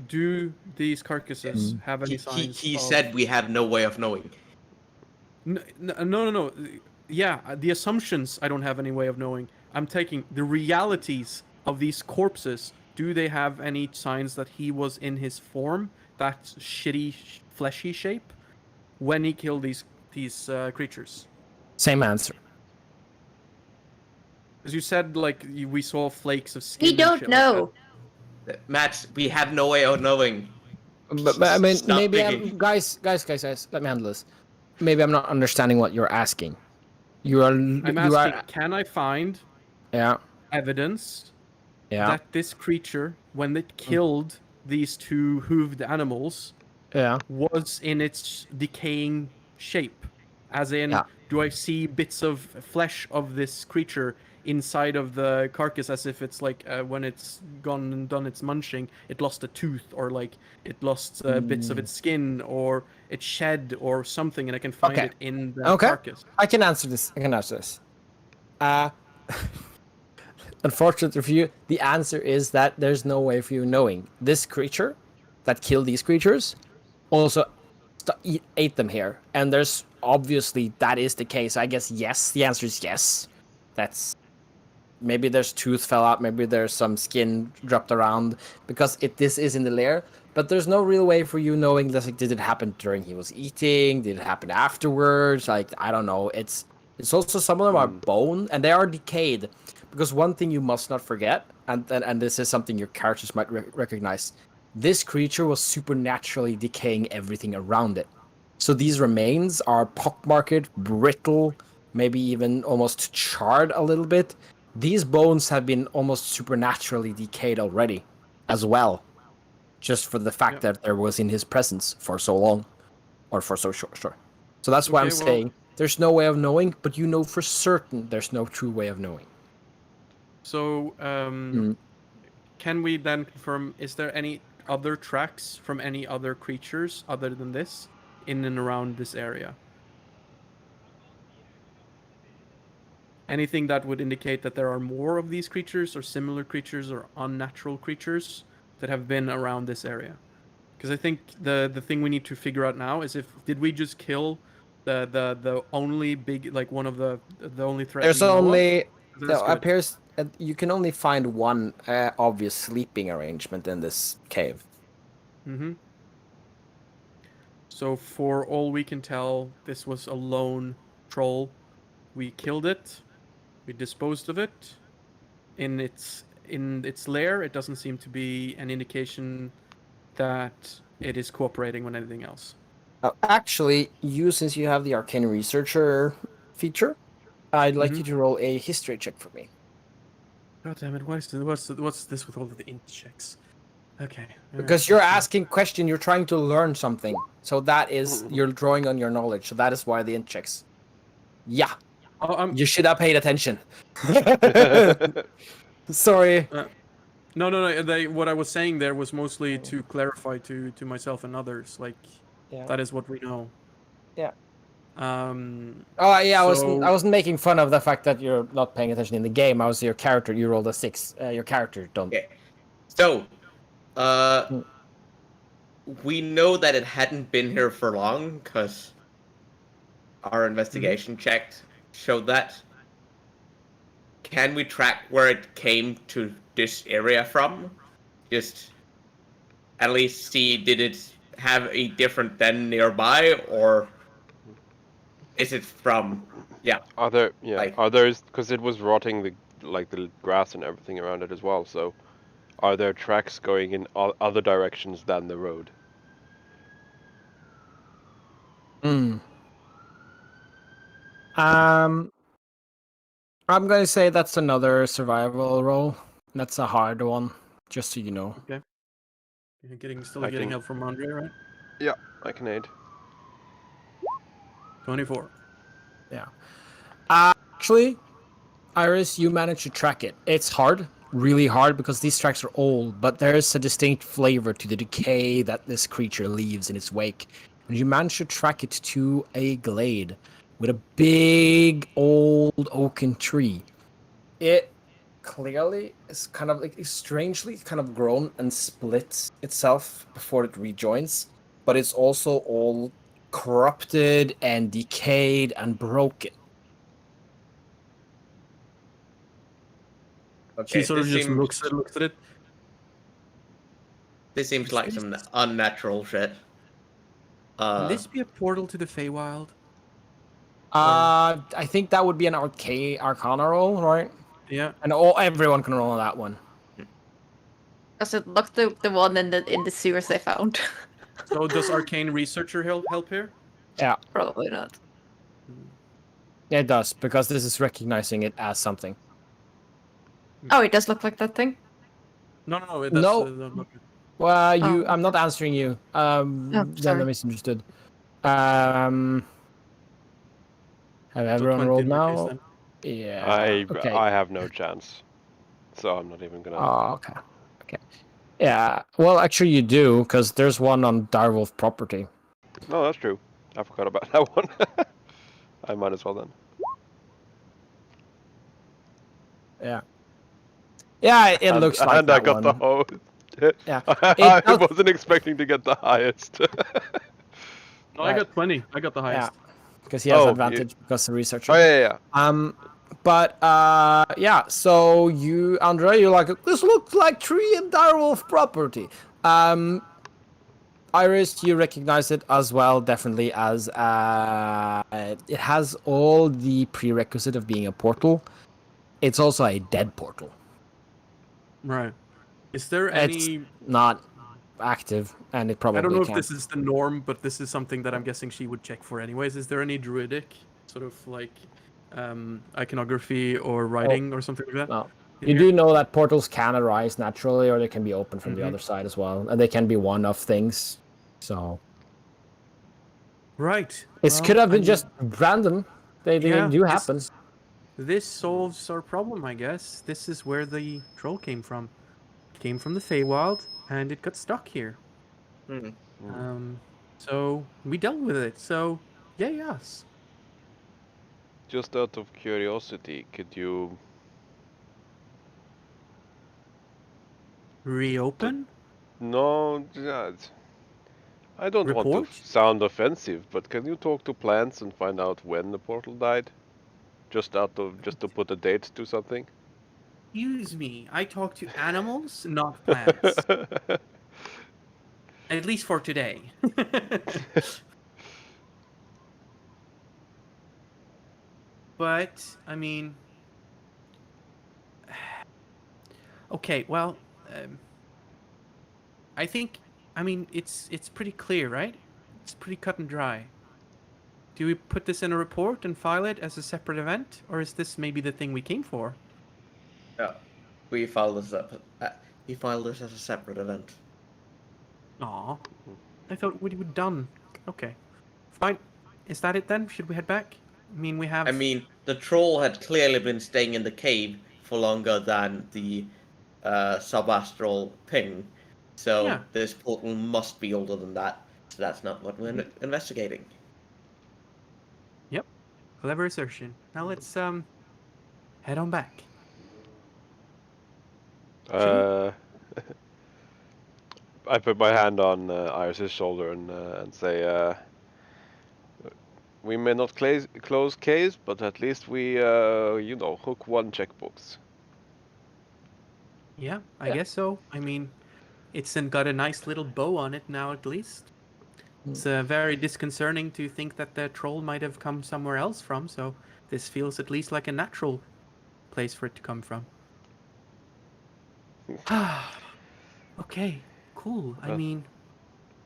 do these carcasses have any signs? He of... said we had no way of knowing. No. Yeah, the assumptions I don't have any way of knowing. I'm taking the realities of these corpses. Do they have any signs that he was in his form, that shitty, fleshy shape, when he killed these creatures? Same answer. As you said, like we saw flakes of skin. We and don't shit know. Matt, we have no way of knowing. But I mean, Stop maybe thinking. guys. Let me handle this. Maybe I'm not understanding what you're asking. You are. I'm asking, can I find Yeah. evidence Yeah. that this creature, when it killed these two hooved animals, Yeah. was in its decaying shape? As in, Yeah. do I see bits of flesh of this creature inside of the carcass, as if it's like when it's gone and done its munching, it lost a tooth, or like it lost bits of its skin, or it shed, or something, and I can find Okay. it in the Okay. carcass? I can answer this. Unfortunately for you, the answer is that there's no way for you knowing. This creature that killed these creatures also ate them here. And there's obviously that is the case. I guess yes. The answer is yes. That's maybe there's tooth fell out, maybe there's some skin dropped around because this is in the lair. But there's no real way for you knowing this. Like, did it happen during he was eating? Did it happen afterwards? Like, I don't know. It's also some of them are bone and they are decayed. Because one thing you must not forget, and this is something your characters might recognize, this creature was supernaturally decaying everything around it. So these remains are pockmarked, brittle, maybe even almost charred a little bit. These bones have been almost supernaturally decayed already, as well. Just for the fact that there was in his presence for so long, or for so short. So that's why I'm saying there's no way of knowing, but you know for certain there's no true way of knowing. So, can we then confirm, is there any other tracks from any other creatures other than this in and around this area? Anything that would indicate that there are more of these creatures or similar creatures or unnatural creatures that have been around this area? Because I think the thing we need to figure out now is, did we just kill the only big, like one of the only threat There's we know of? only That's there good. appears you can only find one obvious sleeping arrangement in this cave. Mm-hmm. So for all we can tell, this was a lone troll. We killed it. We disposed of it. In its lair, it doesn't seem to be an indication that it is cooperating with anything else. Actually, since you have the arcane researcher feature, I'd like you to roll a history check for me. God damn it! What's this with all of the int checks? Okay. Because you're asking question, you're trying to learn something. So that is you're drawing on your knowledge. So that is why the int checks. Yeah. You should have paid attention. Sorry. No. What I was saying there was mostly to clarify to myself and others. Like, that is what we know. Yeah. Oh yeah, I wasn't making fun of the fact that you're not paying attention in the game. I was your character. You rolled a 6. Your character don't. Okay. So, we know that it hadn't been here for long because our investigation checked showed that. Can we track where it came to this area from? Just at least see, did it have a different den nearby, or is it from? Yeah. Are there because it was rotting the grass and everything around it as well. So, are there tracks going in other directions than the road? I'm gonna say that's another survival roll. That's a hard one, just so you know. Okay. You're still getting help from Andre, right? Yeah, I can aid. 24. Yeah. Actually, Iris, you managed to track it. It's hard, really hard, because these tracks are old, but there is a distinct flavor to the decay that this creature leaves in its wake. And you managed to track it to a glade with a big old oaken tree. It clearly is kind of like strangely kind of grown and split itself before it rejoins, but it's also all corrupted and decayed and broken. Okay, She sort of just looks at it. This seems like some unnatural shit. Can this be a portal to the Feywild? I think that would be an Arcana roll, right? Yeah. And everyone can roll on that one. Does it look the one in the sewers I found? So does Arcane Researcher help here? Yeah, Probably not. it does, because this is recognizing it as something. Oh, it does look like that thing. No. That's No. not good. Well, Oh, I'm not answering you. Then sorry. I misunderstood. Have So everyone 20 rolled in my case, now? then. Yeah. Okay. I have no chance, so I'm not even gonna. Oh, okay. Okay. Yeah. Well, actually, you do, because there's one on Direwolf property. No, that's true. I forgot about that one. I might as well then. Yeah. Yeah, it looks like and I that got one. the host. Yeah. I does- wasn't expecting to get the highest. No, I got 20. I got the highest. Yeah. Because he has Oh, advantage because the researcher. Oh yeah. But yeah, so you, Andre, you're like, this looks like tree and Direwolf property. Iris, you recognize it as well, definitely as it has all the prerequisite of being a portal. It's also a dead portal. Right. Is there It's any... not active, and it probably I don't know if can't. this is the norm, but this is something that I'm guessing she would check for anyways. Is there any druidic sort of like iconography or writing or something like that? No. in You here? do know that portals can arise naturally, or they can be open from the Mhm. other side as well, and they can be one-off things. So Right. this could have been just random. They yeah, do this- happen. This solves our problem, I guess. This is where the troll came from. It came from the Feywild, and it got stuck here. Hmm. So we dealt with it. So yay us. Just out of curiosity, could you? Reopen? No, I don't want Report? to sound offensive, but can you talk to plants and find out when the portal died? Just to put a date to something. Excuse me. I talk to animals, not plants. At least for today. But I mean, okay. Well, I think. I mean, it's pretty clear, right? It's pretty cut and dry. Do we put this in a report and file it as a separate event, or is this maybe the thing we came for? Yeah, we filed this up. We filed this as a separate event. Aw, I thought we were done. Okay, fine. Is that it then? Should we head back? I mean, we have. I mean, the troll had clearly been staying in the cave for longer than the subastral ping, so Yeah. this portal must be older than that. So that's not what we're investigating. Yep. Clever assertion. Now let's head on back. I put my hand on Iris's shoulder and say, we may not close case, but at least we, hook one checkbooks. Yeah, I guess so. I mean, it's got a nice little bow on it now, at least. It's very disconcerting to think that the troll might have come somewhere else from, so this feels at least like a natural place for it to come from. Okay, cool. I mean,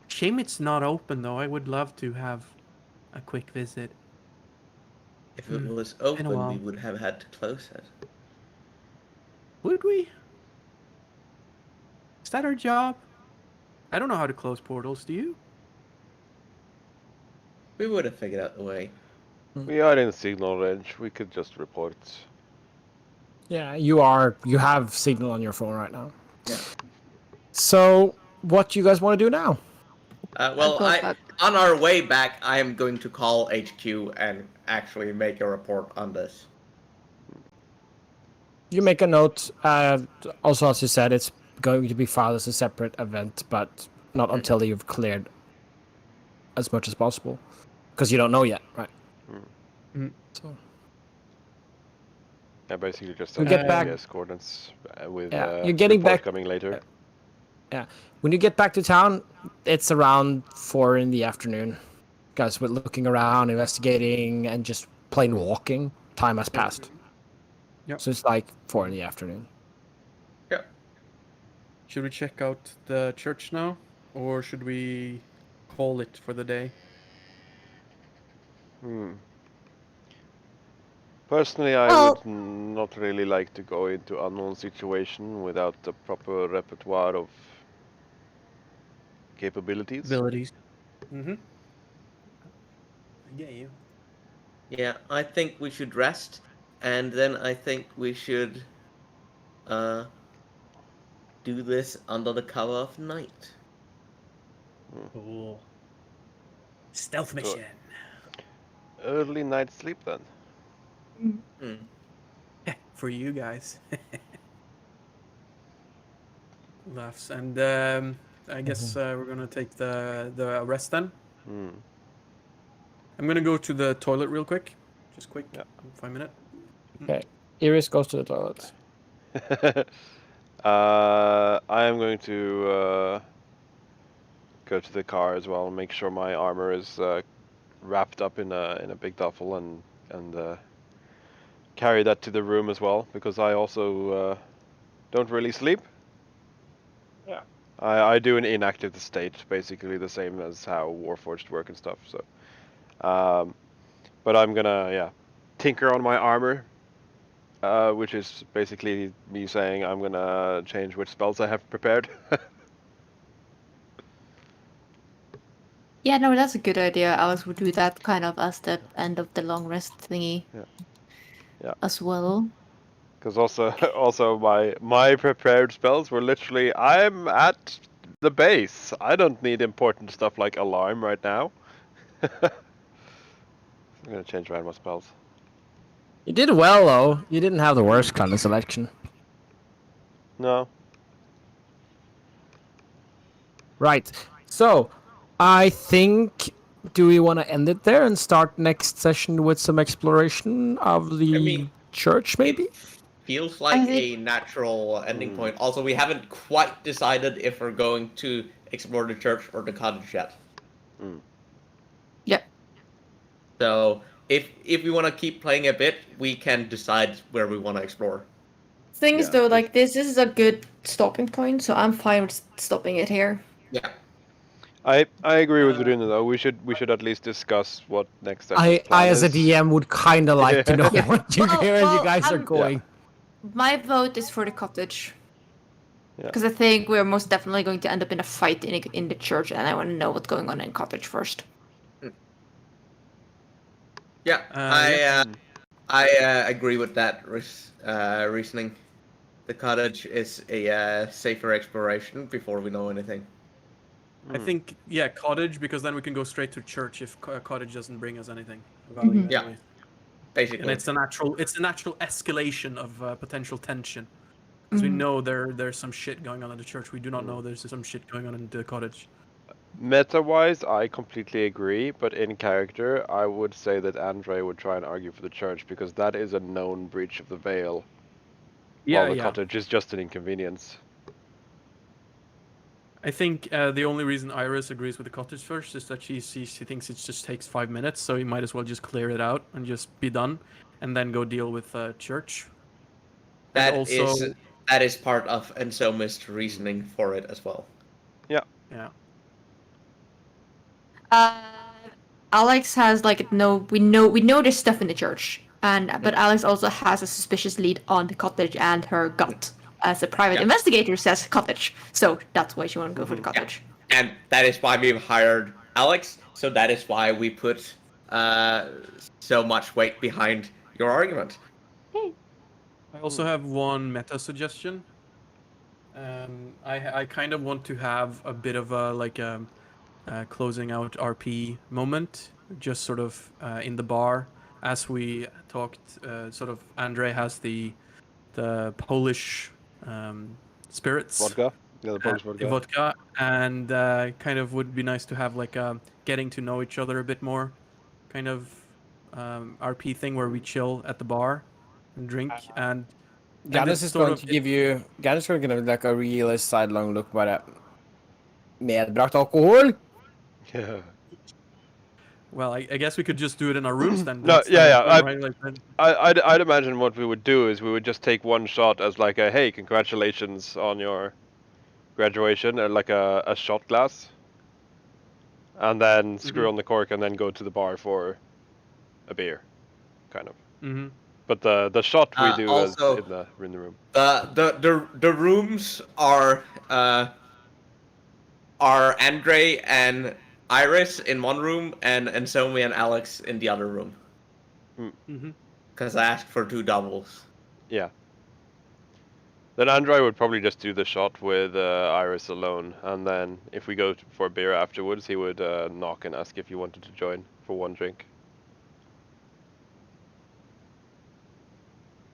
shame it's not open, though. I would love to have a quick visit. If it was been a open, we while. would have had to close it. Would we? Is that our job? I don't know how to close portals, do you? We would have figured out the way. We are in signal range. We could just report. Yeah, you have signal on your phone right now. Yeah. So, what do you guys want to do now? Well, go back. on our way back, I am going to call HQ and actually make a report on this. You make a note. Also, as you said, it's going to be filed as a separate event, but not until you've cleared as much as possible, because you don't know yet, right? So Yeah, basically just We some get back- GPS coordinates with you're getting report back- coming later. Yeah. When you get back to town, it's around 4 in the afternoon. Guys, we're looking around, investigating, and just plain walking, time has passed. Yep. So it's like 4 in the afternoon. Yeah. Should we check out the church now, or should we call it for the day? Personally, I Well- would not really like to go into unknown situation without the proper repertoire of capabilities. Abilities. Mm-hmm. I get you. Yeah, I think we should rest, and then I think we should do this under the cover of night. Cool. Stealth mission. Early night sleep then. Hmm. For you guys. Laughs. And I guess we're gonna take the rest then. Hmm. I'm gonna go to the toilet real quick. Just quick. Yeah. 5 minutes. Okay. Iris goes to the toilet. I am going to go to the car as well. Make sure my armor is wrapped up in a big duffel and carry that to the room as well, because I also don't really sleep. Yeah. I do an inactive state, basically the same as how Warforged work and stuff. So, but I'm gonna tinker on my armor, which is basically me saying I'm gonna change which spells I have prepared. Yeah, no, that's a good idea. Alex would do that kind of as the end of the long rest thingy. Yeah. As well. Because also my prepared spells were literally I'm at the base. I don't need important stuff like alarm right now. I'm gonna change around my spells. You did well, though. You didn't have the worst kind of selection. No. Right. So, I think... Do we want to end it there and start next session with some exploration of the church, maybe? It feels like think- a natural ending point. Also, we haven't quite decided if we're going to explore the church or the cottage yet. Yep. So, if we want to keep playing a bit, we can decide where we want to explore. Thing is, Yeah, though, if- like this is a good stopping point, so I'm fine with stopping it here. Yeah. I agree with Rune though. We should at least discuss what next session's I plan as a is. DM would kind of like to know Yeah. what you, where you guys are I'm- going. My vote is for the cottage. Yeah. Because I think we're most definitely going to end up in a fight in the church, and I want to know what's going on in cottage first. Yeah, I agree with that reasoning. The cottage is a safer exploration before we know anything. I think cottage, because then we can go straight to church if cottage doesn't bring us anything of value. Mhm. Yeah. Anyway. Basically. And it's a natural escalation of potential tension. Because we know there's some shit going on in the church. We do not know there's some shit going on in the cottage. Meta-wise, I completely agree, but in character, I would say that Andre would try and argue for the church because that is a known breach of the veil. Yeah, while the cottage is just an inconvenience. I think the only reason Iris agrees with the cottage first is that she thinks it just takes 5 minutes, so you might as well just clear it out and just be done, and then go deal with church. That And also, is part of Ensoma's reasoning for it as well. yeah. Alex has like we know there's stuff in the church, but Alex also has a suspicious lead on the cottage and her gut. As a private investigator says cottage, so that's why she want to go for the cottage. And that is why we've hired Alex. So that is why we put so much weight behind your argument. I also have one meta suggestion. I kind of want to have a bit of a closing out RP moment, just sort of in the bar as we talked. Sort of Andre has the Polish spirits. Vodka? Yeah, the Polish vodka. And kind of would be nice to have like a getting to know each other a bit more kind of RP thing where we chill at the bar and drink and Gallus is going to give you... Gallus is going to give like a real sidelong look på det. Medbrakt alkohol? Yeah. Well, I guess we could just do it in our rooms then. No, That's yeah, the yeah, right, like, then- I'd imagine what we would do is we would just take one shot as like a hey, congratulations on your graduation, like a shot glass, and then screw on the cork and then go to the bar for a beer, kind of. Mhm. But the shot we do is Also- in the room. The rooms are Andre and Iris in one room and Somi and Alex in the other room. Mhm. Because I asked for 2 doubles. Yeah. Then Andrei would probably just do the shot with Iris alone, and then if we go for a beer afterwards, he would knock and ask if you wanted to join for one drink.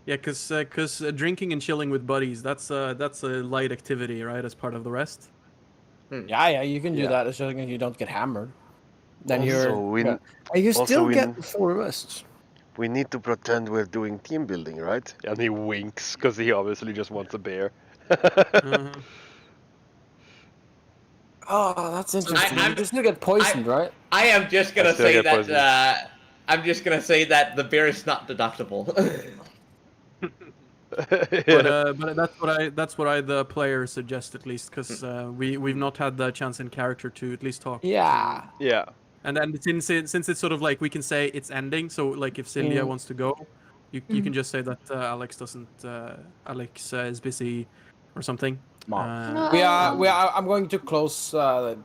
Yeah, because drinking and chilling with buddies, that's a light activity, right? As part of the rest. Yeah, you can do Yeah. that as long as you don't get hammered. Then Also, you're. we Yeah. And you also still we get n- full rests. we need to pretend we're doing team building, right? And he winks because he obviously just wants a beer. Uh-huh. Oh, that's interesting. I'm- You can still get poisoned, right? I am just I gonna still say get that poisoned. I'm just gonna say that the beer is not deductible. But that's what I the player suggest at least, because we've not had the chance in character to at least talk. Yeah. Yeah. And then since it's sort of like we can say it's ending, so like if Sylvia Mm. wants to go, you can just say that Alex doesn't. Alex is busy, or something. Mom. No. I'm going to close. We're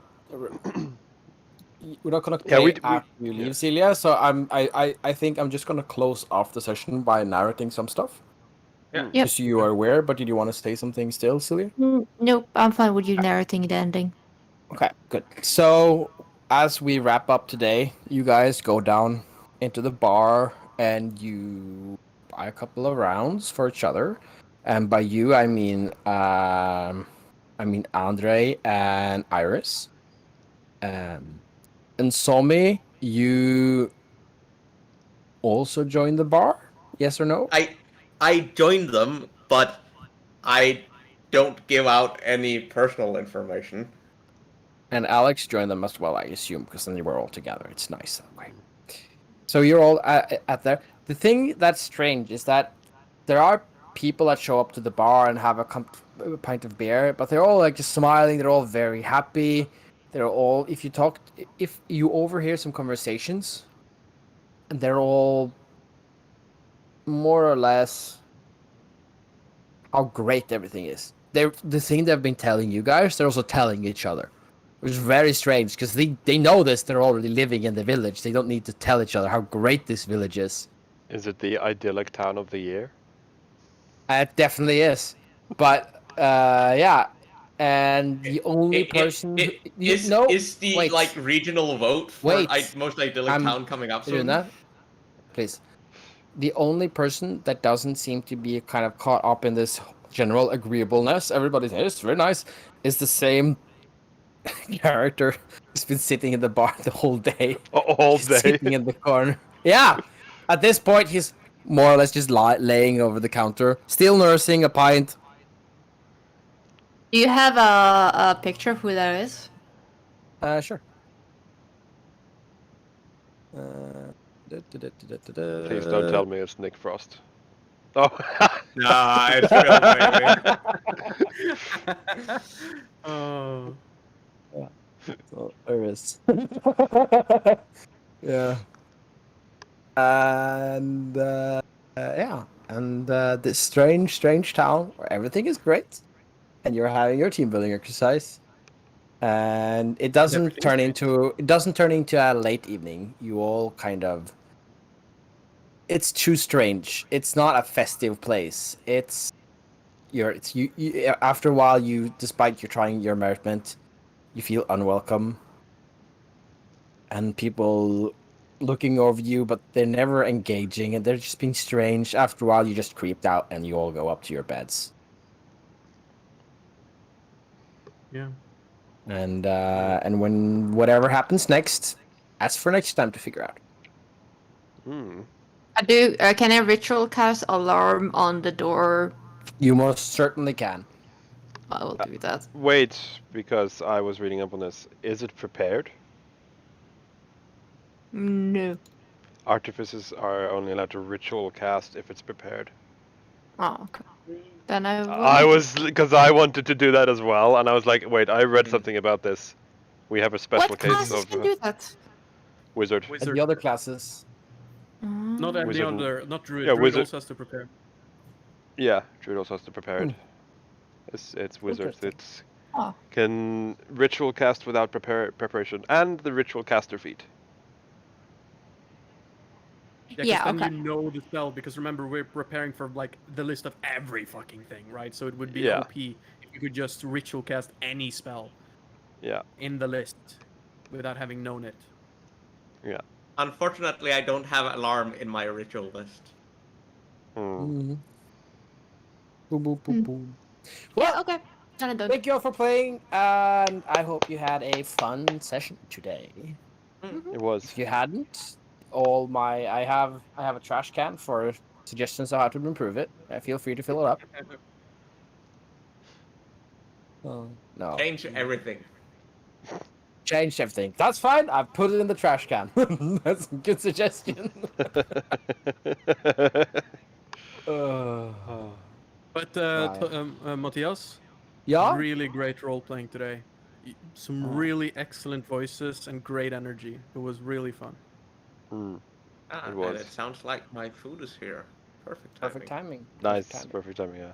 not gonna Yeah, play we- after you leave, yeah. Celia. So I think I'm just gonna close off the session by narrating some stuff. Yeah. Yep. Just so you are aware. But did you want to say something still, Celia? Nope, I'm fine with you narrating the ending. Okay, good. So as we wrap up today, you guys go down into the bar and you buy a couple of rounds for each other. And by you, I mean Andre and Iris. And Somi, you also joined the bar? Yes or no? I joined them, but I don't give out any personal information. And Alex joined them as well, I assume, because then you were all together. It's nice that way. So you're all at there. The thing that's strange is that there are people that show up to the bar and have a pint of beer, but they're all like just smiling. They're all very happy. They're all, if you overhear some conversations, and they're all more or less how great everything is. The thing they've been telling you guys, they're also telling each other. Which is very strange, because they know this, they're already living in the village. They don't need to tell each other how great this village is. Is it the idyllic town of the year? It definitely is. But, yeah. And the only person... Is the wait. like regional vote for Wait. most idyllic I'm town coming up doing soon? that? Please. The only person that doesn't seem to be kind of caught up in this general agreeableness, everybody says it's very nice, is the same character who's been sitting in the bar the whole day. All He's day. sitting in the corner. Yeah! At this point, he's more or less just laying over the counter, still nursing a pint. Do you have a picture of who that is? Sure. Please don't tell me it's Nick Frost. Oh. Nah, it's real, baby. Oh. So, there is. Yeah. And yeah, and this strange town where everything is great, and you're having your team building exercise, and it doesn't turn into a late evening. You all kind of. It's too strange. It's not a festive place. It's you. After a while, despite you trying your merriment, you feel unwelcome, and people looking over you, but they're never engaging, and they're just being strange. After a while, you just creeped out, and you all go up to your beds. Yeah. And when whatever happens next, ask for next time to figure out. Hmm. I do. Can I ritual cast alarm on the door? You most certainly can. I will do that. Wait, because I was reading up on this. Is it prepared? No. Artificers are only allowed to ritual cast if it's prepared. Oh, okay. Then I will. I was because I wanted to do that as well, and I was like, wait, I read something about this. We have a special What case classes of can do that? wizard. And Wizard. the other classes. Not Mm. any Wizard and- other, not druid. yeah, Druid wizard. also has to prepare. Yeah, Druid also has to prepare it. Hmm. It's wizards. Interesting. It's Oh. can ritual cast without preparation, and the ritual caster feat. Yeah, 'cause Yeah, then okay. you know the spell, because remember, we're preparing for like the list of every fucking thing, right? So it would be Yeah. OP if you could just ritual cast any spell Yeah, in the list without having known it. yeah. Unfortunately, I don't have alarm in my ritual list. Hmm. Boom, boom, boom, Hmm. boom. Well, Yeah, okay. Done and done. thank you all for playing, and I hope you had a fun session today. It was. If you hadn't, I have a trash can for suggestions on how to improve it. Feel free to fill it up. Oh no, Change everything. changed everything. That's fine. I've put it in the trash can. That's a good suggestion. Oh. But Right. Matthias, Yeah. really great role playing today. Some Oh. really excellent voices and great energy. It was really fun. Hmm. Ah, It and was. it sounds like my food is here. Perfect timing. Perfect timing. Nice, Perfect timing. perfect timing. Yeah.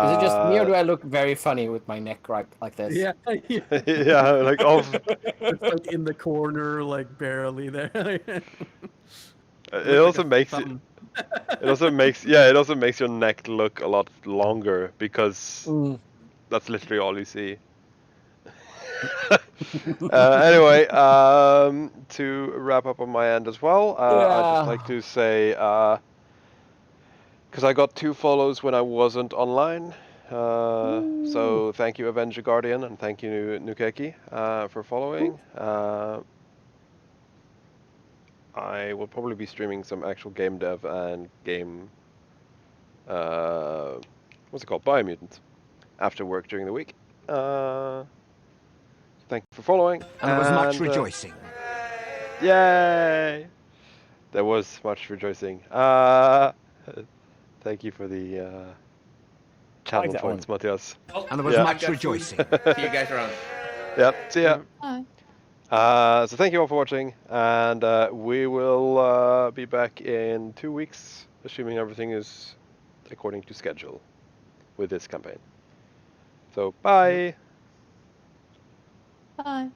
Is it just me or do I look very funny with my neck right like this? Yeah, yeah. yeah, like off. It's like in the corner, like barely there. It Look also like a makes thumb. it also makes yeah, it also makes your neck look a lot longer because Mm. that's literally all you see. Anyway, to wrap up on my end as well, I'd just like to say, because I got 2 follows when I wasn't online, so thank you Avenger Guardian and thank you Nukeki for following. I will probably be streaming some actual game dev and game, what's it called, Biomutant, after work during the week. Thank you for following. And there was much rejoicing. Yay! There was much rejoicing. Thank you for the channel that points, Matthias. Oh, And there was Yeah. much I've got food. rejoicing. See you guys around. Yep, see ya. Bye. So thank you all for watching, and we will be back in 2 weeks, assuming everything is according to schedule with this campaign. So, bye! Bye.